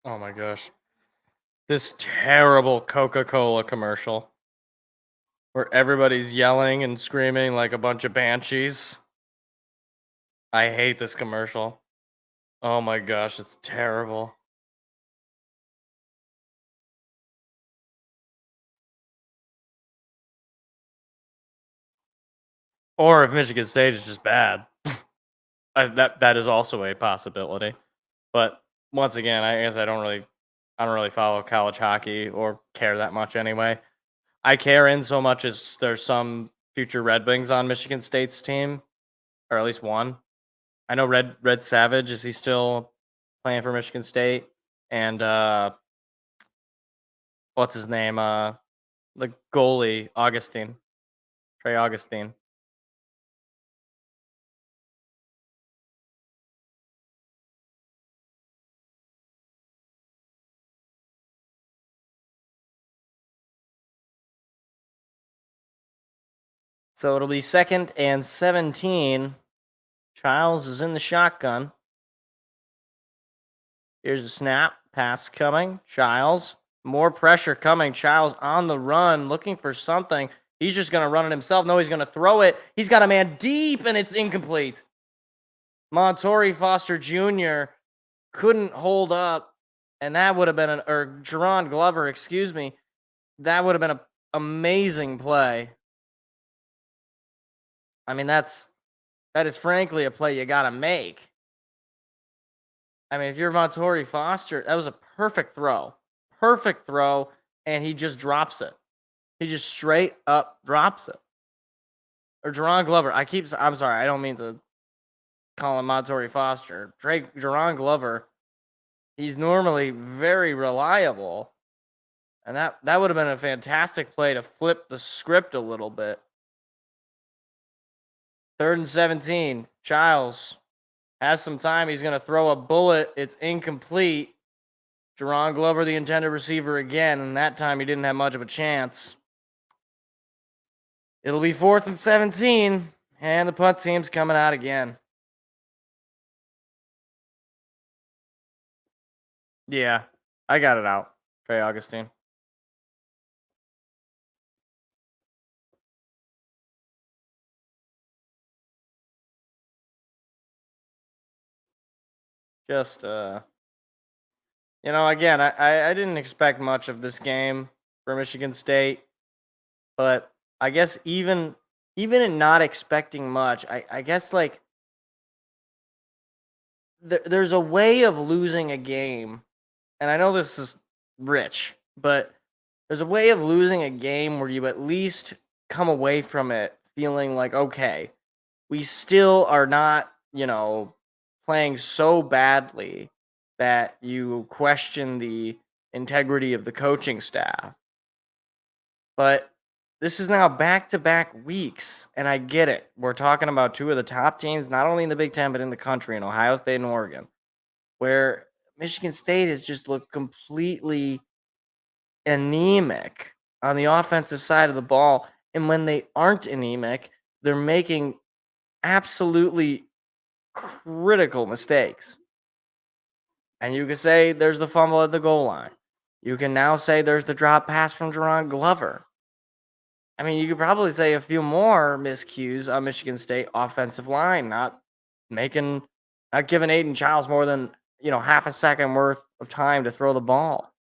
Oh my gosh. This terrible Coca-Cola commercial where everybody's yelling and screaming like a bunch of banshees. I hate this commercial. Oh my gosh, it's terrible. Or if Michigan State is just bad. That is also a possibility. But once again, I guess I don't really follow college hockey or care that much anyway. I care in so much as there's some future Red Wings on Michigan State's team, or at least one. I know Red Savage, is he still playing for Michigan State? And what's his name? The goalie, Trey Augustine. So it'll be 2nd and 17. Childs is in the shotgun. Here's a snap. Pass coming. Childs. More pressure coming. Childs on the run, looking for something. He's just going to run it himself. No, he's going to throw it. He's got a man deep, and it's incomplete. Montori Foster Jr. couldn't hold up, and that would have been or Jerron Glover, excuse me. That would have been an amazing play. I mean, that is frankly a play you got to make. I mean, if you're Montori Foster, that was a perfect throw. Perfect throw, and he just drops it. He just straight up drops it. Or Jerron Glover. I'm sorry, I don't mean to call him Montori Foster. Jerron Glover, he's normally very reliable. And that would have been a fantastic play to flip the script a little bit. 3rd and 17. Childs has some time. He's going to throw a bullet. It's incomplete. Jerron Glover, the intended receiver again, and that time he didn't have much of a chance. It'll be 4th and 17, and the punt team's coming out again. Yeah, I got it out. Trey Augustine. Just, again, I didn't expect much of this game for Michigan State, but I guess even in not expecting much, I guess, like, there's a way of losing a game, and I know this is rich, but there's a way of losing a game where you at least come away from it feeling like, okay, we still are not, playing so badly that you question the integrity of the coaching staff. But this is now back-to-back weeks, and I get it. We're talking about two of the top teams, not only in the Big Ten, but in the country, in Ohio State and Oregon, where Michigan State has just looked completely anemic on the offensive side of the ball. And when they aren't anemic, they're making absolutely critical mistakes. And you can say there's the fumble at the goal line. You can now say there's the drop pass from Jerron Glover. I mean, you could probably say a few more miscues on Michigan State offensive line, not giving Aiden Childs more than, half a second worth of time to throw the ball.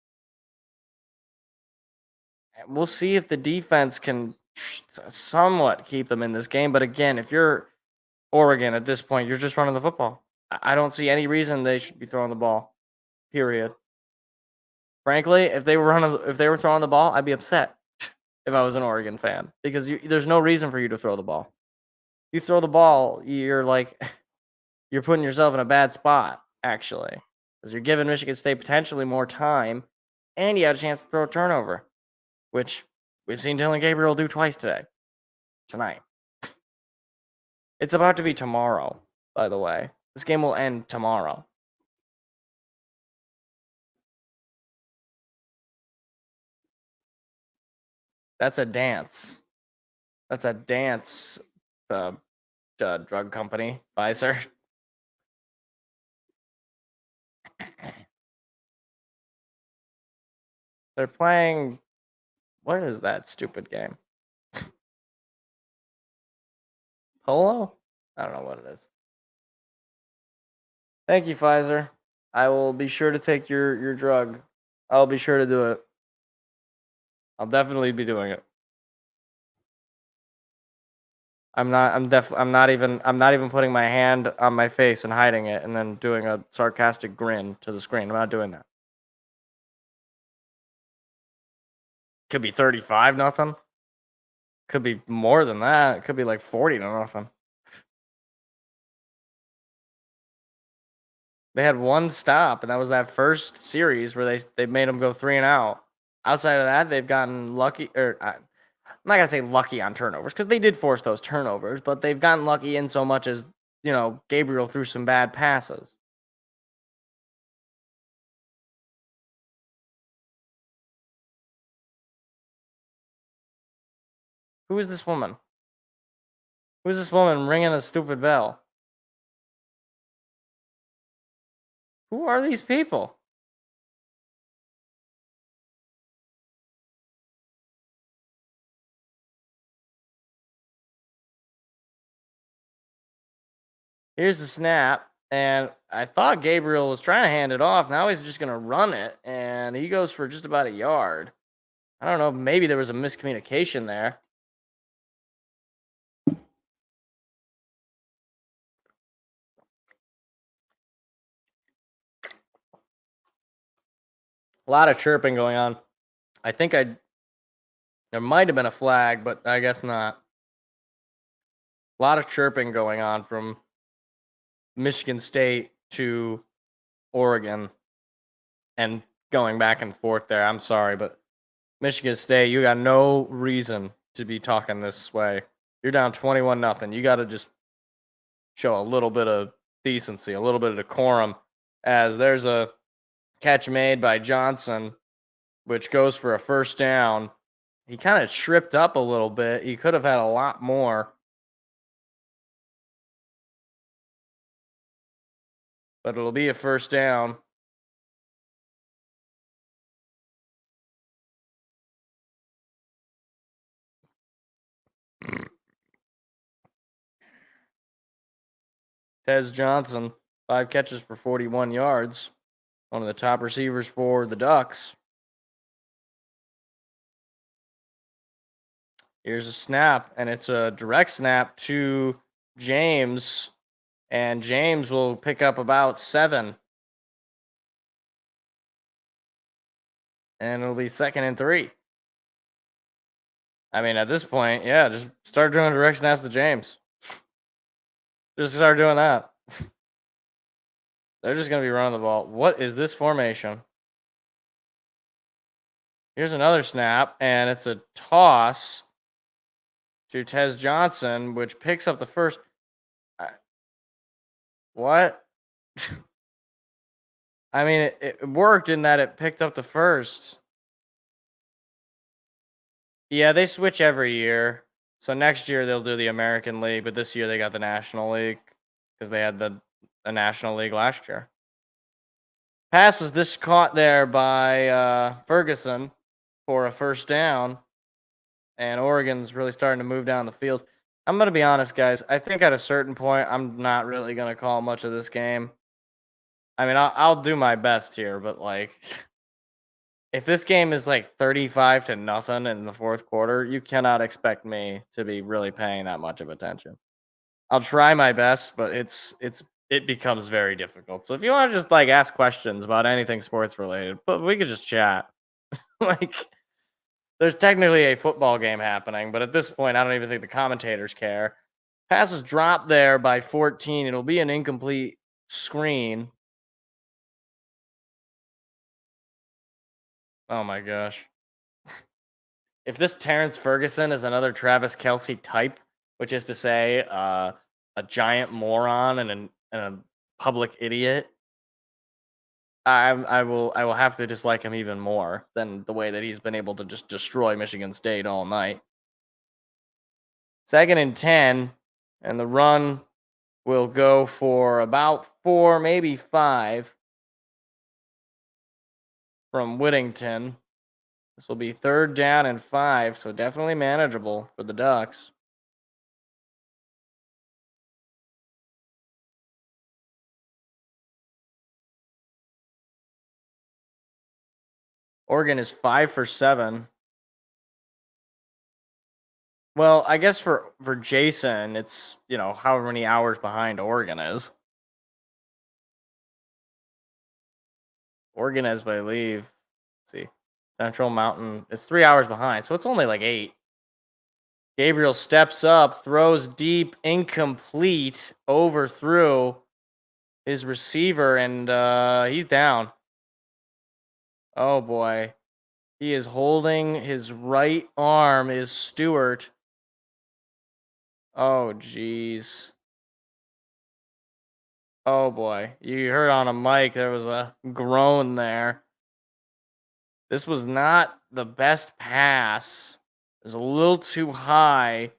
We'll see if the defense can somewhat keep them in this game. But again, if you're Oregon at this point, you're just running the football. I don't see any reason they should be throwing the ball. Period. Frankly, if they were throwing the ball, I'd be upset if I was an Oregon fan because there's no reason for you to throw the ball. You throw the ball, you're putting yourself in a bad spot, actually, because you're giving Michigan State potentially more time, and you had a chance to throw a turnover, which we've seen Dylan Gabriel do twice tonight. It's about to be tomorrow, by the way. This game will end tomorrow. That's a dance. That's a dance drug company, Pfizer. They're playing. What is that stupid game? Polo? I don't know what it is. Thank you, Pfizer. I will be sure to take your drug. I'll be sure to do it. I'll definitely be doing it. I'm not even putting my hand on my face and hiding it and then doing a sarcastic grin to the screen. I'm not doing that. Could be 35-0. Could be more than that. It could be like 40-0. They had one stop, and that was that first series where they made them go 3-and-out. Outside of that, they've gotten lucky, or I'm not gonna say lucky on turnovers because they did force those turnovers, but they've gotten lucky in so much as Gabriel threw some bad passes. Who is this woman? Who's this woman ringing a stupid bell? Who are these people? Here's the snap, and I thought Gabriel was trying to hand it off. Now he's just going to run it, and he goes for just about a yard. I don't know, maybe there was a miscommunication there. A lot of chirping going on. I think there might have been a flag, but I guess not. A lot of chirping going on from Michigan State to Oregon and going back and forth there. I'm sorry, but Michigan State, you got no reason to be talking this way. You're down 21-0. You got to just show a little bit of decency, a little bit of decorum, as there's a catch made by Johnson, which goes for a first down. He kind of tripped up a little bit. He could have had a lot more. But it'll be a first down. Tez Johnson, 5 catches for 41 yards. One of the top receivers for the Ducks. Here's a snap, and it's a direct snap to James. And James will pick up about 7. And it'll be 2nd and 3. I mean, at this point, yeah, just start doing direct snaps to James. Just start doing that. They're just going to be running the ball. What is this formation? Here's another snap, and it's a toss to Tez Johnson, which picks up the first. What? I mean, it worked in that it picked up the first. Yeah, they switch every year. So next year they'll do the American League, but this year they got the National League because they had the National League last year. Pass was this caught there by Ferguson for a first down, and Oregon's really starting to move down the field. I'm going to be honest, guys. I think at a certain point, I'm not really going to call much of this game. I mean, I'll do my best here, but like, if this game is like 35-0 in the fourth quarter, you cannot expect me to be really paying that much of attention. I'll try my best, but it becomes very difficult. So if you want to just like ask questions about anything sports related, but we could just chat. Like, there's technically a football game happening, but at this point, I don't even think the commentators care. Pass is dropped there by 14. It'll be an incomplete screen. Oh my gosh. If this Terrence Ferguson is another Travis Kelce type, which is to say a giant moron and a public idiot, I will have to dislike him even more than the way that he's been able to just destroy Michigan State all night. 2nd and 10, and the run will go for about 4, maybe 5 from Whittington. This will be 3rd down and 5, so definitely manageable for the Ducks. Oregon is 5 for 7. Well, I guess for Jason, it's, however many hours behind Oregon is. Oregon, as I believe, let's see, Central Mountain, it's 3 hours behind, so it's only like 8. Gabriel steps up, throws deep, incomplete, overthrew his receiver, and he's down. Oh boy. He is holding his right arm, is Stewart. Oh, jeez. Oh boy. You heard on a mic there was a groan there. This was not the best pass. It was a little too high.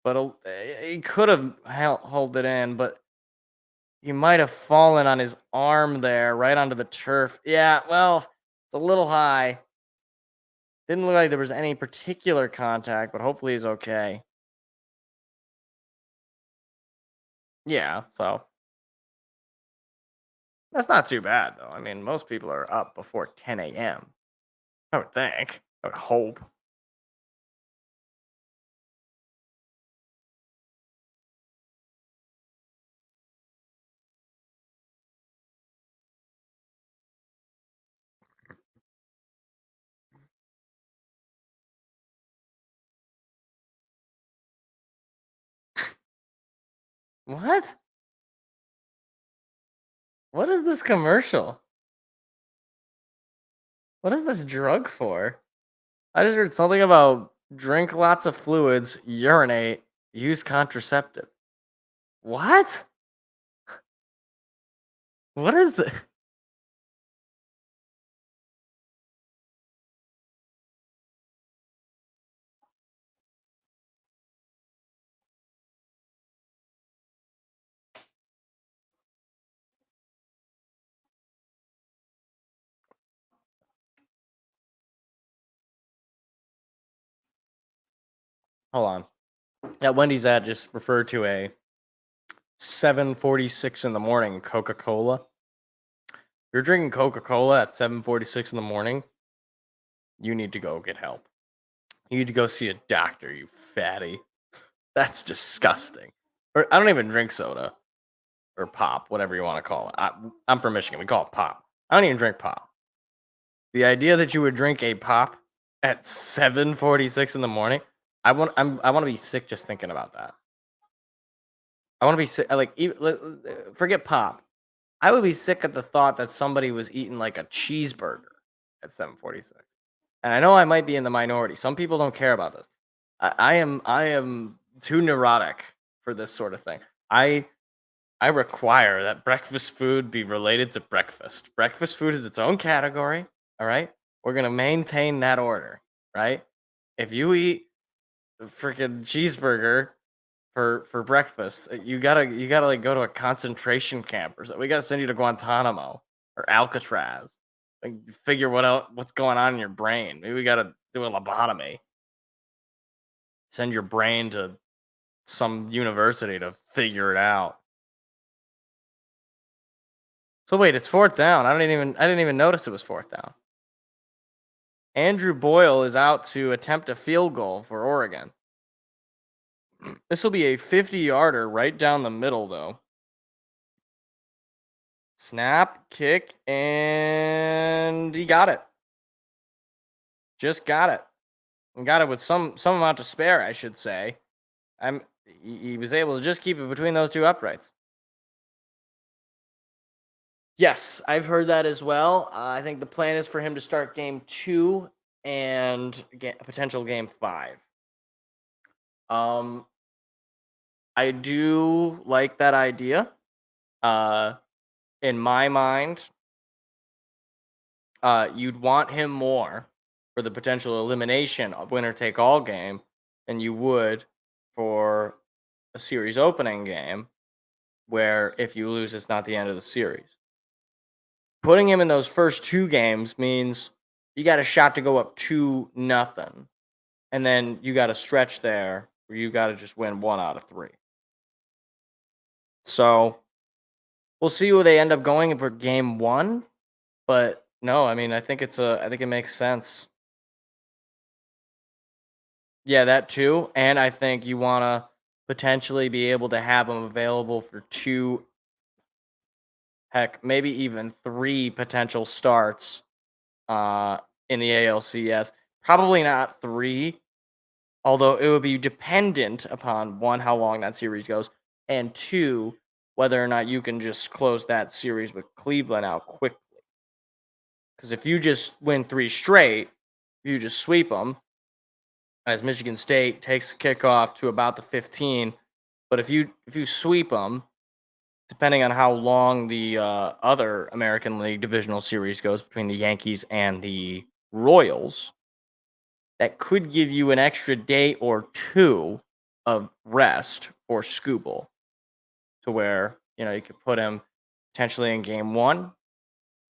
but he could have held it in, but he might have fallen on his arm there, right onto the turf. Yeah, well, it's a little high. Didn't look like there was any particular contact, but hopefully he's okay. Yeah, so that's not too bad, though. I mean, most people are up before 10 a.m. I would think. I would hope. What? What is this commercial? What is this drug for? I just heard something about drink lots of fluids, urinate, use contraceptive. What? What is it? Hold on. That Wendy's ad just referred to a 7:46 in the morning Coca-Cola. If you're drinking Coca-Cola at 7:46 in the morning, you need to go get help. You need to go see a doctor, you fatty. That's disgusting. Or I don't even drink soda or pop, whatever you want to call it. I'm from Michigan. We call it pop. I don't even drink pop. The idea that you would drink a pop at 7:46 in the morning, I want to be sick just thinking about that. I want to be sick. Forget pop. I would be sick at the thought that somebody was eating like a cheeseburger at 7:46. And I know I might be in the minority. Some people don't care about this. I am too neurotic for this sort of thing. I require that breakfast food be related to breakfast. Breakfast food is its own category. All right, we're gonna maintain that order. Right? If you eat a freaking cheeseburger for breakfast, you gotta like go to a concentration camp or something. We gotta send you to Guantanamo or Alcatraz. Like figure what's going on in your brain. Maybe we gotta do a lobotomy. Send your brain to some university to figure it out. So wait, it's fourth down. I didn't even notice it was fourth down. Andrew Boyle is out to attempt a field goal for Oregon. This will be a 50-yarder right down the middle, though. Snap, kick, and he got it. Just got it. And got it with some amount to spare, I should say. He was able to just keep it between those two uprights. Yes, I've heard that as well. I think the plan is for him to start game 2 and potential game 5. I do like that idea. In my mind, you'd want him more for the potential elimination of winner take all game than you would for a series opening game where if you lose, it's not the end of the series. Putting him in those first 2 games means you got a shot to go up 2-0. And then you got a stretch there where you got to just win 1 out of 3. So we'll see where they end up going for game 1. But no, I mean, I think it makes sense. Yeah, that too. And I think you want to potentially be able to have him available for 2, heck, maybe even 3 potential starts in the ALCS. Probably not 3, although it would be dependent upon 1, how long that series goes, and 2, whether or not you can just close that series with Cleveland out quickly. Because if you just win 3 straight, you just sweep them, as Michigan State takes the kickoff to about the 15. But if you sweep them, depending on how long the other American League divisional series goes between the Yankees and the Royals, that could give you an extra day or 2 of rest for Scooble to where, you could put him potentially in game 1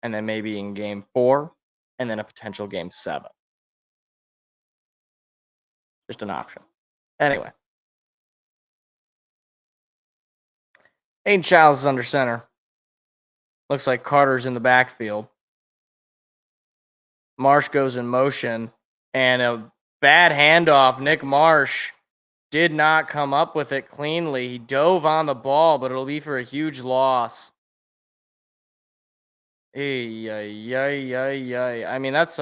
and then maybe in game 4 and then a potential game 7. Just an option. Anyway. Aiden Childs is under center. Looks like Carter's in the backfield. Marsh goes in motion, and a bad handoff. Nick Marsh did not come up with it cleanly. He dove on the ball, but it'll be for a huge loss. I mean, that's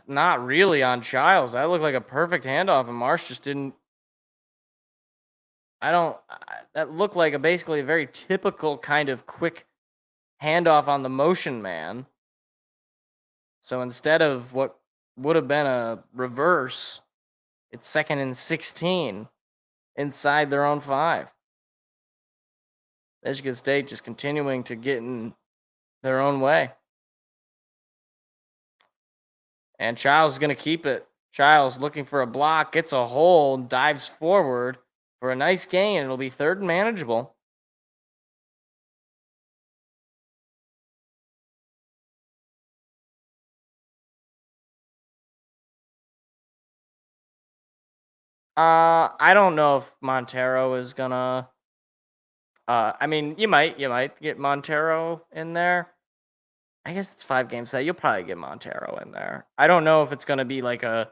not really on Childs. That looked like a perfect handoff, and Marsh just didn't. That looked like basically a very typical kind of quick handoff on the motion man. So instead of what would have been a reverse, it's 2nd and 16 inside their own 5. Michigan State just continuing to get in their own way. And Childs is going to keep it. Childs looking for a block, gets a hole, dives forward for a nice gain. It'll be 3rd and manageable. I don't know if Montero is gonna. I mean, you might get Montero in there. I guess it's 5 games set. You'll probably get Montero in there. I don't know if it's gonna be like a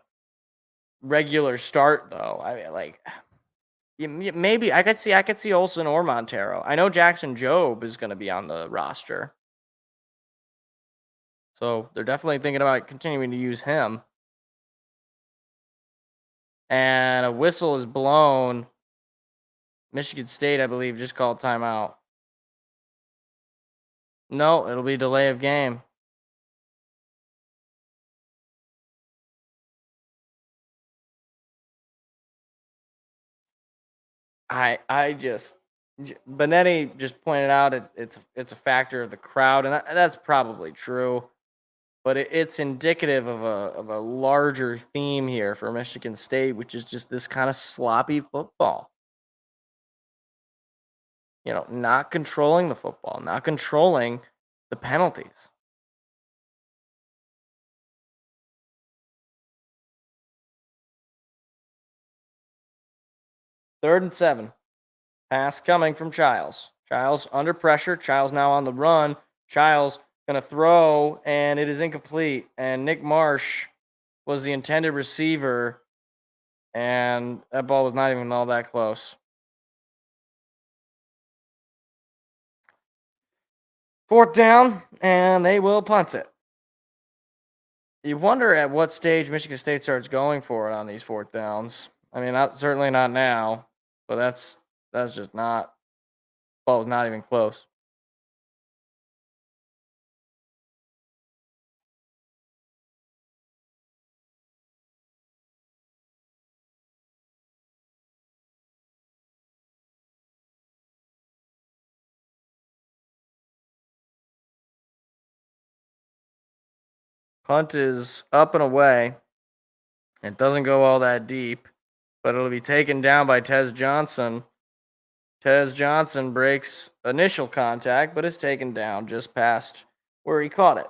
regular start though. I mean, like, maybe I could see Olsen or Montero. I know Jackson Jobe is gonna be on the roster, so they're definitely thinking about continuing to use him. And a whistle is blown. Michigan State, I believe, just called timeout. No, it'll be delay of game. Benetti just pointed out it's a factor of the crowd, and that's probably true. But it's indicative of a larger theme here for Michigan State, which is just this kind of sloppy football. Not controlling the football, not controlling the penalties. Third and 7. Pass coming from Childs. Childs under pressure. Childs now on the run. Childs going to throw, and it is incomplete. And Nick Marsh was the intended receiver, and that ball was not even all that close. 4th down, and they will punt it. You wonder at what stage Michigan State starts going for it on these 4th downs. I mean, certainly not now, but that's just not. Ball was not even close. Punt is up and away. It doesn't go all that deep, but it'll be taken down by Tez Johnson. Tez Johnson breaks initial contact, but is taken down just past where he caught it.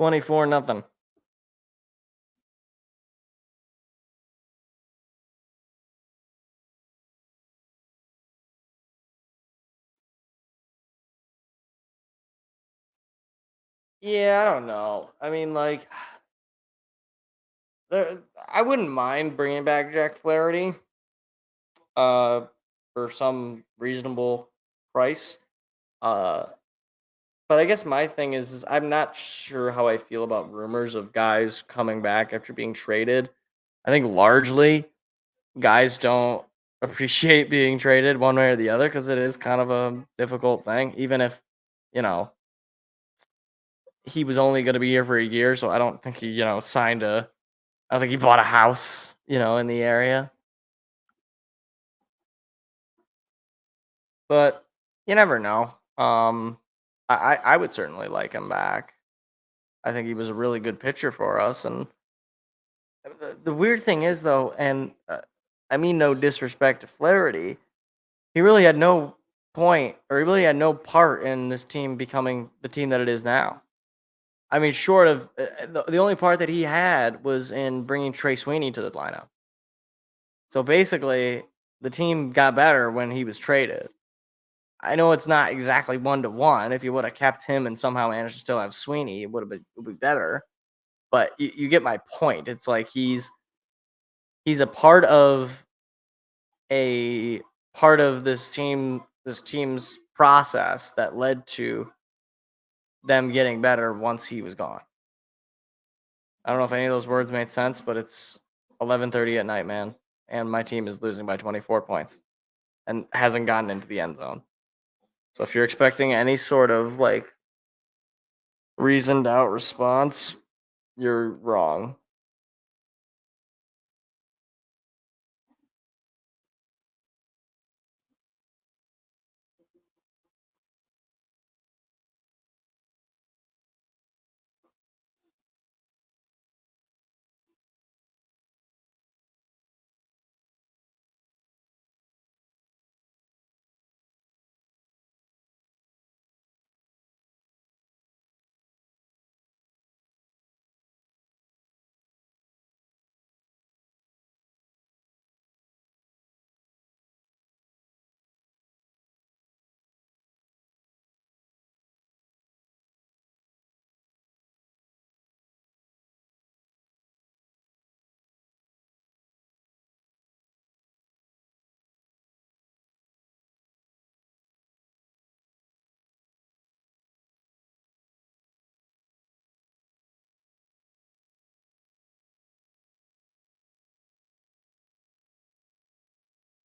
$24-0. Yeah, I don't know. I mean, like, I wouldn't mind bringing back Jack Flaherty for some reasonable price. But I guess my thing is I'm not sure how I feel about rumors of guys coming back after being traded. I think largely guys don't appreciate being traded one way or the other because it is kind of a difficult thing, even if, he was only going to be here for a year. So I don't think he, I don't think he bought a house, in the area. but you never know. I would certainly like him back. I think he was a really good pitcher for us. And the weird thing is, though, and I mean no disrespect to Flaherty, he really had no point, or he really had no part in this team becoming the team that it is now. I mean, short of the only part that he had was in bringing Trey Sweeney to the lineup. So basically, the team got better when he was traded. I know it's not exactly 1-to-1. If you would have kept him and somehow managed to still have Sweeney, it would be better. But you get my point. It's like he's a part of this team's process that led to them getting better once he was gone. I don't know if any of those words made sense, but it's 11:30 at night, man, and my team is losing by 24 points and hasn't gotten into the end zone. So if you're expecting any sort of like reasoned out response, you're wrong.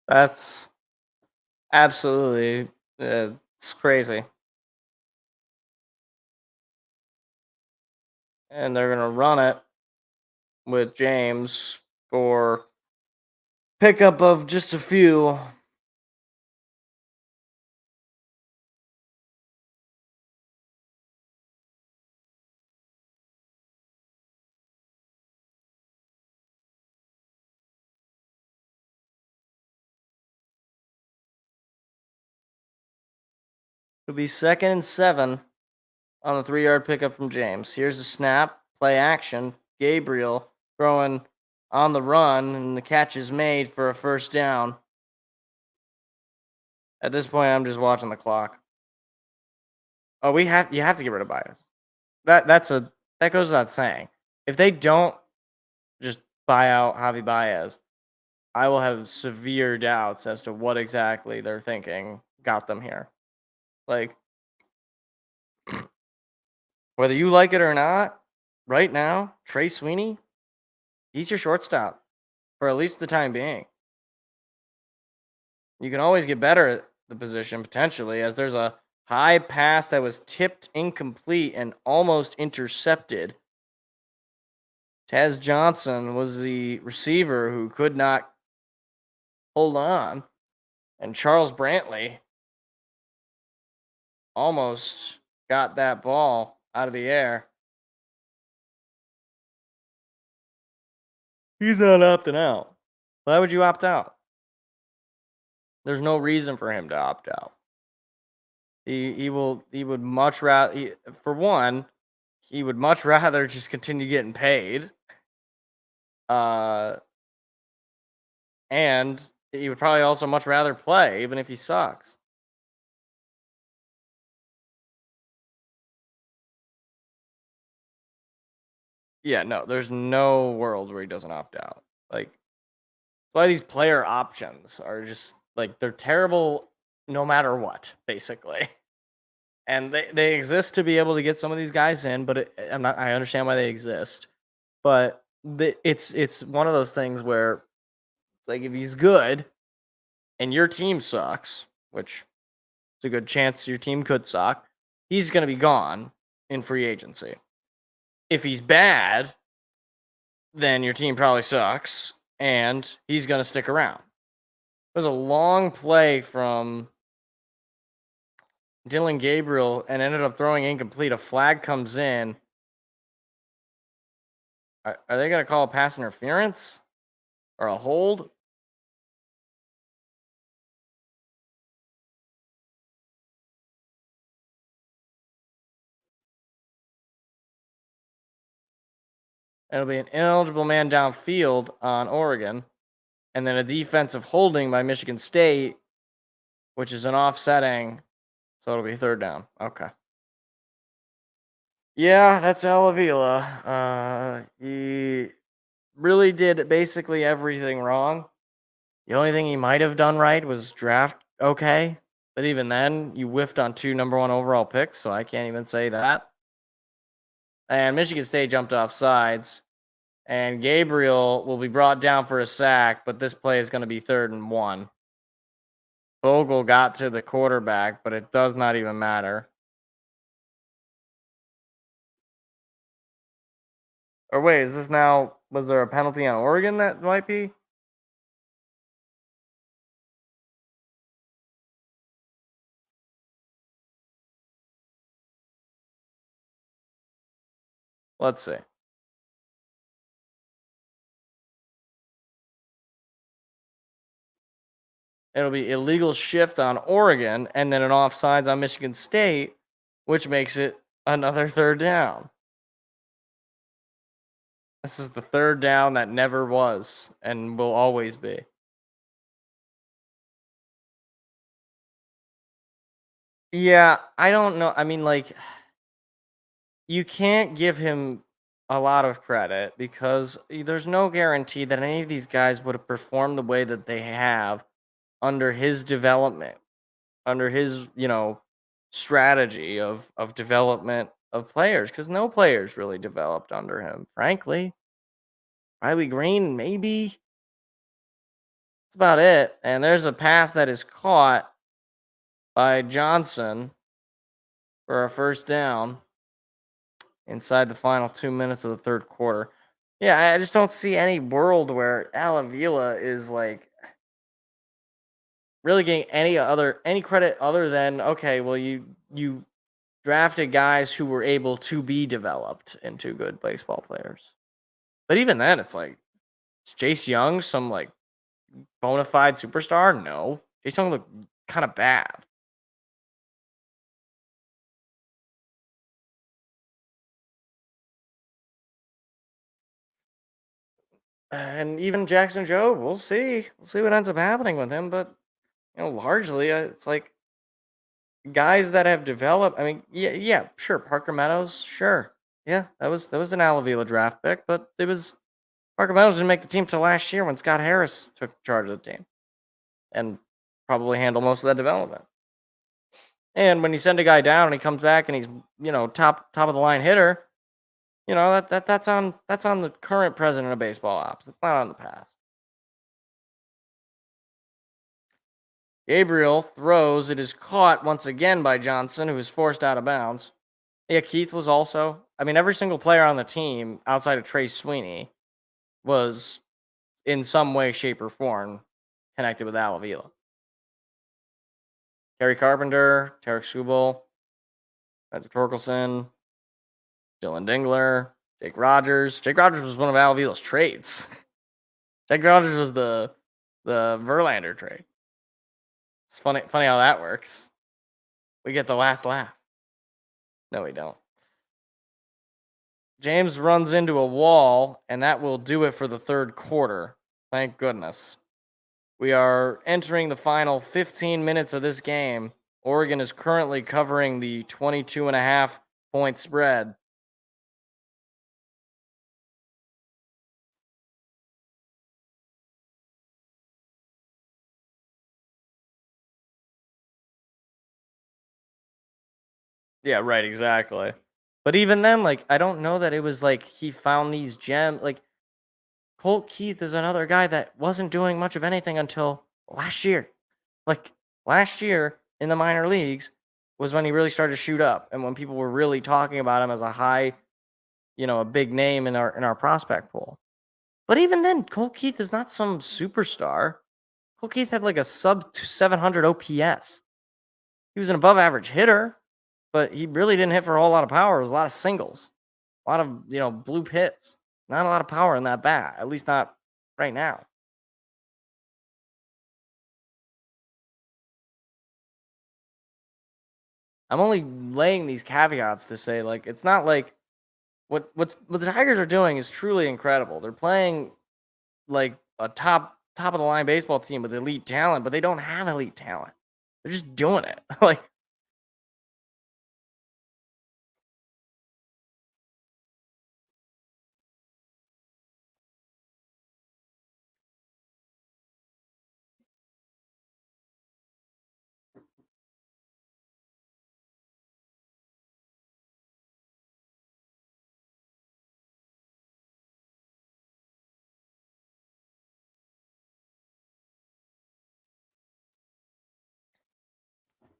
That's absolutely it's crazy. And they're going to run it with James for pickup of just a few. It'll be 2nd and 7 on the 3-yard pickup from James. Here's the snap, play action. Gabriel throwing on the run, and the catch is made for a first down. At this point, I'm just watching the clock. Oh, you have to get rid of Baez. That goes without saying. If they don't just buy out Javi Baez, I will have severe doubts as to what exactly they're thinking got them here. Like, whether you like it or not, right now, Trey Sweeney, he's your shortstop for at least the time being. You can always get better at the position potentially, as there's a high pass that was tipped incomplete and almost intercepted. Taz Johnson was the receiver who could not hold on, and Charles Brantley almost got that ball out of the air. He's not opting out. Why would you opt out? There's no reason for him to opt out. He would much rather, for one, he would much rather just continue getting paid. And he would probably also much rather play, even if he sucks. Yeah, no, there's no world where he doesn't opt out. Like, why these player options are just like they're terrible no matter what, basically. And they exist to be able to get some of these guys in, but I understand why they exist. But it's one of those things where it's like if he's good and your team sucks, which it's a good chance your team could suck, he's going to be gone in free agency. If he's bad, then your team probably sucks and he's going to stick around. There's a long play from Dylan Gabriel and ended up throwing incomplete. A flag comes in. Are they going to call a pass interference or a hold? It'll be an ineligible man downfield on Oregon, and then a defensive holding by Michigan State, which is an offsetting, so it'll be third down. Okay. Yeah, that's Al Avila. He really did basically everything wrong. The only thing he might have done right was draft okay, but even then, you whiffed on 2 number 1 overall picks, so I can't even say that. And Michigan State jumped off sides, and Gabriel will be brought down for a sack, but this play is going to be 3rd and 1. Bogle got to the quarterback, but it does not even matter. Or wait, is this now, was there a penalty on Oregon that might be? Let's see. It'll be illegal shift on Oregon and then an offsides on Michigan State, which makes it another 3rd down. This is the 3rd down that never was and will always be. Yeah, I don't know. I mean, like, you can't give him a lot of credit because there's no guarantee that any of these guys would have performed the way that they have under his development, under his, strategy of development of players, because no players really developed under him, frankly. Riley Green, maybe. That's about it. And there's a pass that is caught by Johnson for a first down inside the final 2 minutes of the 3rd quarter. Yeah, I just don't see any world where Al Avila is like really getting any credit other than, okay, well, you drafted guys who were able to be developed into good baseball players. But even then, it's like, is Chase Young some like bona fide superstar? No. Chase Young looked kind of bad. And even Jackson Jobe, we'll see. We'll see what ends up happening with him. But largely, it's like guys that have developed. I mean, yeah, sure. Parker Meadows, sure, yeah, that was an Al Avila draft pick, but it was Parker Meadows didn't make the team till last year when Scott Harris took charge of the team and probably handled most of that development. And when you send a guy down and he comes back and he's top of the line hitter, that's on the current president of baseball ops. It's not on the past. Gabriel throws. It is caught once again by Johnson, who is forced out of bounds. Yeah, Keith was also. I mean, every single player on the team outside of Trey Sweeney was in some way, shape, or form connected with Al Avila. Kerry Carpenter, Tarek Subel, Patrick Torkelson, Dylan Dingler, Jake Rogers. Jake Rogers was one of Al Avila's trades. Jake Rogers was the Verlander trade. It's funny how that works. We get the last laugh. No, we don't. James runs into a wall, and that will do it for the 3rd quarter. Thank goodness. We are entering the final 15 minutes of this game. Oregon is currently covering the 22.5 point spread. Yeah, right, exactly. But even then, like, I don't know that it was like he found these gems. Like, Colt Keith is another guy that wasn't doing much of anything until last year. Like, last year in the minor leagues was when he really started to shoot up and when people were really talking about him as a high, a big name in our prospect pool. But even then, Colt Keith is not some superstar. Colt Keith had like a sub 700 OPS. He was an above average hitter, but he really didn't hit for a whole lot of power. It was a lot of singles, a lot of, bloop hits. Not a lot of power in that bat, at least not right now. I'm only laying these caveats to say, like, it's not like what the Tigers are doing is truly incredible. They're playing like a top of the line baseball team with elite talent, but they don't have elite talent. They're just doing it. Like,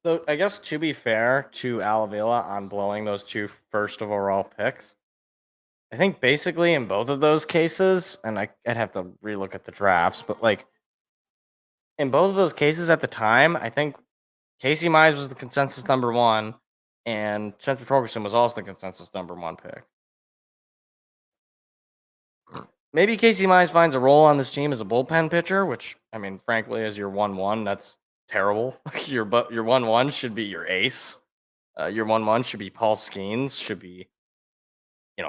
so I guess to be fair to Alavila on blowing those two first overall picks, I think basically in both of those cases, and I'd have to relook at the drafts, but like in both of those cases at the time, I think Casey Mize was the consensus number one, and Spencer Torgerson was also the consensus number one pick. Maybe Casey Mize finds a role on this team as a bullpen pitcher, which, I mean, frankly, as your 1-1, that's terrible. your 1-1 should be your ace. Your 1-1 should be Paul Skeens, should be,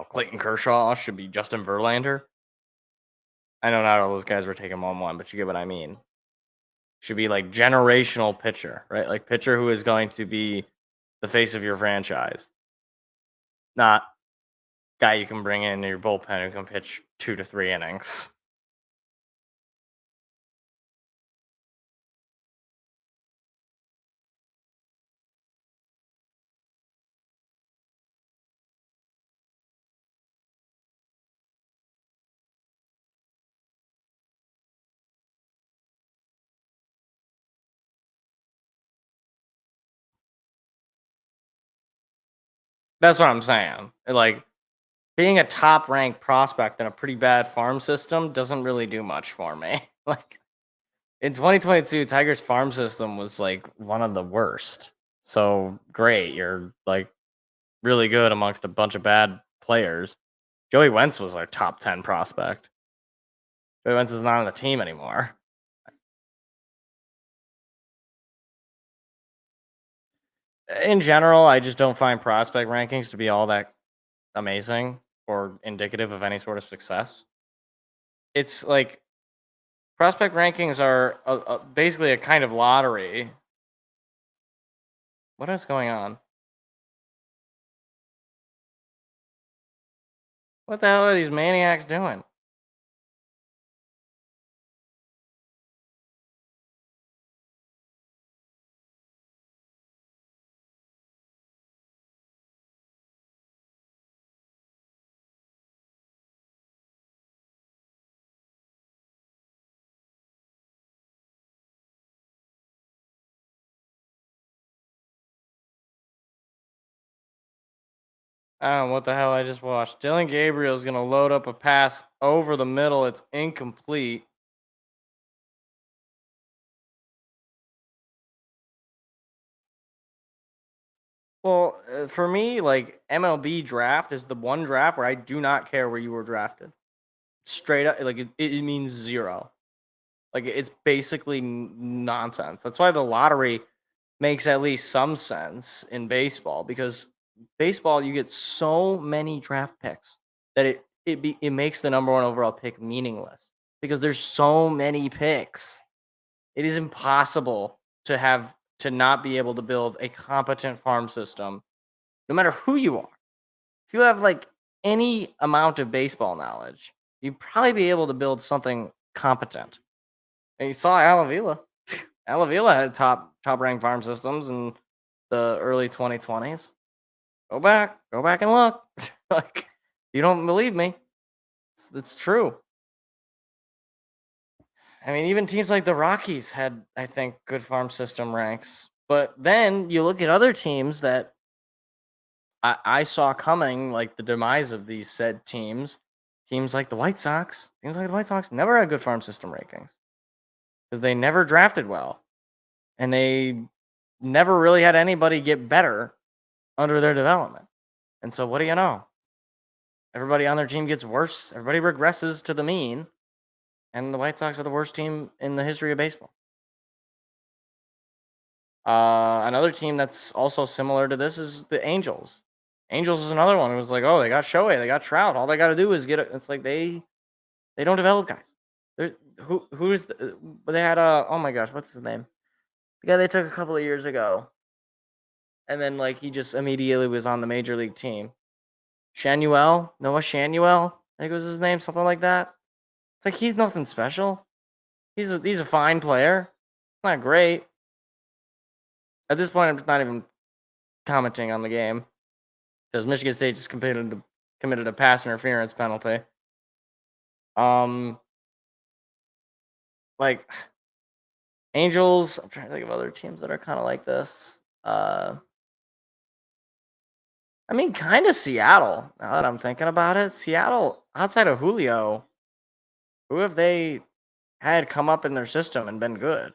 Clayton Kershaw, should be Justin Verlander. I know not all those guys were taking 1-1, but you get what I mean. Should be like generational pitcher, right? Like pitcher who is going to be the face of your franchise. Not guy you can bring in your bullpen who can pitch 2 to 3 innings. That's what I'm saying. Like, being a top ranked prospect in a pretty bad farm system doesn't really do much for me. Like, in 2022, Tigers farm system was like one of the worst. So great, you're like really good amongst a bunch of bad players. Joey Wentz was our top 10 prospect. Joey Wentz is not on the team anymore. In general, I just don't find prospect rankings to be all that amazing or indicative of any sort of success. It's like prospect rankings are basically a kind of lottery. What is going on? What the hell are these maniacs doing? I don't know what the hell I just watched. Dylan Gabriel's going to load up a pass over the middle. It's incomplete. Well, for me, like MLB draft is the one draft where I do not care where you were drafted. Straight up, like it means zero. Like it's basically nonsense. That's why the lottery makes at least some sense in baseball, because baseball you get so many draft picks that it makes the number one overall pick meaningless because there's so many picks. It is impossible to not be able to build a competent farm system, no matter who you are. If you have like any amount of baseball knowledge, you'd probably be able to build something competent. And you saw Alavila. Alavila had top ranked farm systems in the early 2020s. Go back and look. Like, you don't believe me? It's true. I mean, even teams like the Rockies had, I think, good farm system ranks. But then you look at other teams that I saw coming, like the demise of these said teams. Teams like the White Sox. Teams like the White Sox never had good farm system rankings because they never drafted well. And they never really had anybody get better under their development. And so what do you know? Everybody on their team gets worse. Everybody regresses to the mean. And the White Sox are the worst team in the history of baseball. Another team that's also similar to this is the Angels. Angels is another one. It was like, oh, they got Shohei, they got Trout. All they got to do is get it. It's like they don't develop guys. They had oh my gosh, what's his name? The guy they took a couple of years ago, and then like he just immediately was on the major league team. Noah Shanuel, I think was his name, something like that. It's like he's nothing special. He's a fine player, not great. At this point, I'm not even commenting on the game because Michigan State just committed a pass interference penalty. Like Angels, I'm trying to think of other teams that are kind of like this. I mean, kind of Seattle. Now that I'm thinking about it, Seattle outside of Julio, who have they had come up in their system and been good?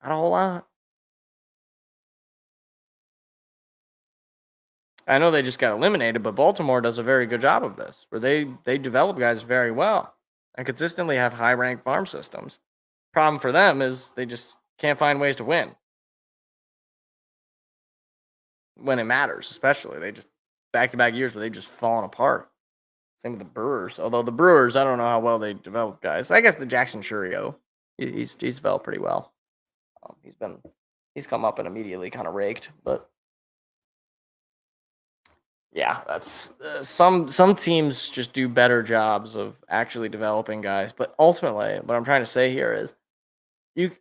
Not a whole lot. I know they just got eliminated, but Baltimore does a very good job of this, where they develop guys very well and consistently have high-ranked farm systems. Problem for them is they just can't find ways to win when it matters, especially. They just back-to-back years where they've just fallen apart. Same with the Brewers. Although the Brewers, I don't know how well they develop guys. I guess the Jackson Churio, he's developed pretty well. He's come up and immediately kind of raked, but yeah, that's some teams just do better jobs of actually developing guys. But ultimately, what I'm trying to say here is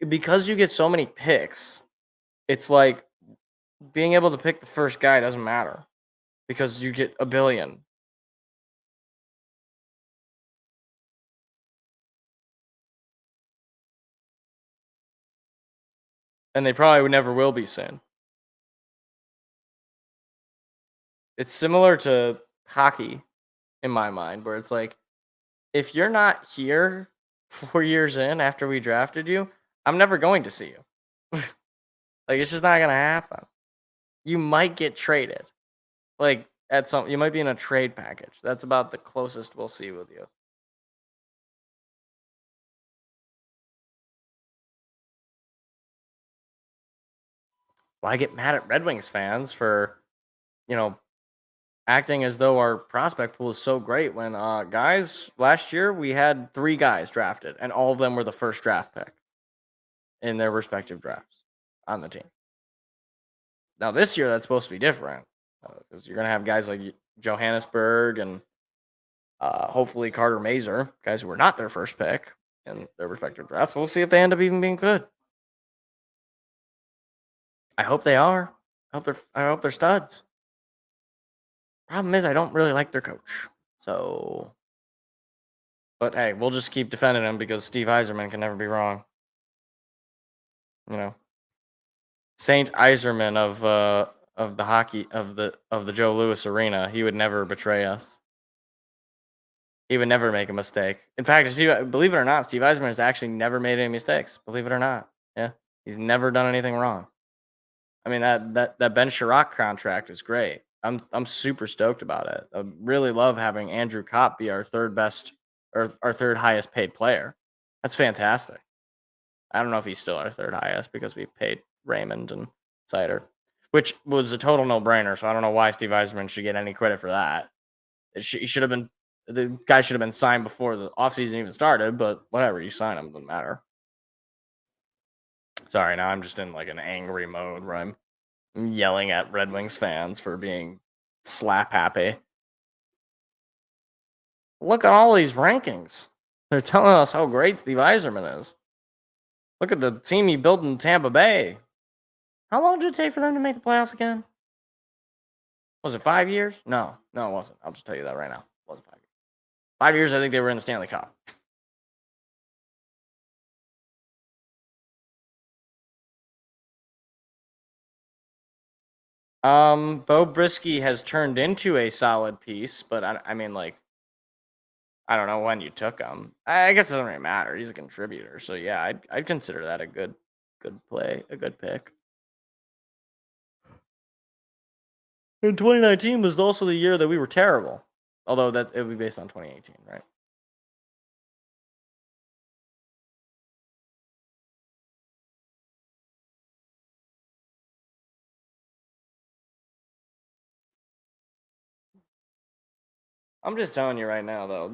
because you get so many picks, it's like being able to pick the first guy doesn't matter because you get a billion. And they probably never will be soon. It's similar to hockey in my mind, where it's like, if you're not here 4 years in after we drafted you, I'm never going to see you. Like, it's just not going to happen. You might get traded. Like, you might be in a trade package. That's about the closest we'll see with you. Well, I get mad at Red Wings fans for, acting as though our prospect pool is so great when guys last year we had 3 guys drafted and all of them were the first draft pick in their respective drafts on the team. Now this year that's supposed to be different because you're going to have guys like Johannesburg and hopefully Carter Mazer, guys who were not their first pick in their respective drafts. We'll see if they end up even being good. I hope they are. I hope they're studs. Problem is, I don't really like their coach. So, but hey, we'll just keep defending him because Steve Yzerman can never be wrong. Saint Yzerman of the hockey of the Joe Louis Arena. He would never betray us. He would never make a mistake. In fact, believe it or not, Steve Yzerman has actually never made any mistakes. Believe it or not, yeah, he's never done anything wrong. I mean that Ben Sherratt contract is great. I'm super stoked about it. I really love having Andrew Kopp be our third best or our third highest paid player. That's fantastic. I don't know if he's still our third highest because we paid Raymond and Sider, which was a total no-brainer. So I don't know why Steve Yzerman should get any credit for that. The guy should have been signed before the offseason even started, but whatever, you sign him, doesn't matter. Sorry, now I'm just in like an angry mode where I'm yelling at Red Wings fans for being slap happy. Look at all these rankings. They're telling us how great Steve Yzerman is. Look at the team he built in Tampa Bay. How long did it take for them to make the playoffs again? Was it 5 years? No, it wasn't. I'll just tell you that right now. It wasn't 5 years. 5 years, I think they were in the Stanley Cup. Bo Brisky has turned into a solid piece, but I mean, like, I don't know when you took him. I guess it doesn't really matter. He's a contributor, so yeah, I'd consider that a good good play, a good pick. And 2019 was also the year that we were terrible. Although that it would be based on 2018, right? I'm just telling you right now, though. I'm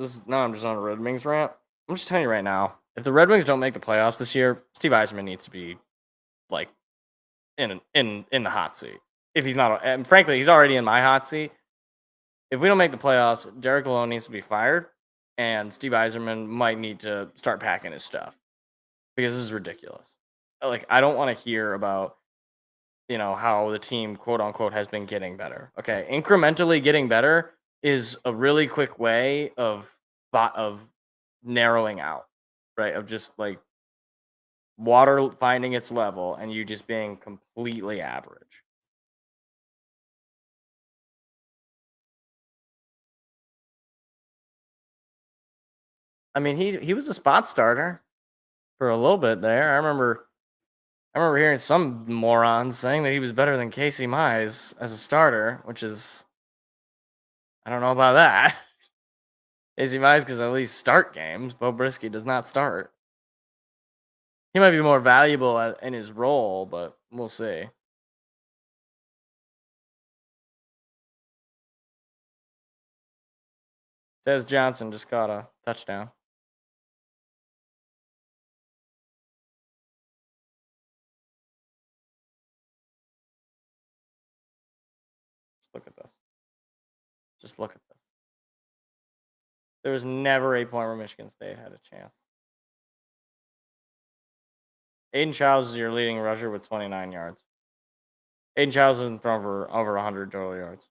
just on a Red Wings rant. I'm just telling you right now. If the Red Wings don't make the playoffs this year, Steve Yzerman needs to be like in the hot seat. If he's not, and frankly, he's already in my hot seat. If we don't make the playoffs, Derek Lalonde needs to be fired, and Steve Yzerman might need to start packing his stuff because this is ridiculous. Like, I don't want to hear about how the team quote unquote has been getting better. Okay, incrementally getting better is a really quick way of narrowing out, right? Of just like water finding its level and you just being completely average. I mean, he was a spot starter for a little bit there. I remember hearing some morons saying that he was better than Casey Mize as a starter, which is I don't know about that. Casey Mize could at least start games. Bo Brisky does not start. He might be more valuable in his role, but we'll see. Des Johnson just caught a touchdown. Just look at this. Just look at this. There was never a point where Michigan State had a chance. Aiden Childs is your leading rusher with 29 yards. Aiden Childs hasn't thrown for over 100 total yards.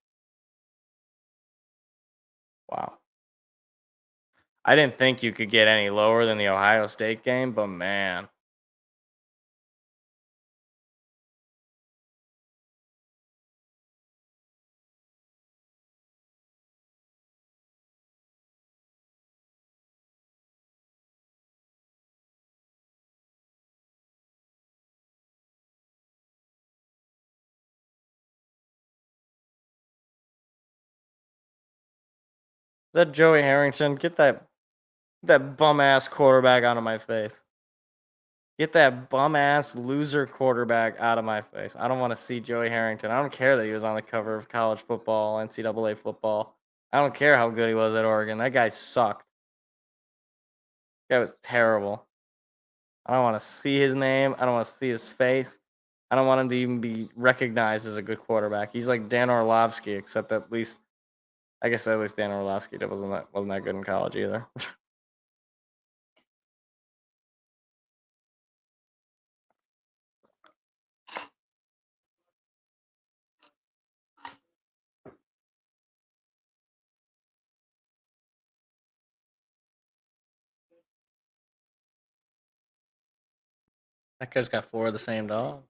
Wow. I didn't think you could get any lower than the Ohio State game, but man. That Joey Harrington, get that bum ass quarterback out of my face. Get that bum ass loser quarterback out of my face. I don't want to see Joey Harrington. I don't care that he was on the cover of college football, NCAA football. I don't care how good he was at Oregon. That guy sucked. That guy was terrible. I don't want to see his name. I don't want to see his face. I don't want him to even be recognized as a good quarterback. He's like Dan Orlovsky, except at least Dan Orlovsky wasn't that good in college either. That guy's got 4 of the same dog.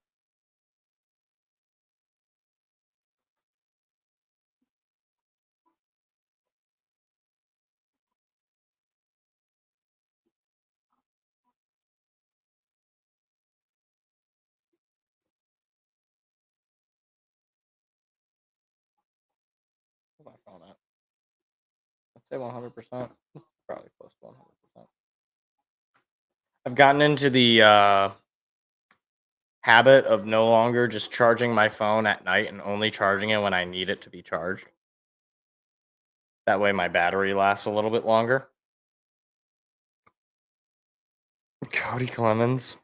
What's my phone at? I'd say 100%. Probably close to 100%. I've gotten into the habit of no longer just charging my phone at night and only charging it when I need it to be charged. That way my battery lasts a little bit longer. Cody Clemens.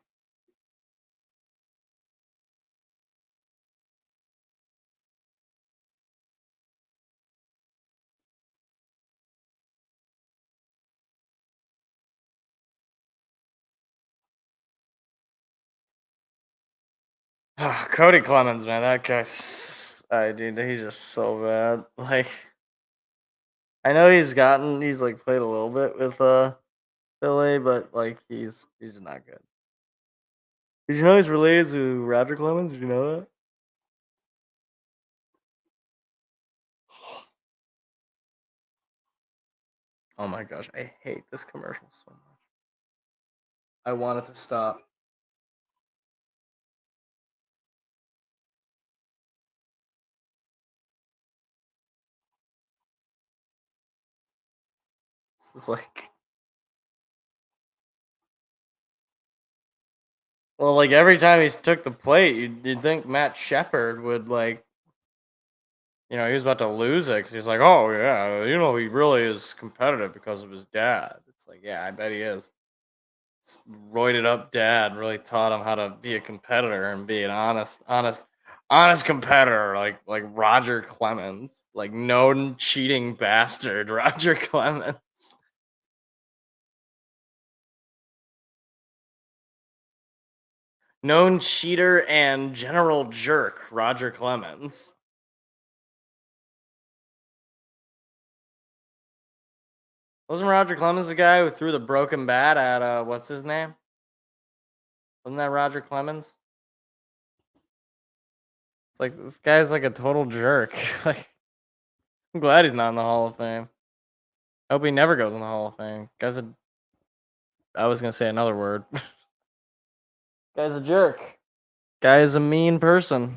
Cody Clemens, man, that guy's dude, he's just so bad. Like, I know he's like played a little bit with Philly, but like he's just not good. Did you know he's related to Roger Clemens? Did you know that? Oh my gosh, I hate this commercial so much. I want it to stop. It's like, well, like every time he took the plate, you'd think Matt Shepard would like, he was about to lose it because he's like, oh yeah, he really is competitive because of his dad. It's like, yeah, I bet he is. Roided up dad really taught him how to be a competitor and be an honest competitor, like Roger Clemens, like known cheating bastard Roger Clemens. Known cheater and general jerk Roger Clemens. Wasn't Roger Clemens the guy who threw the broken bat at what's his name? Wasn't that Roger Clemens? It's like this guy's like a total jerk. Like, I'm glad he's not in the Hall of Fame. I hope he never goes in the Hall of Fame. I was gonna say another word. Guy's a jerk. Guy is a mean person.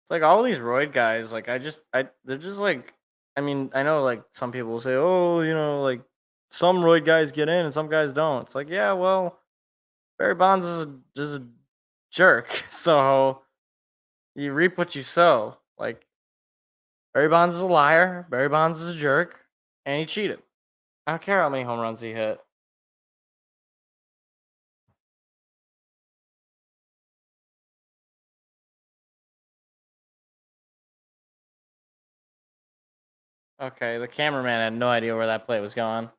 It's like all these roid guys, like they're just like, I mean, I know like some people will say, oh, like some roid guys get in and some guys don't. It's like, yeah, well, Barry Bonds is a jerk. So you reap what you sow. Like Barry Bonds is a liar. Barry Bonds is a jerk, and he cheated. I don't care how many home runs he hit. Okay, the cameraman had no idea where that play was going.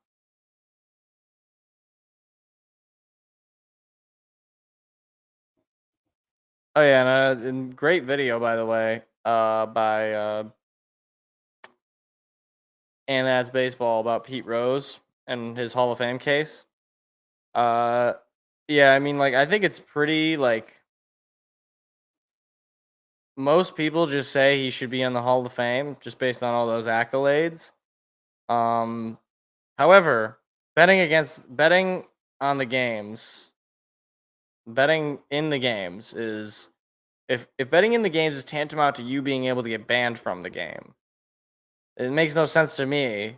Oh yeah, and great video by the way, by and that's baseball about Pete Rose and his Hall of Fame case. Uh, yeah, I mean, like I think it's pretty like most people just say he should be in the Hall of Fame just based on all those accolades. Um, However, betting on the games, betting in the games is if betting in the games is tantamount to you being able to get banned from the game, it makes no sense to me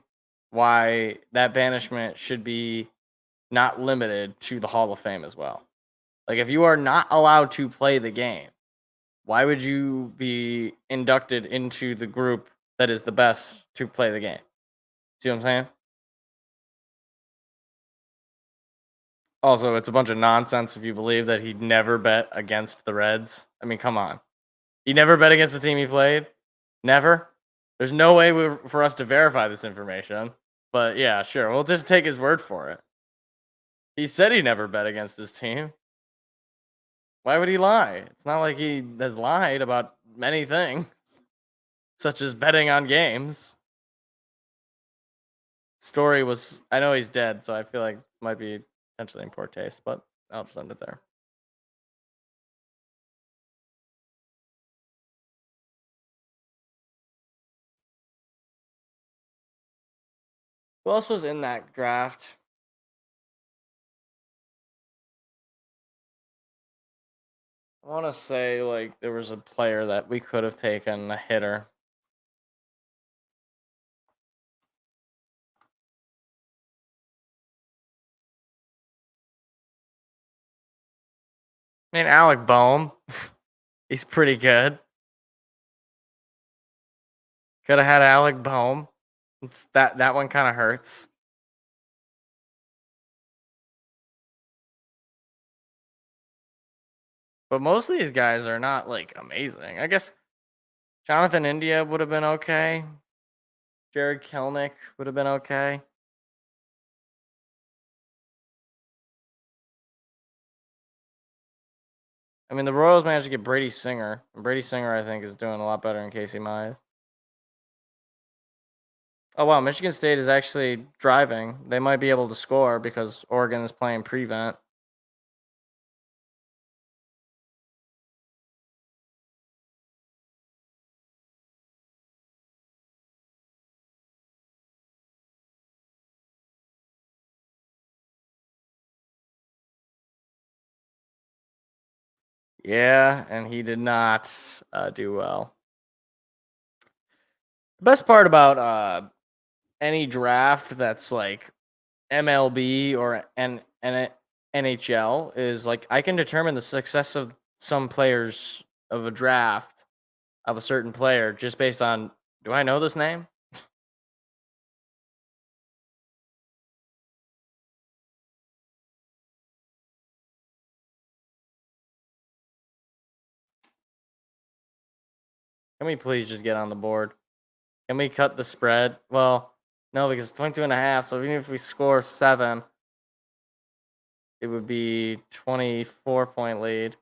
why that banishment should be not limited to the Hall of Fame as well. Like if you are not allowed to play the game, why would you be inducted into the group that is the best to play the game? See what I'm saying? Also, it's a bunch of nonsense if you believe that he never bet against the Reds. I mean, come on. He never bet against the team he played? Never? There's no way for us to verify this information. But yeah, sure. We'll just take his word for it. He said he never bet against his team. Why would he lie? It's not like he has lied about many things, such as betting on games. Story was, I know he's dead, so I feel like it might be potentially in poor taste, but I'll just end it there. Who else was in that draft? I want to say like there was a player that we could have taken, a hitter. I mean, Alec Boehm. He's pretty good. Could have had Alec Boehm. That one kind of hurts. But most of these guys are not like amazing. I guess Jonathan India would have been okay. Jared Kelnick would have been okay. I mean, the Royals managed to get Brady Singer. And Brady Singer, I think, is doing a lot better than Casey Mize. Oh, wow. Michigan State is actually driving. They might be able to score because Oregon is playing prevent. Yeah, and he did not do well. The best part about any draft that's like MLB or NHL is like I can determine the success of some players of a draft of a certain player just based on, do I know this name? Can we please just get on the board? Can we cut the spread? Well, no, because it's 22.5. So even if we score 7, it would be 24-point lead.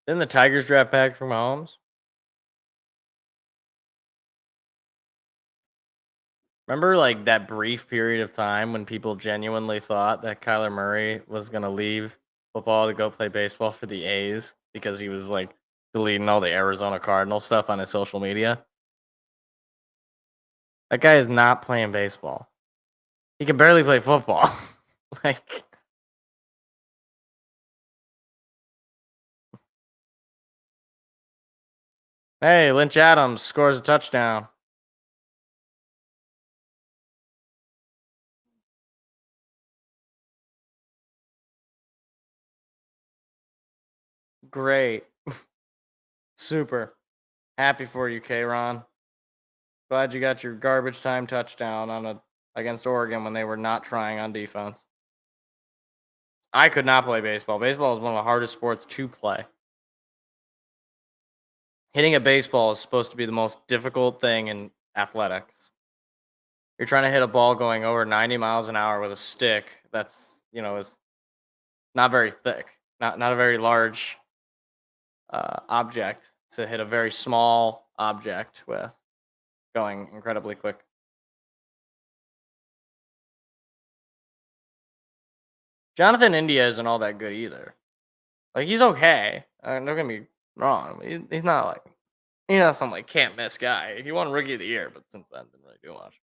Didn't the Tigers draft back from Mahomes? Remember, like that brief period of time when people genuinely thought that Kyler Murray was gonna leave football to go play baseball for the A's because he was like deleting all the Arizona Cardinal stuff on his social media? That guy is not playing baseball. He can barely play football. Like, hey, Lynch Adams scores a touchdown. Great. Super. Happy for you, K-Ron. Glad you got your garbage time touchdown against Oregon when they were not trying on defense. I could not play baseball. Baseball is one of the hardest sports to play. Hitting a baseball is supposed to be the most difficult thing in athletics. You're trying to hit a ball going over 90 miles an hour with a stick that's, is not very thick, not a very large object to hit a very small object with, going incredibly quick. Jonathan India isn't all that good either. Like, he's okay. Don't get me wrong. He's not some like can't miss guy. He won Rookie of the Year, but since then didn't really do much.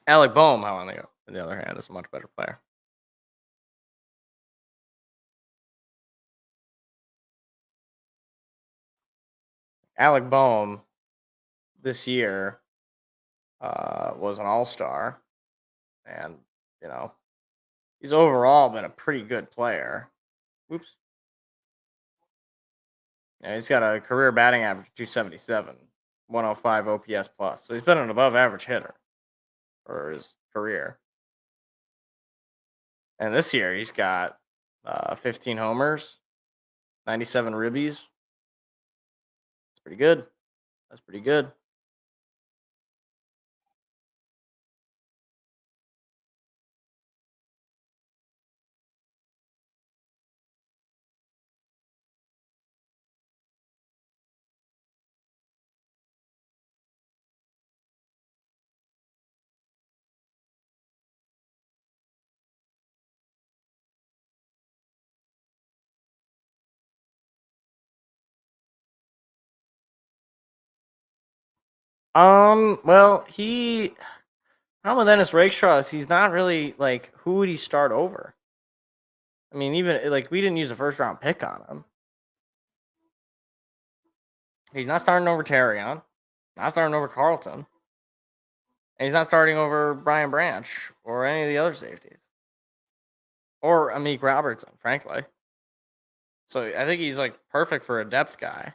Alec Boehm, on the other hand, is a much better player. Alec Boehm this year was an all-star, and he's overall been a pretty good player. Oops. Yeah, he's got a career batting average of 277, 105 OPS plus. So he's been an above-average hitter for his career. And this year he's got 15 homers, 97 ribbies. That's pretty good. That's pretty good. Well, problem with Dennis Rakestraw is he's not really like, who would he start over? I mean, even like we didn't use a first round pick on him. He's not starting over Terrion, not starting over Carlton, and he's not starting over Brian Branch or any of the other safeties. Or Amik Robertson, frankly. So I think he's like perfect for a depth guy.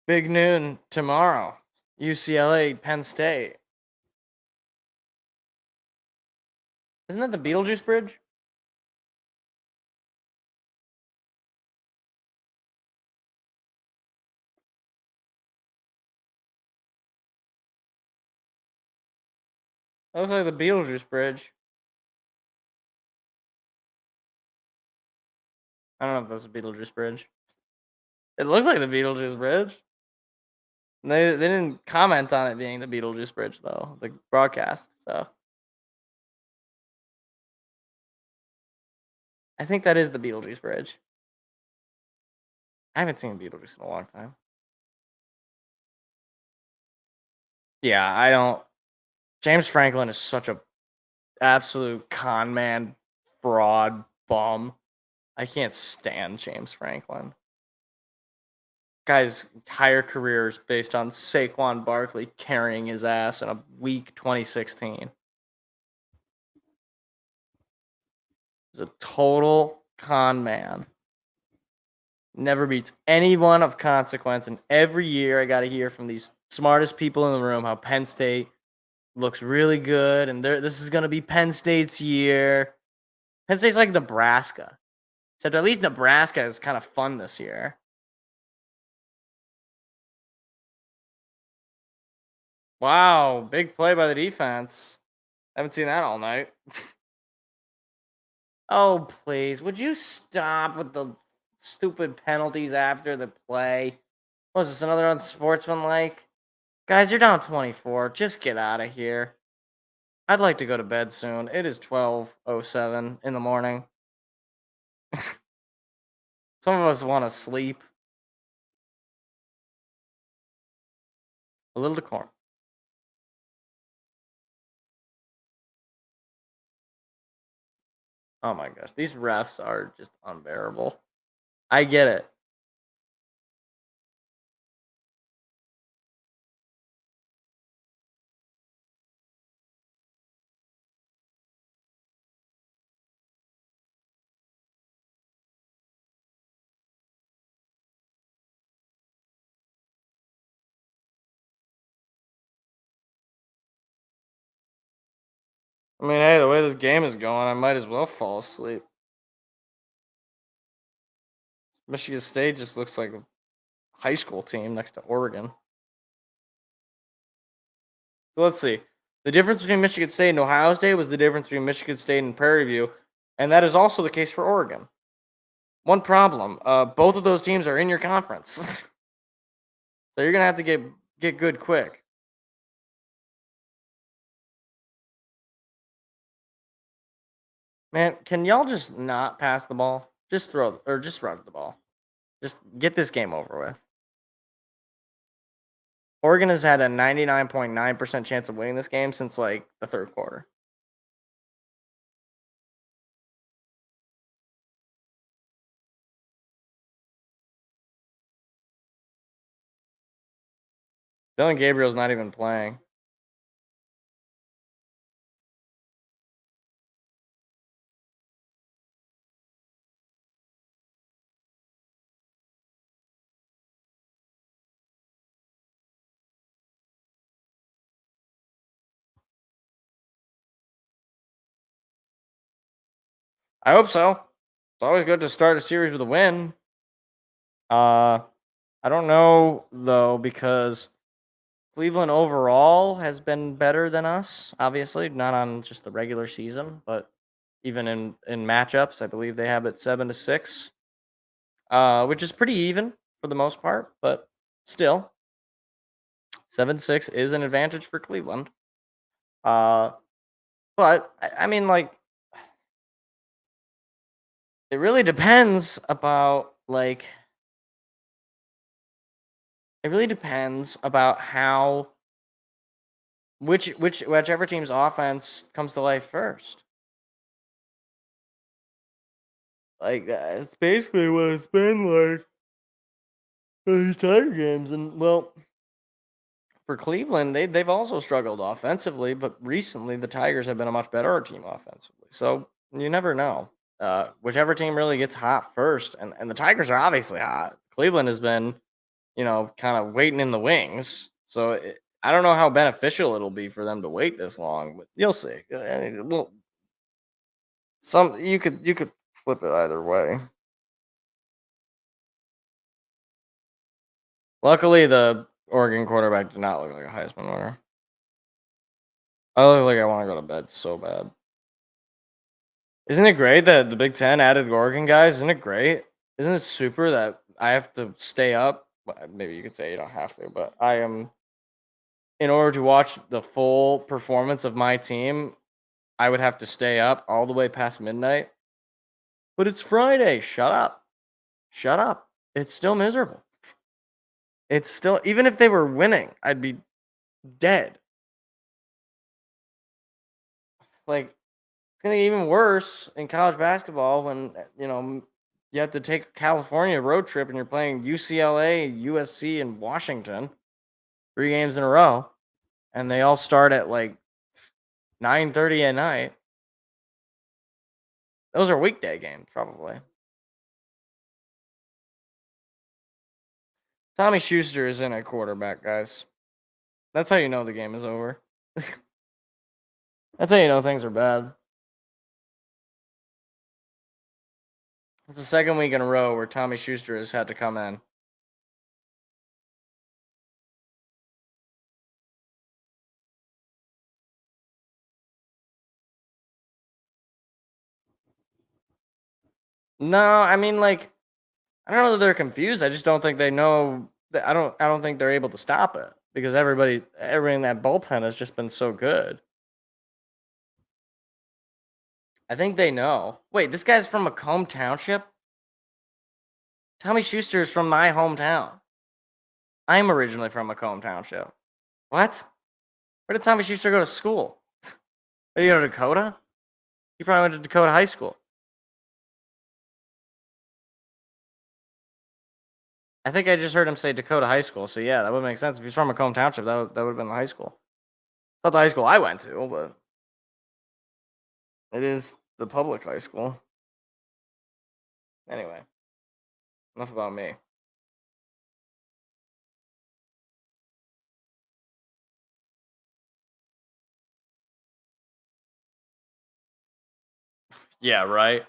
Big noon tomorrow. UCLA, Penn State. Isn't that the Beetlejuice Bridge? That looks like the Beetlejuice Bridge. I don't know if that's a Beetlejuice Bridge. It looks like the Beetlejuice Bridge. They didn't comment on it being the Beetlejuice Bridge though, the broadcast. So I think that is the Beetlejuice Bridge. I haven't seen Beetlejuice in a long time. Yeah, I don't. James Franklin is such a absolute con man, fraud, bum. I can't stand James Franklin. Guy's entire career is based on Saquon Barkley carrying his ass in a weak 2016. He's a total con man. Never beats anyone of consequence. And every year I got to hear from these smartest people in the room how Penn State looks really good. And this is going to be Penn State's year. Penn State's like Nebraska. Except at least Nebraska is kind of fun this year. Wow, big play by the defense. Haven't seen that all night. Oh, please. Would you stop with the stupid penalties after the play? Was this another unsportsmanlike? Guys, you're down 24. Just get out of here. I'd like to go to bed soon. It is 12:07 in the morning. Some of us want to sleep. A little decorum. Oh my gosh. These refs are just unbearable. I get it. I mean, hey, the way this game is going, I might as well fall asleep. Michigan State just looks like a high school team next to Oregon. So let's see. The difference between Michigan State and Ohio State was the difference between Michigan State and Prairie View, and that is also the case for Oregon. One problem: both of those teams are in your conference, so you're gonna have to get good quick. Man, can y'all just not pass the ball? Just throw or just run the ball. Just get this game over with. Oregon has had a 99.9% chance of winning this game since like the third quarter. Dylan Gabriel's not even playing. I hope so. It's always good to start a series with a win. I don't know though because Cleveland overall has been better than us. Obviously, not on just the regular season, but even in matchups, I believe they have it 7-6, which is pretty even for the most part. But still, 7-6 is an advantage for Cleveland. But I mean, like, it really depends about like. It really depends about how whichever team's offense comes to life first. Like it's basically what it's been like for these Tiger games, and well, for Cleveland, they've also struggled offensively, but recently the Tigers have been a much better team offensively. So you never know. Whichever team really gets hot first, and the Tigers are obviously hot. Cleveland has been, kind of waiting in the wings. So I don't know how beneficial it'll be for them to wait this long, but you'll see. I mean, well, you could flip it either way. Luckily, the Oregon quarterback did not look like a Heisman winner. I look like I want to go to bed so bad. Isn't it great that the Big Ten added the Oregon guys? Isn't it great? Isn't it super that I have to stay up. Maybe you could say you don't have to, but I am. In order to watch the full performance of my team, I would have to stay up all the way past midnight. But it's Friday. Shut up. Shut up. It's still miserable. It's still, even if they were winning, I'd be dead. Like, it's going to get even worse in college basketball when, you have to take a California road trip and you're playing UCLA, USC, and Washington 3 games in a row. And they all start at like 9:30 at night. Those are weekday games, probably. Tommy Schuster is in at quarterback, guys. That's how you know the game is over. That's how you know things are bad. It's the second week in a row where Tommy Schuster has had to come in. No, I mean, like, I don't know that they're confused. I just don't think they know. I don't think they're able to stop it because everybody in that bullpen has just been so good. I think they know. Wait, this guy's from Macomb Township? Tommy Schuster is from my hometown. I'm originally from Macomb Township. What? Where did Tommy Schuster go to school? Did he go to Dakota? He probably went to Dakota High School. I think I just heard him say Dakota High School, so yeah, that would make sense. If he's from Macomb Township, that would have been the high school. Not the high school I went to, but it is the public high school. Anyway, enough about me. Yeah, right.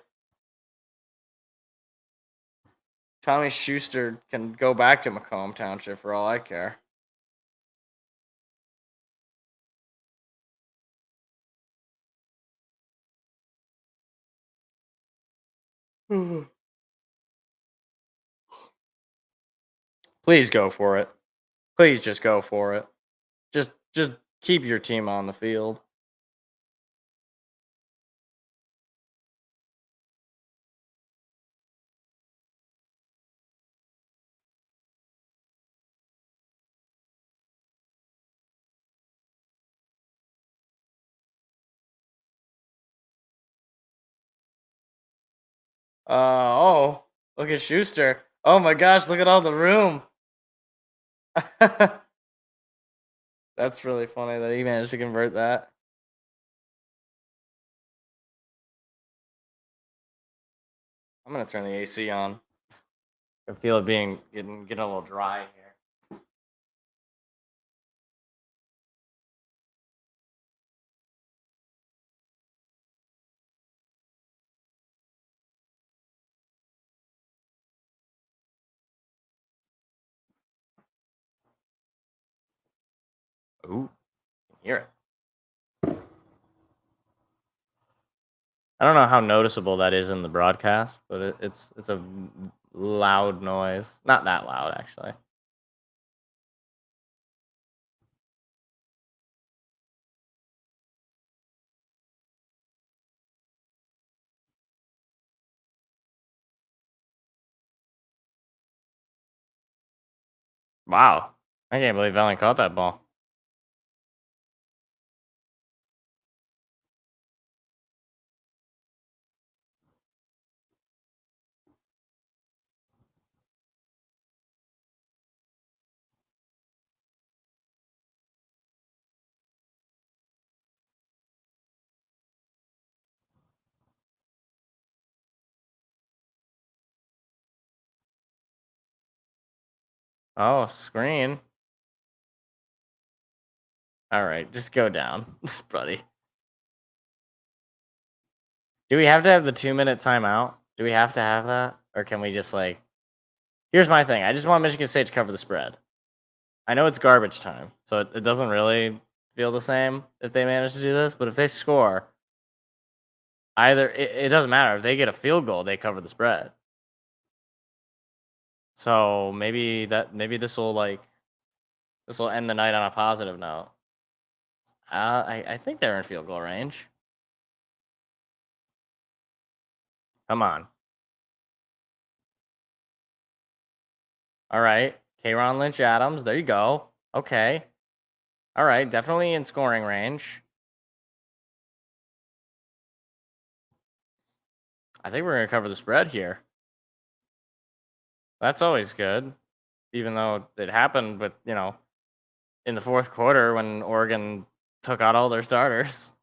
Tommy Schuster can go back to Macomb Township for all I care. Please go for it. Please just go for it. Just keep your team on the field. Look at Schuster. Oh my gosh, look at all the room. That's really funny that he managed to convert that. I'm gonna turn the AC on. I feel it getting a little dry here. Ooh, hear it. I don't know how noticeable that is in the broadcast, but it's a loud noise. Not that loud, actually. Wow, I can't believe Valen caught that ball. Oh, screen. All right, just go down, buddy. Do we have to have the 2-minute timeout? Do we have to have that? Or can we just like... Here's my thing. I just want Michigan State to cover the spread. I know it's garbage time, so it doesn't really feel the same if they manage to do this, but if they score, it doesn't matter. If they get a field goal, they cover the spread. So maybe this will end the night on a positive note. I think they're in field goal range. Come on. All right. K'Ron Lynch Adams. There you go. Okay. All right. Definitely in scoring range. I think we're going to cover the spread here. That's always good. Even though it happened with, in the fourth quarter when Oregon took out all their starters.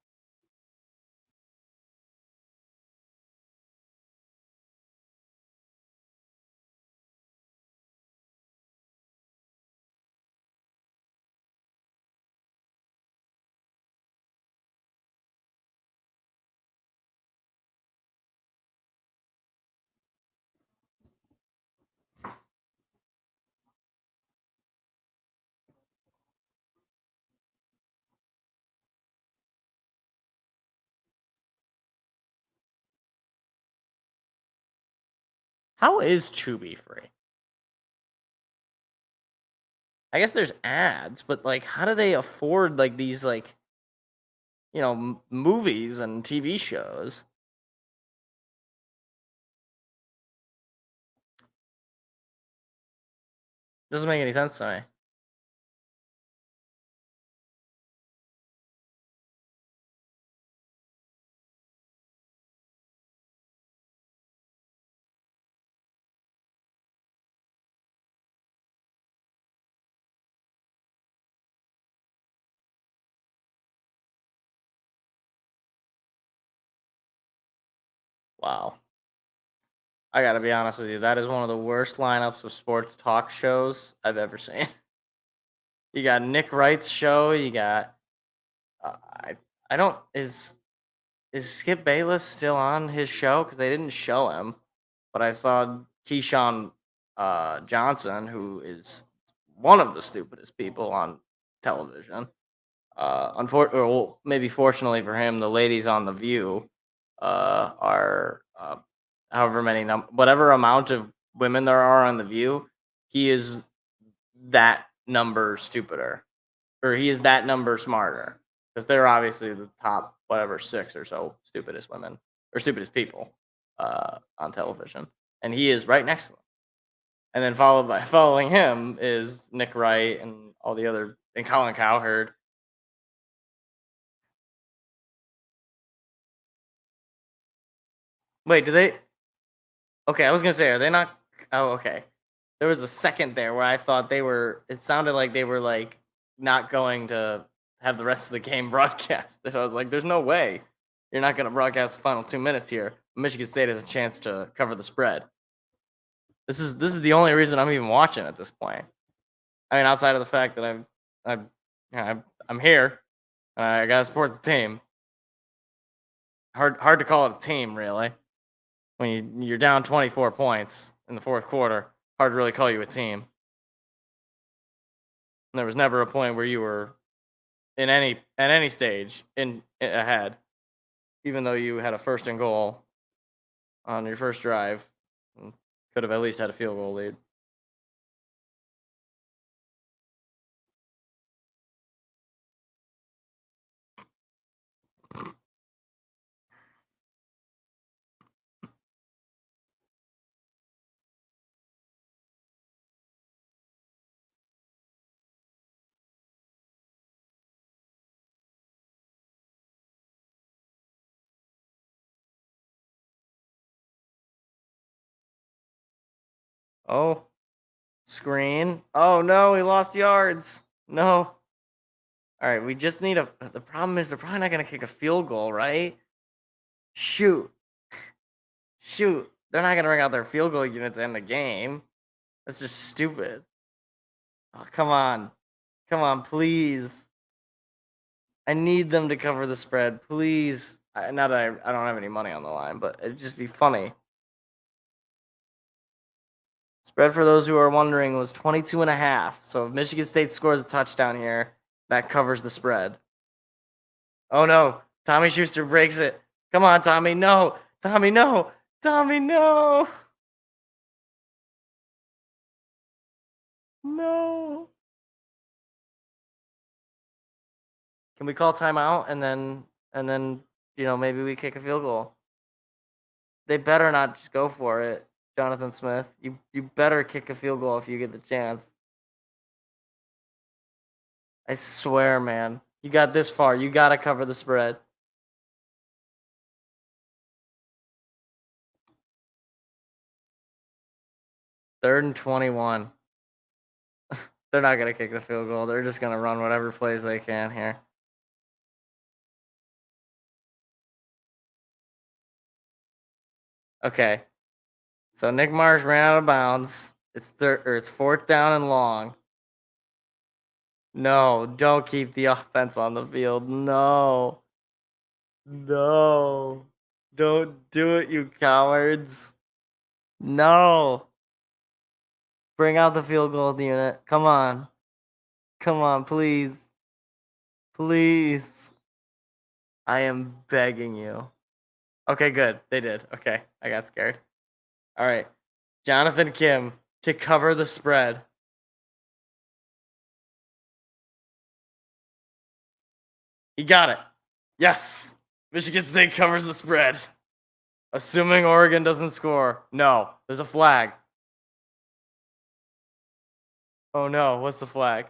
How is Tubi free? I guess there's ads, but like, how do they afford like these movies and TV shows? Doesn't make any sense to me. Wow. I gotta be honest with you. That is one of the worst lineups of sports talk shows I've ever seen. You got Nick Wright's show. You got I don't is Skip Bayless still on his show because they didn't show him, but I saw Keyshawn Johnson, who is one of the stupidest people on television. Unfortunately, well, maybe fortunately for him, the ladies on The View are however many whatever amount of women there are on The View, he is that number stupider, or he is that number smarter, because they're obviously the top whatever 6 or so stupidest women or stupidest people on television, and he is right next to them. And then following him is Nick Wright and all the other and Colin Cowherd. Wait, do they? Okay, I was gonna say, are they not? Oh, okay. There was a second there where I thought they were. It sounded like they were like not going to have the rest of the game broadcast. That I was like, "There's no way you're not going to broadcast the final 2 minutes here." Michigan State has a chance to cover the spread. This is the only reason I'm even watching at this point. I mean, outside of the fact that I'm here, I gotta support the team. Hard to call it a team, really. When you're down 24 points in the fourth quarter, hard to really call you a team. And there was never a point where you were at any stage in ahead, even though you had a first and goal on your first drive, and could have at least had a field goal lead. Oh, screen. Oh no, he lost yards. No. All right, we just need a. The problem is they're probably not gonna kick a field goal, right? Shoot, shoot. They're not gonna bring out their field goal units to end the game. That's just stupid. Oh, come on, please. I need them to cover the spread, please. Not that I don't have any money on the line, but it'd just be funny. Spread, for those who are wondering, was 22.5. So if Michigan State scores a touchdown here, that covers the spread. Oh no, Tommy Schuster breaks it. Come on, Tommy, no. Tommy, no. Tommy, no. No. Can we call timeout and then maybe we kick a field goal? They better not just go for it, Jonathan Smith. You better kick a field goal if you get the chance. I swear, man. You got this far. You got to cover the spread. Third and 21. They're not going to kick the field goal. They're just going to run whatever plays they can here. Okay. So Nick Marsh ran out of bounds. It's fourth down and long. No, don't keep the offense on the field. No. No. Don't do it, you cowards. No. Bring out the field goal unit. Come on. Come on, please. Please. I am begging you. Okay, good. They did. Okay, I got scared. All right. Jonathan Kim to cover the spread. He got it. Yes. Michigan State covers the spread. Assuming Oregon doesn't score. No, there's a flag. Oh no, what's the flag?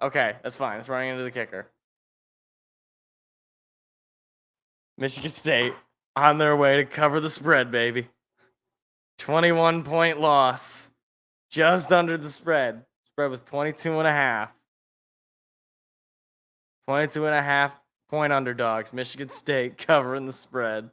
Okay, that's fine. It's running into the kicker. Michigan State on their way to cover the spread, baby. 21-point loss. Just under the spread. Spread was 22.5. 22.5-point underdogs. Michigan State covering the spread.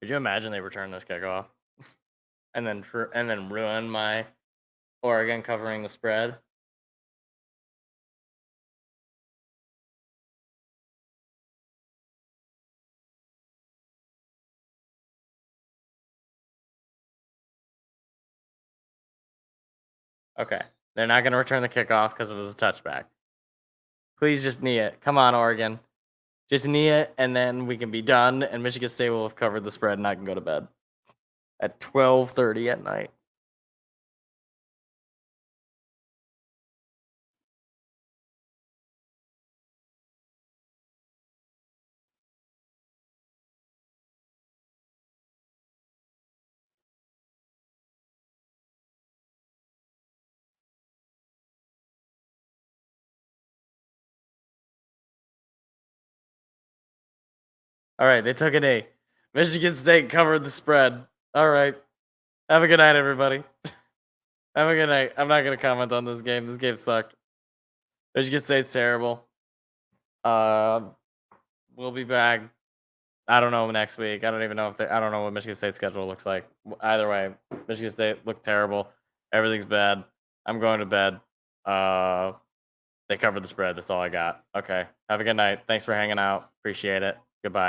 Could you imagine they return this kickoff and then ruin my Oregon covering the spread? Okay. They're not going to return the kickoff because it was a touchback. Please just knee it. Come on, Oregon. Just knee it, and then we can be done, and Michigan State will have covered the spread, and I can go to bed at 12:30 at night. All right, they took a knee. Michigan State covered the spread. All right. Have a good night, everybody. Have a good night. I'm not going to comment on this game. This game sucked. Michigan State's terrible. We'll be back. I don't know next week. I don't even know I don't know what Michigan State's schedule looks like. Either way, Michigan State looked terrible. Everything's bad. I'm going to bed. They covered the spread. That's all I got. Okay. Have a good night. Thanks for hanging out. Appreciate it. Goodbye.